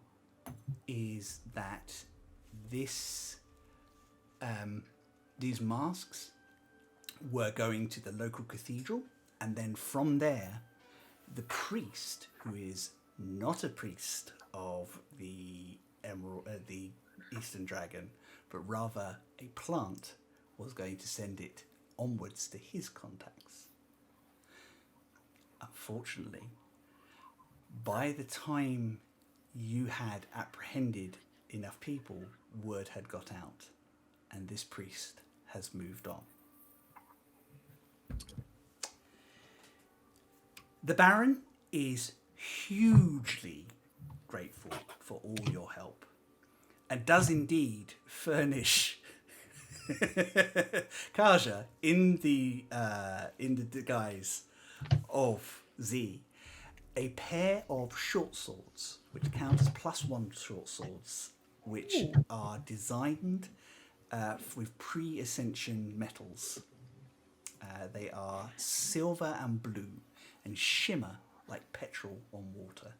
is that these masks were going to the local cathedral, and then from there, the priest, who is not a priest of the Eastern Dragon, but rather a plant, was going to send it onwards to his contacts. Unfortunately, by the time you had apprehended enough people, word had got out, and this priest has moved on. The Baron is hugely grateful for all your help, and does indeed furnish Kaja in the guise of Z a pair of short swords, which count as +1 short swords, which are designed with pre-ascension metals. They are silver and blue and shimmer like petrol on water.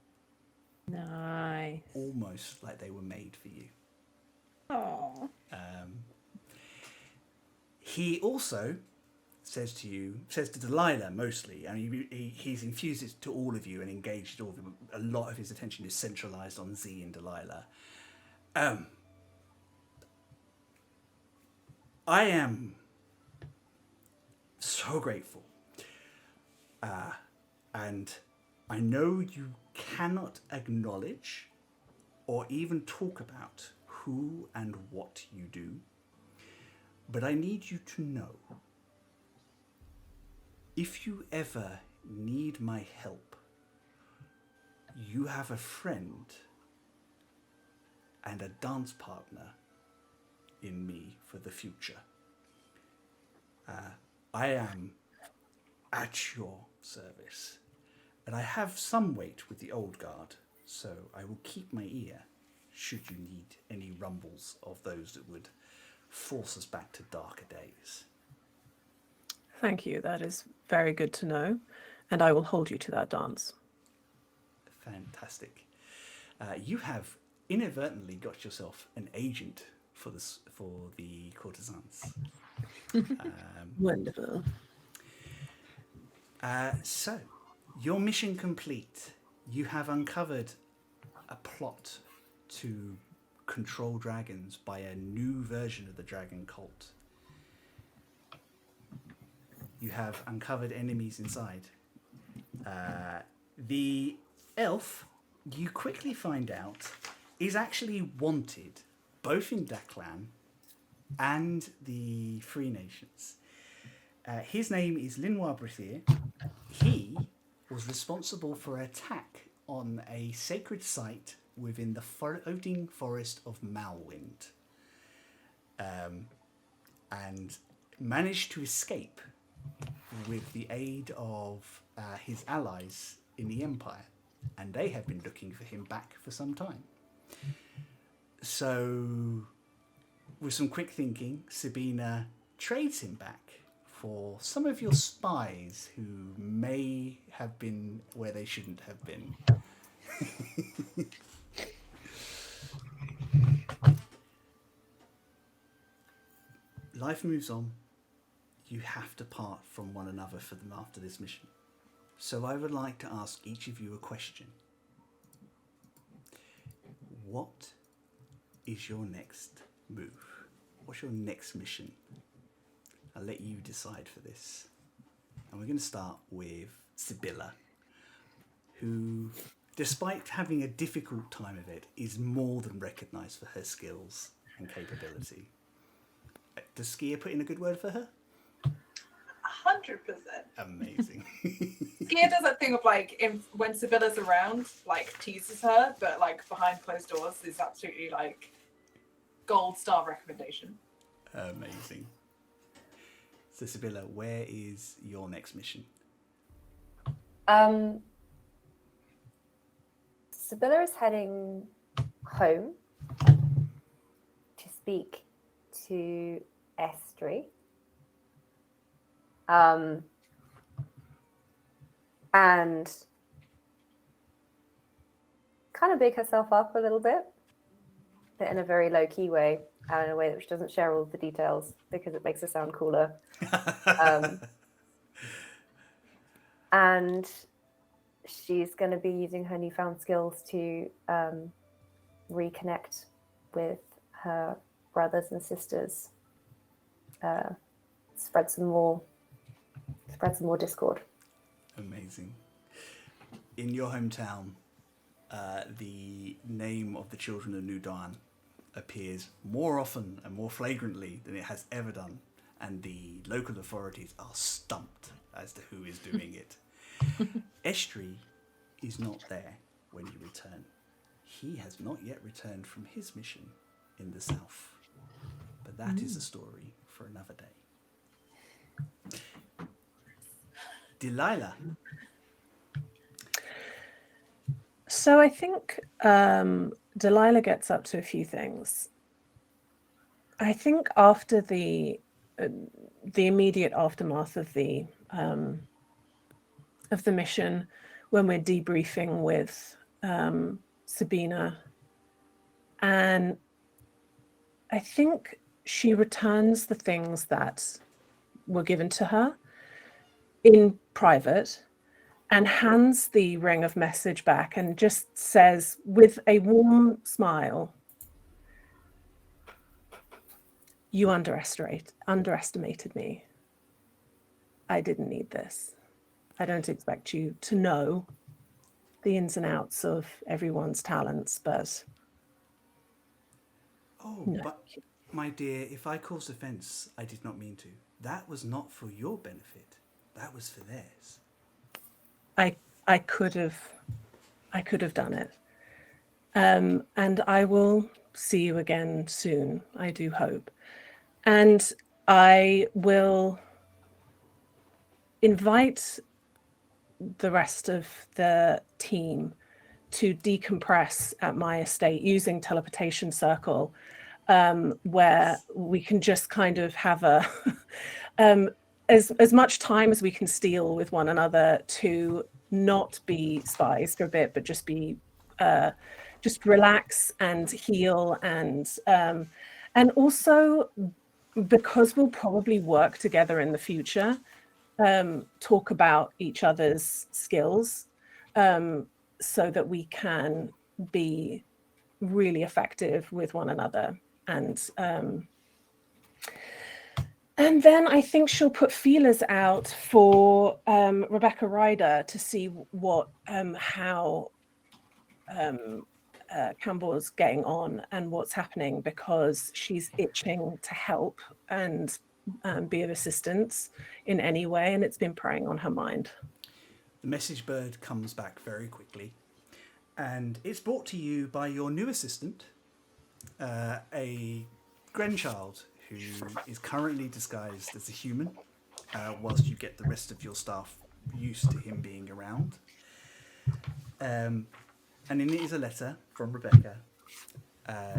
Nice. Almost like they were made for you. Oh. He also says to Delilah mostly, and he's infused it to all of you and engaged all of them. A lot of his attention is centralized on Z and Delilah. I am so grateful. And I know you cannot acknowledge or even talk about who and what you do, but I need you to know, if you ever need my help, you have a friend and a dance partner in me for the future. I am at your service, and I have some weight with the old guard, so I will keep my ear should you need any rumbles of those that would force us back to darker days. Thank you. That is very good to know, and I will hold you to that dance. Fantastic. You have inadvertently got yourself an agent for the courtesans. Wonderful. So, your mission complete. You have uncovered a plot to control dragons by a new version of the dragon cult. You have uncovered enemies inside. The elf, you quickly find out, is actually wanted both in Daklan and the Free Nations. His name is Linois Brithier. He was responsible for an attack on a sacred site within the floating forest of Malwind, and managed to escape with the aid of his allies in the Empire, and they have been looking for him back for some time. So, with some quick thinking, Sabina trades him back for some of your spies who may have been where they shouldn't have been. Life moves on. You have to part from one another for them after this mission. So I would like to ask each of you a question. What is your next move? What's your next mission? I'll let you decide for this. And we're going to start with Sybilla. who, despite having a difficult time of it, is more than recognised for her skills and capability. Does Skia put in a good word for her? 100%. Amazing. Skia does that thing of like, when Sybilla's around, like teases her, but like behind closed doors is absolutely like gold star recommendation. Amazing. So Sybilla, where is your next mission? Sybilla is heading home to speak to Estri. And kind of big herself up a little bit, but in a very low-key way, and in a way that she doesn't share all of the details because it makes her sound cooler. And she's going to be using her newfound skills to reconnect with her brothers and sisters, spread some more discord. Amazing. In your hometown, the name of the children of Nudan appears more often and more flagrantly than it has ever done, and the local authorities are stumped as to who is doing it. Estri is not there when you return. He has not yet returned from his mission in the south, but that is a story for another day. Delilah. So I think Delilah gets up to a few things. I think after the immediate aftermath of the mission, when we're debriefing with Sabina, and I think she returns the things that were given to her in private and hands the ring of message back and just says with a warm smile, "You underestimated me. I didn't need this. I don't expect you to know the ins and outs of everyone's talents, but..." Oh, no. But my dear, if I caused offence, I did not mean to. That was not for your benefit. That was for theirs. I could have done it. And I will see you again soon, I do hope. And I will invite the rest of the team to decompress at my estate using teleportation circle, where we can just kind of have a as much time as we can steal with one another to not be spies for a bit, but just be just relax and heal, and also, because we'll probably work together in the future, talk about each other's skills, so that we can be really effective with one another. And then I think she'll put feelers out for Rebecca Ryder to see what how Campbell's getting on and what's happening, because she's itching to help and be of assistance in any way, and it's been preying on her mind. The message bird comes back very quickly, and it's brought to you by your new assistant, a grandchild who is currently disguised as a human, whilst you get the rest of your staff used to him being around. And in it is a letter from Rebecca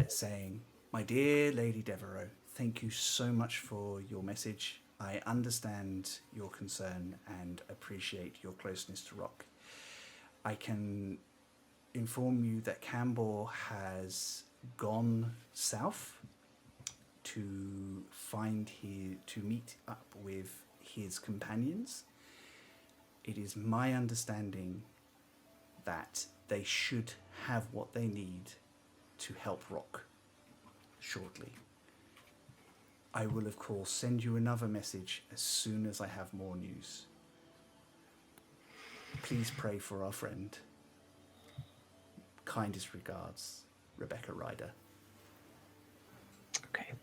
saying, "My dear Lady Devereaux, thank you so much for your message. I understand your concern and appreciate your closeness to Rock. I can inform you that Campbell has gone south to meet up with his companions. It is my understanding that they should have what they need to help Rock shortly. I will, of course, send you another message as soon as I have more news. Please pray for our friend kindest regards, Rebecca Ryder. Okay.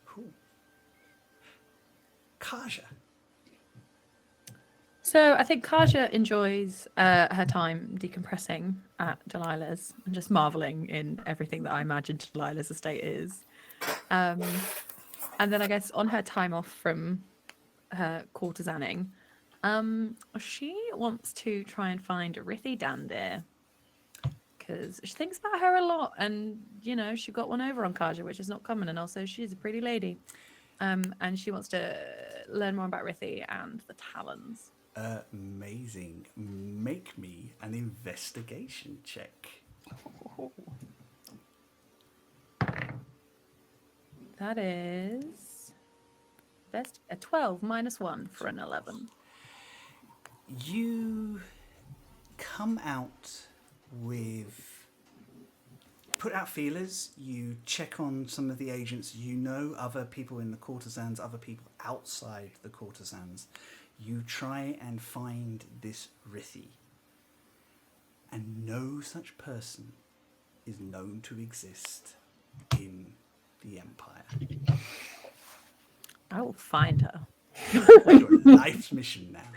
Cool. Kaja. So I think Kaja enjoys her time decompressing at Delilah's and just marveling in everything that I imagine Delilah's estate is. And then I guess on her time off from her courtesaning, she wants to try and find Rithi Dandir because she thinks about her a lot, and she got one over on Kaja, which is not common, and also she's a pretty lady. And she wants to learn more about Rithi and the Talons. Amazing. Make me an investigation check. That is best a 12 minus 1 for an 11. You come out put out feelers, you check on some of the agents, other people in the courtesans, other people outside the courtesans. You try and find this Rithi. And no such person is known to exist in the Empire. I will find her. Your life's mission now.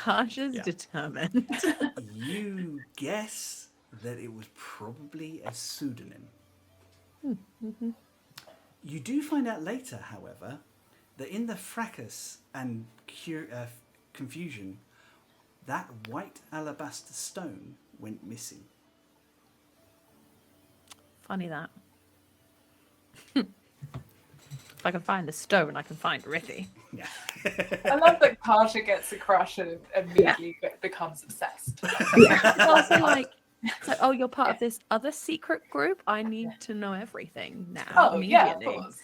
Kaja's determined. You guess that it was probably a pseudonym. Mm-hmm. You do find out later, however, that in the fracas and confusion, that white alabaster stone went missing. Funny that. If I can find the stone, I can find Rithi. Yeah. I love that Kaja gets a crush and immediately becomes obsessed. It's also like, oh, you're part of this other secret group? I need to know everything now. Oh, yeah, of immediately. course.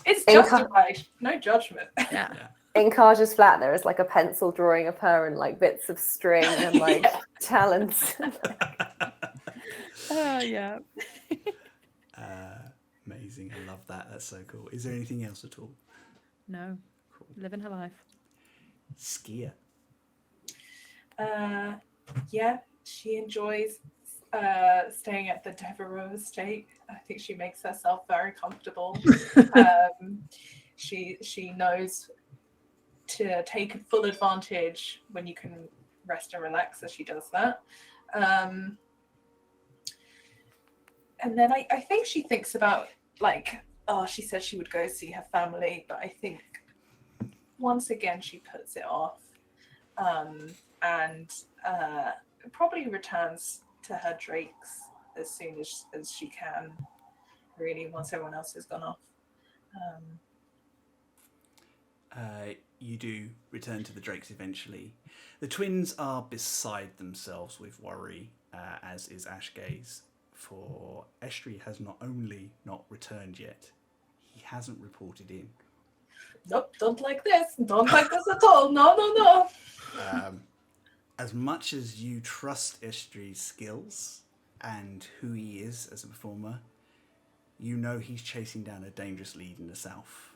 It's justified. No judgment. Yeah. In Kaja's flat, there is like a pencil drawing of her and like bits of string and like talons. Oh, yeah. Amazing. I love that. That's so cool. Is there anything else at all? No. Cool. Living her life. Skia. Yeah, she enjoys staying at the Devereaux estate. I think she makes herself very comfortable. She knows to take full advantage when you can rest and relax, as she does that. And then I think she thinks about, she said she would go see her family, but I think once again she puts it off, and probably returns to her drakes as soon as she can, really, once everyone else has gone off. You do return to the drakes eventually. The twins are beside themselves with worry, as is Ashgaze, for Estri has not only not returned yet, he hasn't reported in. Nope, don't like this. Don't like this at all. No. As much as you trust Estri's skills and who he is as a performer, you know he's chasing down a dangerous lead in the south,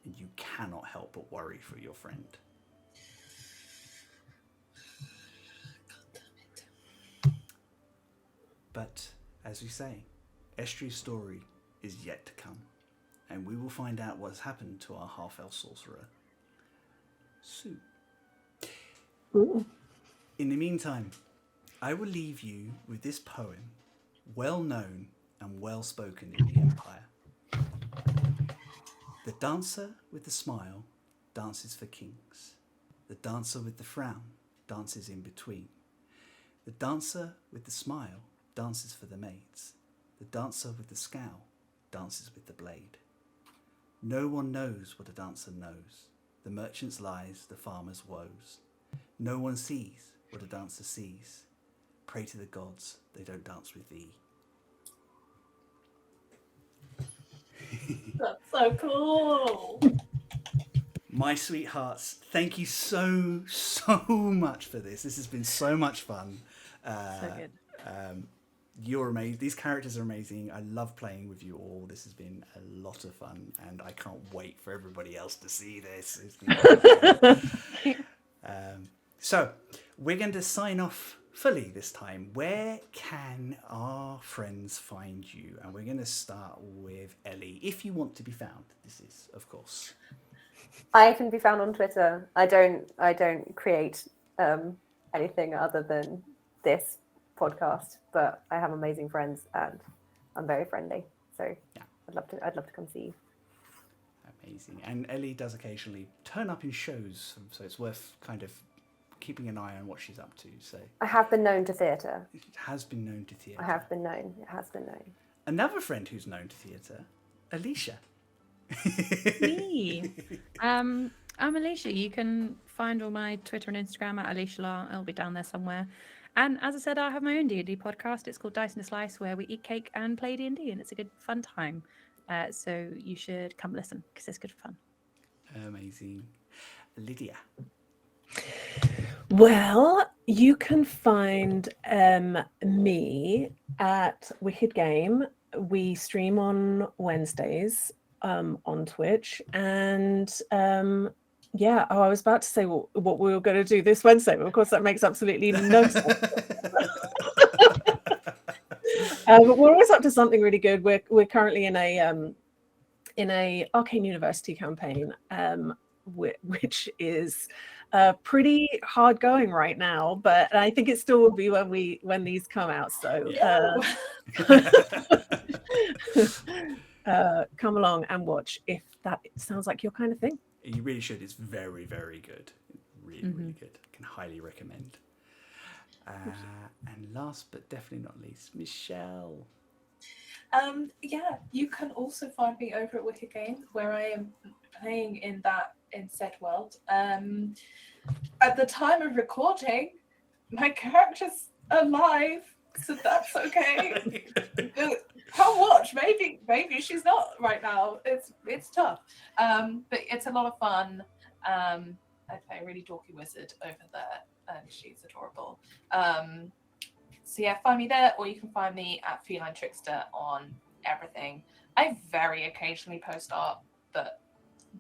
and you cannot help but worry for your friend. But, as we say, Estri's story is yet to come, and we will find out what has happened to our half-elf sorcerer soon. Ooh. In the meantime, I will leave you with this poem, well known and well spoken in the Empire. The dancer with the smile dances for kings. The dancer with the frown dances in between. The dancer with the smile dances for the maids. The dancer with the scowl dances with the blade. No one knows what a dancer knows. The merchant's lies, the farmer's woes. No one sees what a dancer sees. Pray to the gods, they don't dance with thee. That's so cool. My sweethearts, thank you so much for this. This has been so much fun. So good. You're amazing. These characters are amazing. I love playing with you all. This has been a lot of fun, and I can't wait for everybody else to see this. So we're going to sign off fully this time. Where can our friends find you? And we're going to start with Ellie. If you want to be found, this is, of course. I can be found on Twitter. I don't create anything other than this podcast, but I have amazing friends and I'm very friendly. So Yeah. I'd love to come see you. Amazing. And Ellie does occasionally turn up in shows, so it's worth kind of keeping an eye on what she's up to. So I have been known to theatre. it has been known to theatre. I have been known. It has been known. Another friend who's known to theatre, Alisha. Me. I'm Alisha. You can find all my Twitter and Instagram at Alisha Hart. It'll be down there somewhere. And as I said, I have my own D&D podcast. It's called Dice and a Slice, where we eat cake and play D&D, and it's a good fun time. So you should come listen because it's good fun. Amazing. Lydia. Well, you can find me at Wicked Game. We stream on Wednesdays on Twitch, and yeah. Oh, I was about to say what we were going to do this Wednesday, but of course that makes absolutely no sense. But we're always up to something really good. We're currently in a Arcane University campaign, which is pretty hard going right now. But I think it still will be when these come out. So come along and watch if that sounds like your kind of thing. You really should. It's very, very good. Really, really good. I can highly recommend. And last but definitely not least, Michelle. Yeah, you can also find me over at Wicked Game, where I am playing in said world. At the time of recording, my character's alive, so that's okay. Come watch. Maybe she's not right now. It's tough, but it's a lot of fun. I play a really dorky wizard over there, and she's adorable. So yeah, find me there, or you can find me at Feline Trickster on everything. I very occasionally post art, but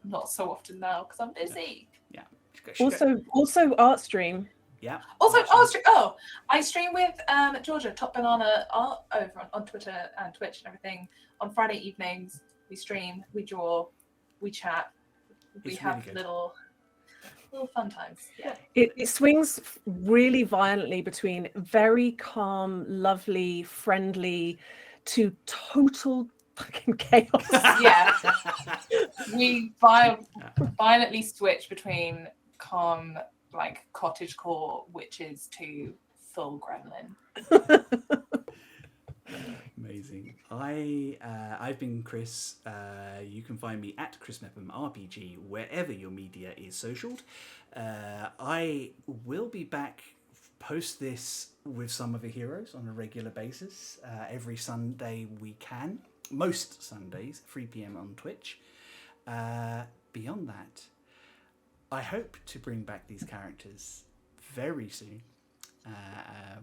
not so often now because I'm busy. Yeah. Also art stream. Yeah. Also, oh, I stream with Georgia, Top Banana Art, over on Twitter and Twitch and everything. On Friday evenings, we stream, we draw, we chat, we have really little fun times. Yeah. It swings really violently between very calm, lovely, friendly to total fucking chaos. Yeah. We violently switch between calm, like cottagecore witches to full gremlin. Amazing. I've been Chris. You can find me at Chris Mepham RPG wherever your media is socialed. I will be back post this with some of the heroes on a regular basis every Sunday we can. Most Sundays, 3 p.m. on Twitch. Beyond that, I hope to bring back these characters very soon.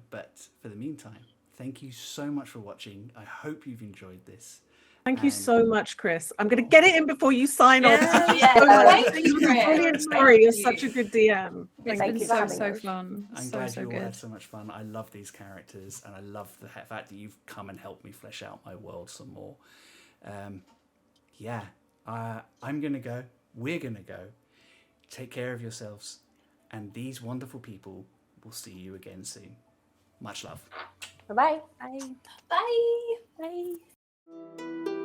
But for the meantime, thank you so much for watching. I hope you've enjoyed this. Thank you so much, Chris. I'm going to get it in before you sign off. Yeah, thank you, Chris. Brilliant story. You're such a good DM. It's Thank been you for having so us. fun. I'm glad you all good. had so much fun. I love these characters, and I love the fact that you've come and helped me flesh out my world some more. I'm going to go. We're going to go. Take care of yourselves, and these wonderful people will see you again soon. Much love. Bye-bye. Bye. Bye. Bye.